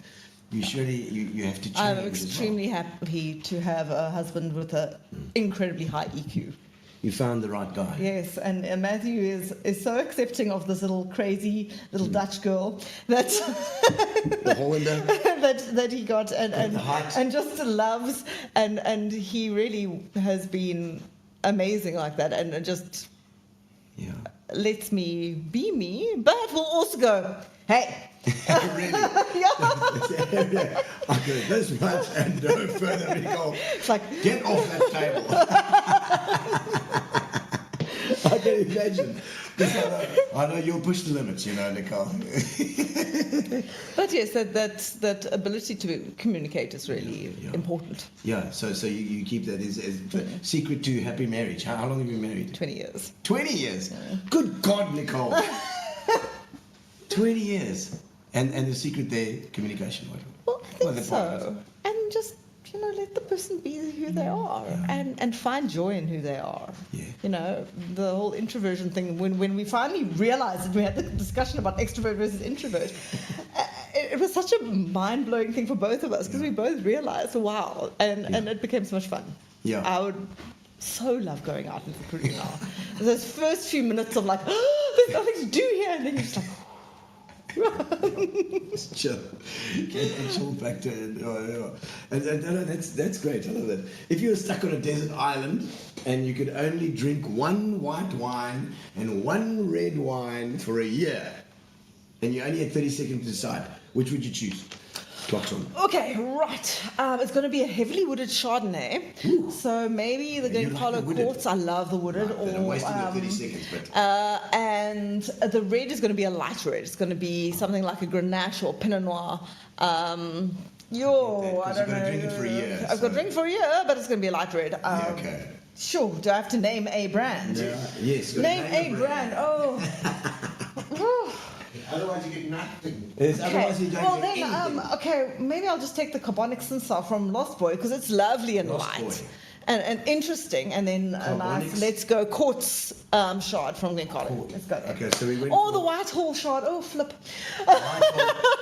Speaker 4: You surely you have to change.
Speaker 5: I'm extremely happy to have a husband with an incredibly high EQ.
Speaker 4: You found the right guy.
Speaker 5: Yes, and Matthew is so accepting of this little crazy little Dutch girl that
Speaker 4: The Hollander.
Speaker 5: that he got
Speaker 4: The height.
Speaker 5: and just loves, and he really has been amazing like that, and just lets me be me, but will also go, hey.
Speaker 4: Really? I go this much and no further, Nicole.
Speaker 5: It's like,
Speaker 4: Get off that table. I can imagine. I know you'll push the limits, Nicole.
Speaker 5: but yes, that ability to communicate is really important.
Speaker 4: Yeah, so you keep that as secret to happy marriage. How long have you been married?
Speaker 5: 20 years.
Speaker 4: 20 years? Yeah. Good God, Nicole. 20 years. And the secret there, communication.
Speaker 5: Well, I think so. And just, let the person be who they are, and find joy in who they are.
Speaker 4: Yeah.
Speaker 5: The whole introversion thing, when we finally realized that we had the discussion about extrovert versus introvert, it was such a mind-blowing thing for both of us, because we both realized, wow, and it became so much fun.
Speaker 4: Yeah.
Speaker 5: I would so love going out into the cruise now. Those first few minutes of like, there's nothing to do here, and then you're just like,
Speaker 4: chill back to it. And that's great. I love that. If you were stuck on a desert island and you could only drink one white wine and one red wine for a year, and you only had 30 seconds to decide, which would you choose? Clock's on.
Speaker 5: Okay, right. It's going to be a heavily wooded Chardonnay. Ooh. So maybe the Glencollow Quartz. I love the wooded.
Speaker 4: Right, then I'm wasting your 30 seconds. But...
Speaker 5: and the red is going to be a light red. It's going to be something like a Grenache or Pinot Noir. I don't know.
Speaker 4: I've got to drink it for a year.
Speaker 5: I've got to drink it for a year, but it's going to be a light red.
Speaker 4: Okay.
Speaker 5: Sure. Do I have to name a brand?
Speaker 4: Yes.
Speaker 5: Name a brand. Oh.
Speaker 6: Otherwise you get nothing.
Speaker 4: Otherwise you don't get anything.
Speaker 5: Okay, maybe I'll just take the carbonic Sinsar from Lost Boy, because it's lovely and light and interesting, and then a nice Let's Go Quartz shard from Glencollow. Let's go there.
Speaker 4: Okay, so we went.
Speaker 5: Oh, the Whitehall shard. Oh, flip.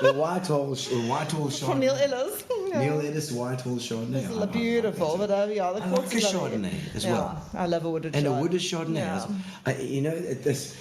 Speaker 4: The Whitehall shard
Speaker 5: from Neil Ellis.
Speaker 4: Neil Ellis Whitehall Chardonnay.
Speaker 5: It's beautiful, but the Quartz is
Speaker 4: Chardonnay as well.
Speaker 5: I love a wooded
Speaker 4: and
Speaker 5: Chardonnay.
Speaker 4: A wooded Chardonnay.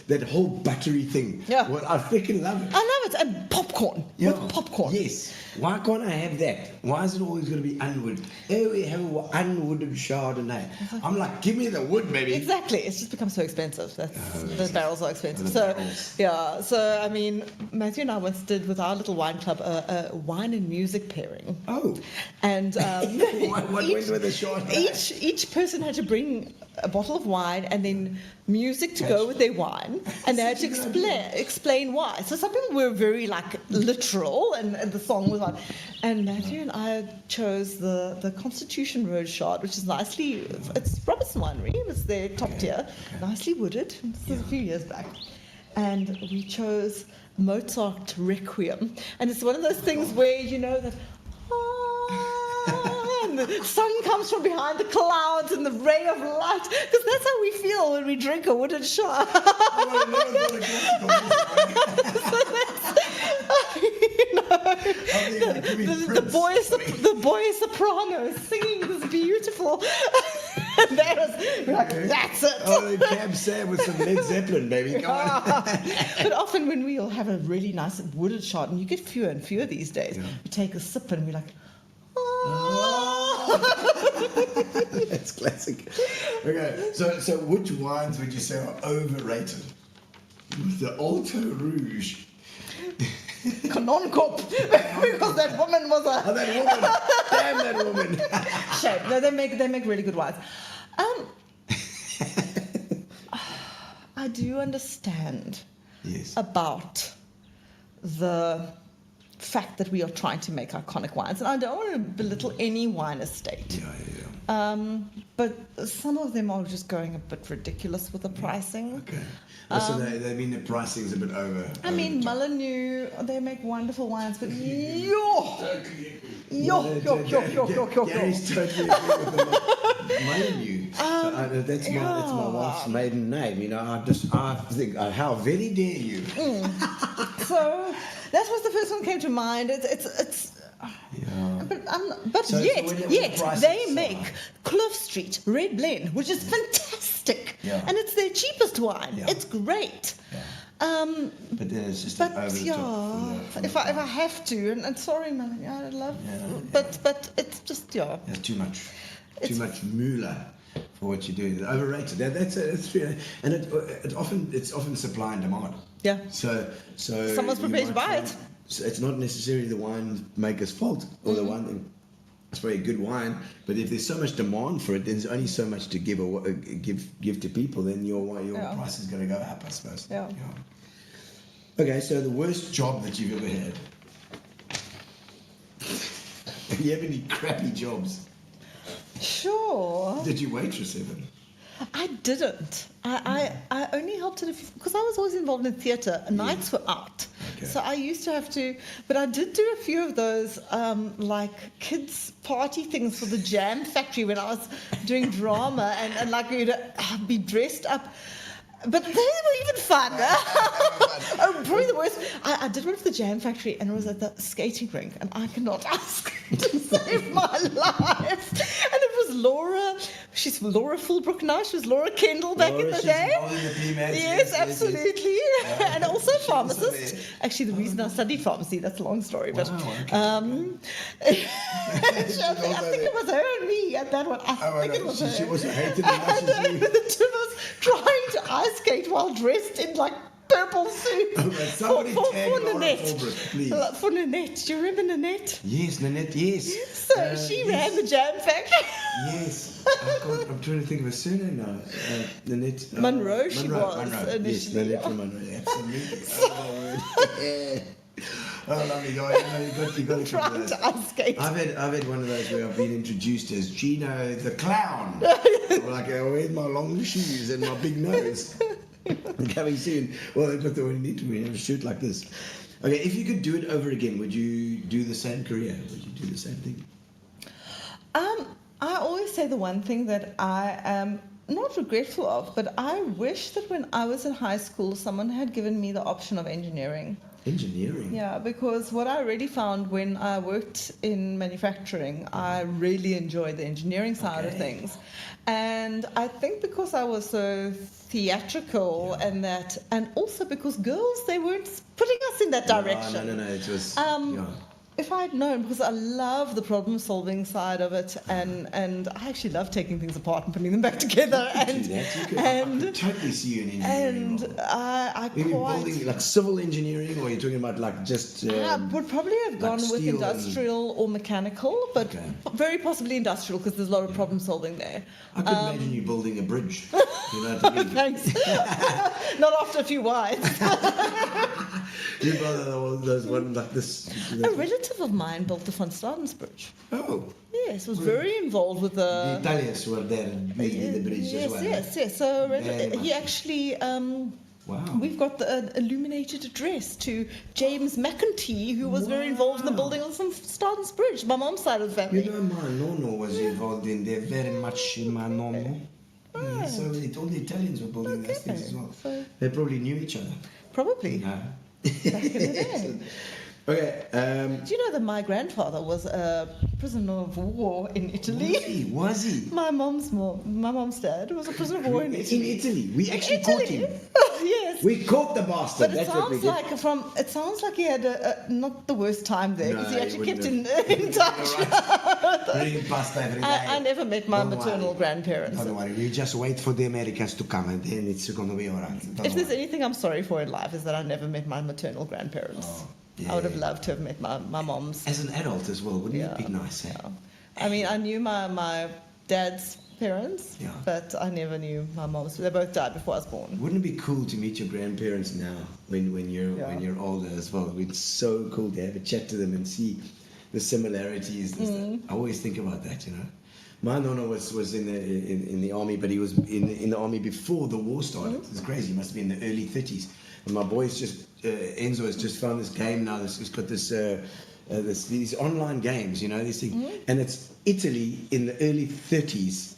Speaker 4: That whole buttery thing.
Speaker 5: Yeah.
Speaker 4: Well, I freaking love it.
Speaker 5: I love it. And popcorn. With popcorn.
Speaker 4: Yes. Why can't I have that? Why is it always going to be unwood? Oh, we have an unwooded Chardonnay. I'm like, give me the wood, baby.
Speaker 5: Exactly. It's just become so expensive. The barrels are expensive.
Speaker 4: The
Speaker 5: So,
Speaker 4: barrels.
Speaker 5: yeah. So, I mean, Matthew and I once did with our little wine club a wine and music pairing.
Speaker 4: Oh.
Speaker 5: And
Speaker 4: What went with the Chardonnay?
Speaker 5: each person had to bring a bottle of wine and then music to go with their wine, and they had to explain why. So some people were very like literal, and the song was on. And Matthew and I chose the Constitution Road Chard, which is it's Robertson Winery, it's their top tier, nicely wooded. This was a few years back, and we chose Mozart Requiem, and it's one of those things where you know that. And the sun comes from behind the clouds and the ray of light, because that's how we feel when we drink a wooden shot. The boy soprano singing this beautiful. And that's it.
Speaker 4: Oh, the Cab Sam with some Led Zeppelin, baby. Come on.
Speaker 5: But often when we'll have a really nice wooded shot, and you get fewer and fewer these days, we take a sip and we're like,
Speaker 4: That's classic. Okay, so which wines would you say are overrated? The Alto Rouge.
Speaker 5: Kanonkop, because that woman was a...
Speaker 4: Oh, that woman. Damn that woman.
Speaker 5: Shame. No, they make really good wines. I do understand about the fact that we are trying to make iconic wines, and I don't want to belittle any wine estate. But some of them are just going a bit ridiculous with the pricing.
Speaker 4: Okay. So they mean the pricing's a bit over.
Speaker 5: I mean, Molyneux, they make wonderful wines, but
Speaker 4: Gary's totally agree with the Molyneux. That's my wife's maiden name. You know, I think, how very dare you?
Speaker 5: So that was the first one that came to mind. But yet they make Cliff Street Red Blend, which is fantastic, and it's their cheapest wine. It's great.
Speaker 4: But then it's just over the top.
Speaker 5: If I have to, and sorry, man, I love, but it's just
Speaker 4: There's too much moolah for what you're doing. Overrated. That's true, and it's often supply and demand.
Speaker 5: Yeah.
Speaker 4: So
Speaker 5: someone's prepared to buy it.
Speaker 4: So it's not necessarily the winemaker's fault or the wine. It's very good wine, but if there's so much demand for it, then there's only so much to give to people. Then your price is going to go up, I suppose.
Speaker 5: Yeah.
Speaker 4: Okay, so the worst job that you've ever had. Do you have any crappy jobs?
Speaker 5: Sure.
Speaker 4: Did you waitress ever?
Speaker 5: I didn't. I only helped it because I was always involved in theatre. Nights were out. Okay. So I used to have to, but I did do a few of those like kids party things for the Jam Factory when I was doing drama, and like you'd be dressed up. But they were even fun. Probably the worst. I did one for the Jam Factory, and it was at the skating rink, and I could not ask to save my life. And it was Laura. She's Laura Fulbrook now. She was Laura Kendall back in the day. Yes, absolutely. Yes. And also pharmacist. Actually, the reason I studied pharmacy, that's a long story. But I think it was her and me at that one. I think it was her.
Speaker 4: She also hated it.
Speaker 5: The two of us trying to ice skate while dressed in like purple suit.
Speaker 4: Somebody
Speaker 5: for
Speaker 4: Nanette.
Speaker 5: please. For Nanette. Do you remember Nanette?
Speaker 4: Yes, Nanette, yes.
Speaker 5: So she ran the Jam Factory.
Speaker 4: Yes. I'm trying to think of her surname now. Nanette.
Speaker 5: Monroe, she was.
Speaker 4: Monroe. Yes, Nanette from Monroe. Absolutely. Oh, lovely guy. You got to
Speaker 5: trying to ice skate.
Speaker 4: I've had one of those where I've been introduced as Gino the clown. Like, where's my long shoes and my big nose? Coming soon. Well, they've got the one you need to have a shoot like this. Okay, if you could do it over again, would you do the same career? Would you do the same thing?
Speaker 5: I always say the one thing that I am not regretful of, but I wish that when I was in high school, someone had given me the option of engineering.
Speaker 4: Engineering?
Speaker 5: Yeah, because what I really found when I worked in manufacturing, I really enjoyed the engineering side of things. And I think because I was so theatrical and also because girls, they weren't putting us in that direction.
Speaker 4: No, it was...
Speaker 5: if I'd known, because I love the problem-solving side of it, and I actually love taking things apart and putting them back together.
Speaker 4: I could totally see you in engineering.
Speaker 5: and I
Speaker 4: Maybe
Speaker 5: quite.
Speaker 4: building like civil engineering, or you're talking about like just.
Speaker 5: I would probably have gone with
Speaker 4: steel and-
Speaker 5: industrial or mechanical, but
Speaker 4: Okay.
Speaker 5: very possibly industrial because there's a lot of problem solving there.
Speaker 4: I could imagine you building a bridge. You know what I mean?
Speaker 5: Thanks. Not after a few wines.
Speaker 4: You brother, those one like this.
Speaker 5: A relative of mine built the Van Stadens Bridge.
Speaker 4: Oh,
Speaker 5: Yes, was very involved with the.
Speaker 4: the Italians were there and building the bridge
Speaker 5: yes,
Speaker 4: as well.
Speaker 5: yes. So
Speaker 4: Very
Speaker 5: he
Speaker 4: much.
Speaker 5: actually.
Speaker 4: Wow.
Speaker 5: We've got the illuminated address to James McEntee, who was very involved in the building of the Van Stadens Bridge, my mom's side of the family.
Speaker 4: You know, my nono was involved in there very much. My nono. Yeah, so all the Italians were building those things as well.
Speaker 5: So-
Speaker 4: They probably knew each other.
Speaker 5: Probably.
Speaker 4: No.
Speaker 5: Back in the day.
Speaker 4: Okay.
Speaker 5: Do you know that my grandfather was a prisoner of war in Italy?
Speaker 4: Was he?
Speaker 5: My mom's dad was a prisoner of war in
Speaker 4: In
Speaker 5: Italy.
Speaker 4: Italy. We actually caught him.
Speaker 5: Yes.
Speaker 4: We caught the bastard.
Speaker 5: But it
Speaker 4: That's what we
Speaker 5: sounds
Speaker 4: did.
Speaker 5: like it sounds like he had not the worst time there because
Speaker 4: No,
Speaker 5: he
Speaker 4: he
Speaker 5: actually kept
Speaker 4: wouldn't
Speaker 5: in touch.
Speaker 4: Bring pasta every day.
Speaker 5: I never met my
Speaker 4: Don't
Speaker 5: maternal
Speaker 4: worry.
Speaker 5: grandparents.
Speaker 4: Don't worry. You just wait for the Americans to come, and then it's going to be all right. Don't
Speaker 5: If there's
Speaker 4: worry.
Speaker 5: anything I'm sorry for in life is that I never met my maternal grandparents.
Speaker 4: yeah.
Speaker 5: I would have loved to have met my mom's.
Speaker 4: As an adult as well, wouldn't it be nice? Eh?
Speaker 5: Yeah. I mean, I knew my dad's parents,
Speaker 4: Yeah.
Speaker 5: but I never knew my mom's. They both died before I was born.
Speaker 4: Wouldn't it be cool to meet your grandparents now when you're older as well? It's so cool to have a chat to them and see the similarities. I always think about that, you know. My nonna was in the army, but he was in the army before the war started. It's crazy. He must be in the early 30s. And my boy's just Enzo has just found this game now. He's got these online games, you know, these things, and it's Italy in the early 30s.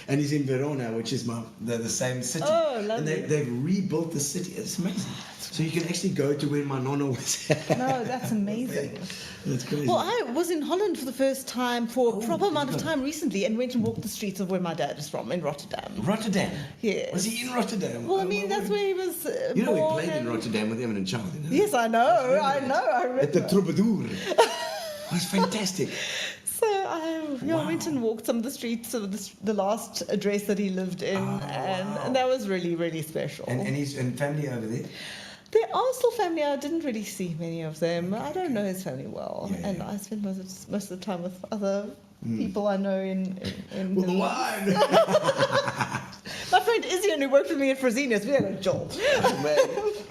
Speaker 4: And he's in Verona, which is the same city.
Speaker 5: Oh,
Speaker 4: and
Speaker 5: lovely.
Speaker 4: they've rebuilt the city. It's amazing. So you can actually go to where my nonna was.
Speaker 5: No, that's amazing.
Speaker 4: That's crazy.
Speaker 5: Well, I was in Holland for the first time for a proper amount of time recently and went and walked the streets of where my dad is from, in Rotterdam.
Speaker 4: Rotterdam.
Speaker 5: Yes.
Speaker 4: Was he in Rotterdam?
Speaker 5: Well, I mean, that's where he was
Speaker 4: You know,
Speaker 5: born
Speaker 4: we played in
Speaker 5: and-
Speaker 4: Rotterdam with Eminent Child. You know?
Speaker 5: Yes, I know, I remember.
Speaker 4: At the Troubadour. It was fantastic.
Speaker 5: So I went and walked some of the streets of the last address that he lived in, and that was really, really special.
Speaker 4: And his family over there?
Speaker 5: There are still family. I didn't really see many of them. I don't know his family well,
Speaker 4: Yeah,
Speaker 5: and
Speaker 4: yeah.
Speaker 5: I spend most of the time with other people I know in
Speaker 4: Well, the
Speaker 5: Netherlands.
Speaker 4: wine.
Speaker 5: My friend Izzy, who worked with me at Fresenius, we had a jolt.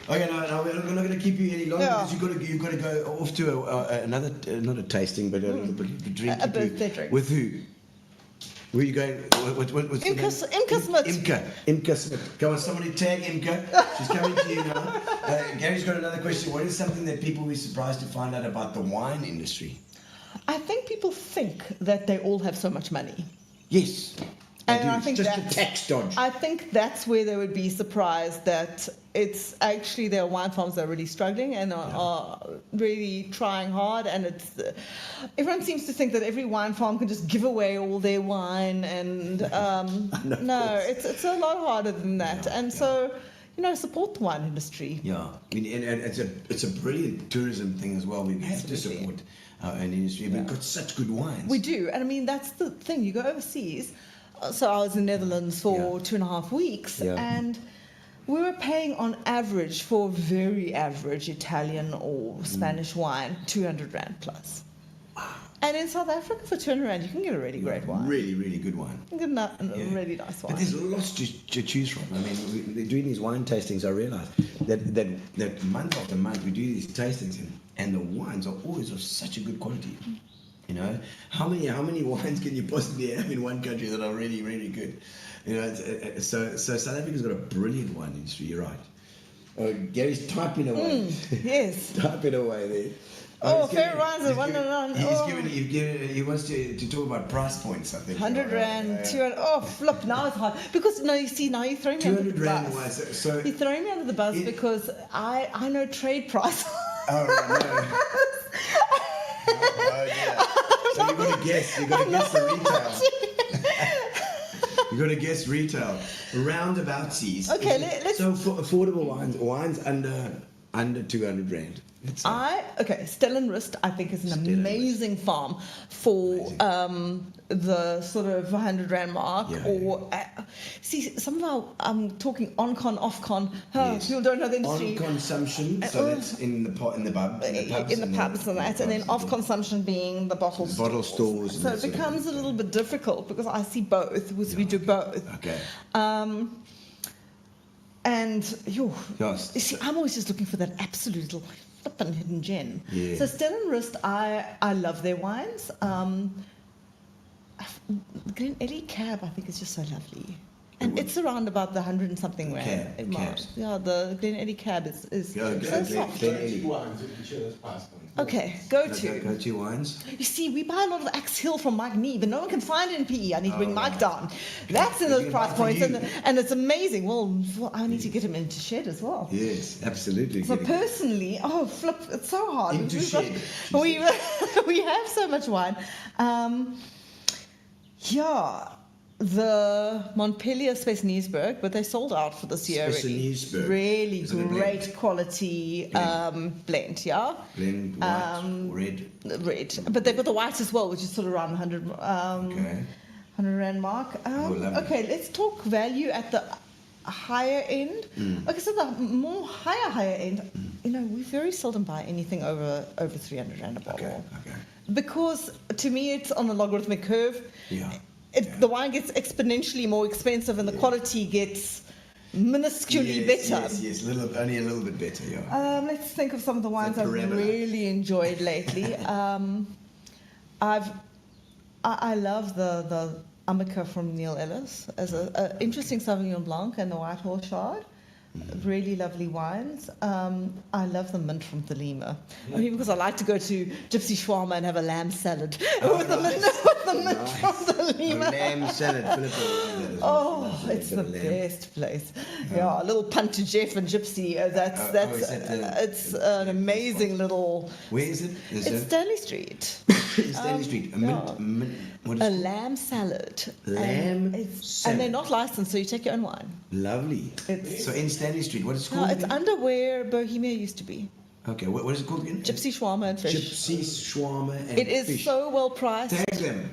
Speaker 4: Okay, no, we're not going to keep you any longer
Speaker 5: Yeah.
Speaker 4: because you've got to go off to another, not a tasting, but a drink.
Speaker 5: A birthday drink.
Speaker 4: With who? Where are you going? What's the name?
Speaker 5: Imka Smith.
Speaker 4: Imka Smith. Go on, somebody tag Imka. She's coming to you now. Gary's got another question. What is something that people will be surprised to find out about the wine industry?
Speaker 5: I think people think that they all have so much money.
Speaker 4: Yes. they
Speaker 5: And
Speaker 4: do.
Speaker 5: I
Speaker 4: It's
Speaker 5: think
Speaker 4: just
Speaker 5: that's-
Speaker 4: a tax dodge.
Speaker 5: I think that's where they would be surprised that it's actually there are wine farms that are really struggling and are really trying hard, and it's everyone seems to think that every wine farm can just give away all their wine, and no, it's a lot harder than that. So support the wine industry.
Speaker 4: Yeah, I mean, and it's a brilliant tourism thing as well. We have to
Speaker 5: Absolutely.
Speaker 4: support our own industry. We've got such good wines.
Speaker 5: We do, and I mean that's the thing. You go overseas. So I was in the Netherlands for 2.5 weeks, and we were paying on average for very average Italian or Spanish wine 200 rand plus. And in South Africa for 200 rand you can get a really great wine.
Speaker 4: Really, really good wine.
Speaker 5: You can get a really nice wine.
Speaker 4: But there's lots to choose from. I mean, doing these wine tastings, I realised that month after month we do these tastings, and the wines are always of such a good quality. You know, how many wines can you possibly have in one country that are really, really good? You know, so South Africa's got a brilliant wine industry. You're right. Oh, Gary's typing away.
Speaker 5: Yes.
Speaker 4: Typing away there.
Speaker 5: Oh,
Speaker 4: he's
Speaker 5: fair
Speaker 4: giving-
Speaker 5: wines
Speaker 4: he's
Speaker 5: are one
Speaker 4: giving-
Speaker 5: and
Speaker 4: He's
Speaker 5: one.
Speaker 4: given. He wants to talk about price points. I think
Speaker 5: 100 rand, 200. Oh, flip! Now it's hard because now you throw me under
Speaker 4: 200
Speaker 5: the
Speaker 4: rand
Speaker 5: bus.
Speaker 4: wines. So
Speaker 5: You throw me under the bus because I know trade price.
Speaker 4: oh right, no. Oh, yeah. So you got to guess. You got to guess the retail. You got to guess retail. Roundabout seas.
Speaker 5: Okay, let's.
Speaker 4: So for affordable wines under 200 rand.
Speaker 5: Stellenrist, I think, is an amazing farm for the sort of 100 Rand mark. See, some of our, I'm talking on-con, off-con, people don't know the industry.
Speaker 4: On consumption, so that's in the pubs.
Speaker 5: In the pubs and that, and then off-consumption being the bottle stores.
Speaker 4: Bottle stores.
Speaker 5: So it becomes a little bit difficult because I see both, because we do both.
Speaker 4: Okay.
Speaker 5: And, you
Speaker 4: Yes.
Speaker 5: see, I'm always just looking for that absolute little flippin' hidden gem.
Speaker 4: Yeah.
Speaker 5: So Stellenrist, I love their wines. Glen Eddy Cab, I think, is just so lovely. And it's around about the 100 and something Rand.
Speaker 4: Cabs.
Speaker 5: Yeah, the Glen Eddy Cab is so soft.
Speaker 6: Two wines, if you share this past one.
Speaker 5: Okay, go-to.
Speaker 4: Go-to wines.
Speaker 5: You see, we buy a lot of Axe Hill from Mike Nee, but no one can find it in PE. I need to bring Mike down. That's in those price points, and it's amazing. Well, I need to get him into shed as well.
Speaker 4: Yes, absolutely.
Speaker 5: So personally, flip, it's so hard.
Speaker 4: Into shed.
Speaker 5: We have so much wine. The Montpellier Spesniesberg, but they sold out for this year already.
Speaker 4: Spesniesberg.
Speaker 5: Really
Speaker 4: Is it a
Speaker 5: great
Speaker 4: blend?
Speaker 5: quality blend, yeah?
Speaker 4: Blend, white,
Speaker 5: Red. But they've got the white as well, which is sort of around 100, 100 Rand mark. Okay, let's talk value at the higher end. Okay, so the more higher end, we very seldom buy anything over 300 Rand a bottle.
Speaker 4: Okay.
Speaker 5: Because to me, it's on a logarithmic curve.
Speaker 4: Yeah.
Speaker 5: The wine gets exponentially more expensive and the quality gets minusculely better.
Speaker 4: Yes, only a little bit better, yeah.
Speaker 5: Let's think of some of the wines I've
Speaker 4: parabola.
Speaker 5: really enjoyed lately. I love the Amica from Neil Ellis as an interesting Sauvignon Blanc and the White Horse Shard. Really lovely wines. I love the mint from Thelema. Only because I like to go to Gypsy Shawarma and have a lamb salad with the mint from Thelema.
Speaker 4: Lamb salad, Philippa.
Speaker 5: Oh, it's the best place. Yeah, a little punt to Jeff and Gypsy. It's an amazing little.
Speaker 4: Where is it?
Speaker 5: It's Stanley Street.
Speaker 4: Stanley Street. Mint. What is
Speaker 5: A
Speaker 4: it?
Speaker 5: lamb salad.
Speaker 4: Lamb salad.
Speaker 5: And they're not licensed, so you take your own wine.
Speaker 4: Lovely.
Speaker 5: It's-
Speaker 4: So in Stanley Street, what is it
Speaker 5: No,
Speaker 4: called?
Speaker 5: it's
Speaker 4: again?
Speaker 5: under where Bohemia used to be.
Speaker 4: Okay, what is it called again?
Speaker 5: Gypsy Shawarma and fish.
Speaker 4: Gypsy shawarma and
Speaker 5: It is
Speaker 4: fish.
Speaker 5: so well priced.
Speaker 4: Tag them.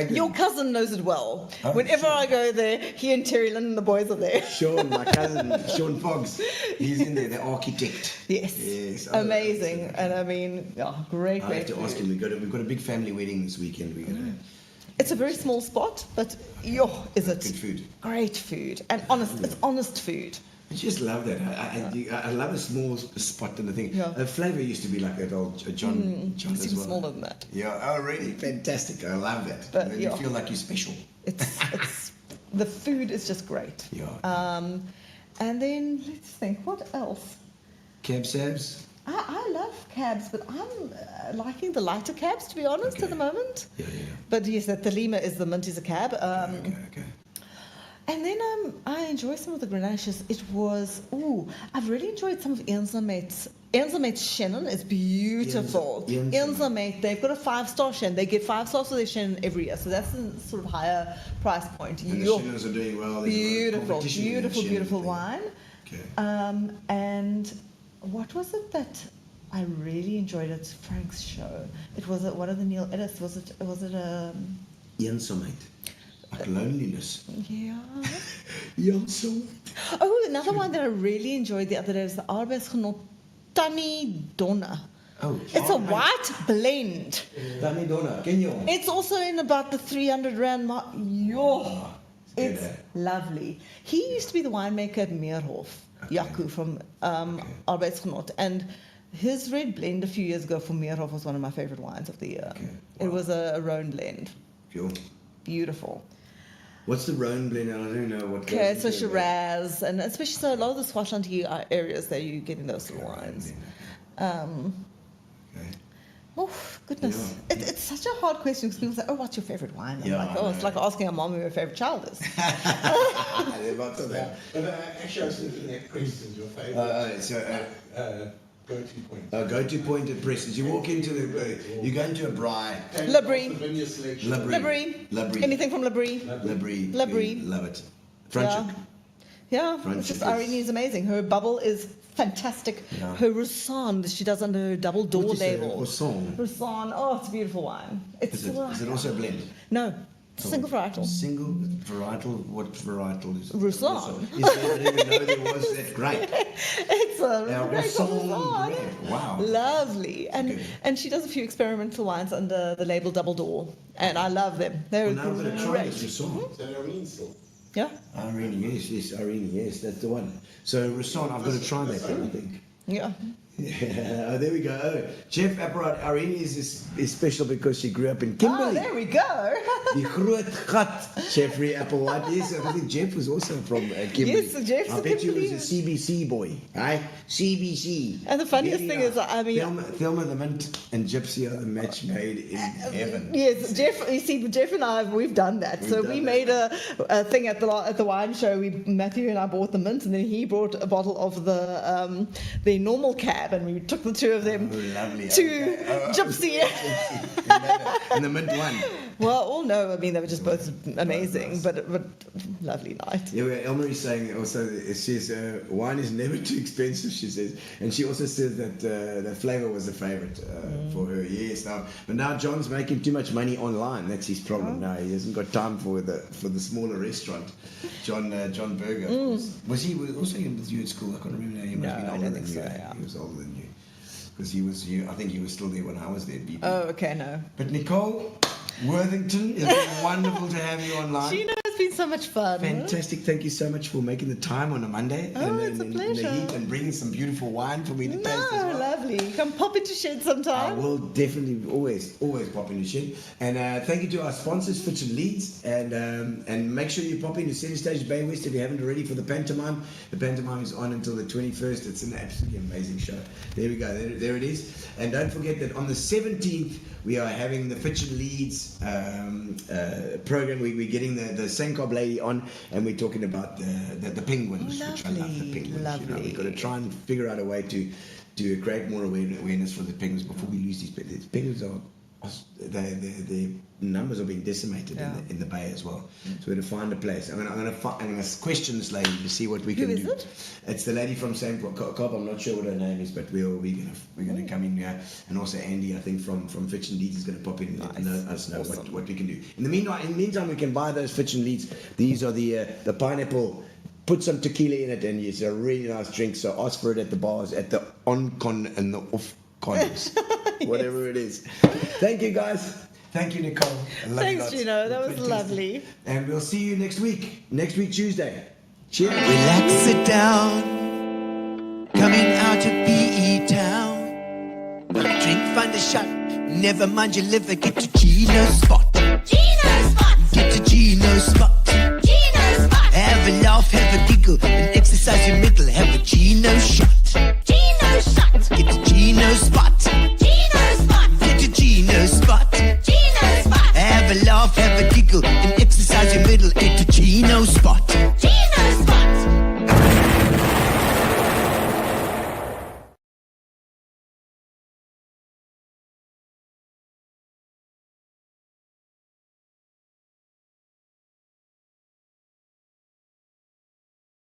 Speaker 5: Your cousin knows it well.
Speaker 4: Oh,
Speaker 5: Whenever
Speaker 4: sure.
Speaker 5: I go there, he and Terry Lynn and the boys are there.
Speaker 4: Sean, my cousin, Sean Foggs, he's in there, the architect.
Speaker 5: Yes.
Speaker 4: Oh,
Speaker 5: Amazing.
Speaker 4: absolutely.
Speaker 5: And I mean, great.
Speaker 4: I have to ask him. We've got a big family wedding this weekend. We're gonna
Speaker 5: It's a very small spot, but is it
Speaker 4: good food.
Speaker 5: great food and honest. It's honest food.
Speaker 4: I just love that. I love a small spot and the thing.
Speaker 5: Yeah.
Speaker 4: Flavour used to be like that old John
Speaker 5: It's
Speaker 4: as
Speaker 5: even
Speaker 4: well.
Speaker 5: smaller than that.
Speaker 4: Yeah, oh really? Fantastic. I love that.
Speaker 5: But,
Speaker 4: And then you feel like you're special.
Speaker 5: It's the food is just great.
Speaker 4: Yeah.
Speaker 5: And then let's think, what else?
Speaker 4: Cab Sabs?
Speaker 5: I love cabs, but I'm liking the lighter cabs, to be honest, at the moment.
Speaker 4: Yeah.
Speaker 5: But yes, that Thelema is the mint is a cab.
Speaker 4: Okay.
Speaker 5: And then I enjoy some of the Grenaches. I've really enjoyed some of Eenzamet's. Eenzamet's Shannon is beautiful. Eenzamet, they've got a 5-star Shannon. They get 5 stars for their Shannon every year, so that's a sort of higher price point.
Speaker 4: And the Shannons are doing well. There's a lot of competition in the Shannon
Speaker 5: Beautiful
Speaker 4: thing.
Speaker 5: wine.
Speaker 4: Okay.
Speaker 5: And what was it that I really enjoyed at Frank's show? It was one of the Neil Ellis. Was it
Speaker 4: Eenzaamheid. Like loneliness.
Speaker 5: Yeah.
Speaker 4: Eenzaamheid.
Speaker 5: Oh, another one that I really enjoyed the other day was the Arbeidsgenot Tannie Donna.
Speaker 4: Oh.
Speaker 5: It's a white blend.
Speaker 4: Tannie Donna. Ken jy hom?
Speaker 5: It's also in about the 300 Rand mark. It's lovely. He used to be the winemaker at Meerhof, Jaco from Arbeidsgenot. And his red blend a few years ago for Meerhof was one of my favorite wines of the year.
Speaker 4: Okay.
Speaker 5: It was a Rhone blend.
Speaker 4: Cool.
Speaker 5: Beautiful.
Speaker 4: What's the Rhone blend? I don't know what.
Speaker 5: Okay, so Shiraz, and especially so a lot of the Swartland areas there you get in those little wines.
Speaker 4: Okay.
Speaker 5: Oh, goodness.
Speaker 4: Yeah.
Speaker 5: It's such a hard question because people say, oh, what's your favorite wine? I'm
Speaker 4: Yeah,
Speaker 5: like,
Speaker 4: I
Speaker 5: it's
Speaker 4: know.
Speaker 5: like asking a mom who her favorite child is.
Speaker 4: There's lots of them.
Speaker 6: But actually, I was thinking that Preston's your favourite go-to point.
Speaker 4: Go-to point at Preston's. You walk into you go into a braai.
Speaker 5: Labrie.
Speaker 6: Vanilla selection.
Speaker 5: Labrie. Anything from Labrie.
Speaker 4: Labrie.
Speaker 5: Labrie.
Speaker 4: Love it. Franschhoek.
Speaker 5: Yeah,
Speaker 4: Franschhoek
Speaker 5: it's just
Speaker 4: is-
Speaker 5: Irene is amazing. Her bubble is fantastic.
Speaker 4: Yeah.
Speaker 5: Her Roussan, she does under her double door
Speaker 4: What you say,
Speaker 5: label.
Speaker 4: Roussan?
Speaker 5: Roussan, oh, it's a beautiful wine. It's
Speaker 4: Is it also a blend?
Speaker 5: No, single varietal.
Speaker 4: Single varietal? What varietal is it?
Speaker 5: Roussan.
Speaker 4: Is there, I didn't even know there was that. Great.
Speaker 5: It's a
Speaker 4: Now,
Speaker 5: great
Speaker 4: Roussan,
Speaker 5: Roussan.
Speaker 4: great. Wow.
Speaker 5: Lovely. And she does a few experimental wines under the label Double Door. And I love them. They're
Speaker 4: Well, now I'm going to try
Speaker 5: great.
Speaker 4: this Roussan.
Speaker 6: Is that Irene still?
Speaker 5: Yeah?
Speaker 4: Irene, yes, Irene, yes, that's the one. So Roussan, I've got to try that then, I think.
Speaker 5: Yeah.
Speaker 4: Yeah, oh, there we go. Oh, Chef Apparat, Irene is special because she grew up in Kimberley.
Speaker 5: Oh, there we go.
Speaker 4: Die groot gat, Jeffrey Applewhite. Yes, I think Jeff was also from Kimberley.
Speaker 5: Yes, Jeff's
Speaker 4: I
Speaker 5: a
Speaker 4: bet you
Speaker 5: Kimberley.
Speaker 4: was a CBC boy, right? CBC.
Speaker 5: And the funniest
Speaker 4: There
Speaker 5: thing
Speaker 4: you
Speaker 5: is,
Speaker 4: are.
Speaker 5: I mean-
Speaker 4: Thelma the Mint and Gypsy are the match made in heaven.
Speaker 5: Yes, Jeff. You see, Jeff and I, we've done that.
Speaker 4: We've
Speaker 5: So
Speaker 4: done
Speaker 5: we
Speaker 4: that.
Speaker 5: made a thing at the wine show. Matthew and I bought the mint, and then he brought a bottle of the normal cab, and we took the two of them
Speaker 4: Oh, lovely.
Speaker 5: to
Speaker 4: Okay. Oh,
Speaker 5: Gypsy.
Speaker 4: And the mint one.
Speaker 5: Well, all no, I mean they were just both amazing,
Speaker 4: nice.
Speaker 5: but lovely night.
Speaker 4: Yeah, well, Elmer is saying also, she says, wine is never too expensive, she says. And she also said that the flavour was a favourite for her. Yes, but now John's making too much money online. That's his problem now. He hasn't got time for the smaller restaurant. John Berger, of course. Was he also with you at school? I can't remember now. He must have been
Speaker 5: No, I
Speaker 4: older
Speaker 5: don't
Speaker 4: than
Speaker 5: think
Speaker 4: you.
Speaker 5: so, yeah.
Speaker 4: He was older than you. Because I think he was still there when I was there at BP.
Speaker 5: Oh, okay, no.
Speaker 4: But Nicole Worthington, it's been wonderful to have you online.
Speaker 5: Gino, it's been so much fun.
Speaker 4: Fantastic. Thank you so much for making the time on a Monday.
Speaker 5: Oh, it's a
Speaker 4: in the
Speaker 5: pleasure.
Speaker 4: heat and bringing some beautiful wine for me to taste as
Speaker 5: No,
Speaker 4: well.
Speaker 5: lovely. Come pop into Shed
Speaker 4: I
Speaker 5: sometime.
Speaker 4: will definitely always pop in the shed. And thank you to our sponsors, Fitch and Leeds. And make sure you pop into Center Stage Bay West if you haven't already for the pantomime. The pantomime is on until the 21st. It's an absolutely amazing show. There we go. There it is. And don't forget that on the 17th, we are having the Fitch and Leeds program. We're getting the Senkob lady on, and we're talking about the penguins, which I love the
Speaker 5: Lovely,
Speaker 4: penguins. You know,
Speaker 5: lovely.
Speaker 4: we've got to try and figure out a way to create more awareness for the penguins before we lose these penguins. These penguins are their numbers are being decimated in the bay as well. So we're going to find a place. I'm going to question this lady to see what we can do.
Speaker 5: Who is it?
Speaker 4: It's the lady from Sam Cobb. I'm not sure what her name is, but we're going to come in here, and also Andy, I think from Fitch and Leeds is going to pop in and let us know what we can do. In the meantime, we can buy those Fitch and Leeds. These are the pineapple. Put some tequila in it, and it's a really nice drink. So ask for it at the bars, at the on-con and the off-cons, whatever it is. Thank you, guys. Thank you, Nicole. I love you
Speaker 5: Thanks,
Speaker 4: lots.
Speaker 5: Gino. That was
Speaker 4: Fantastic.
Speaker 5: lovely.
Speaker 4: And we'll see you next week. Next week, Tuesday. Cheers.
Speaker 2: Relax, sit down. Coming out of PE town. Drink, find a shot. Never mind your liver, get to Gino's spot.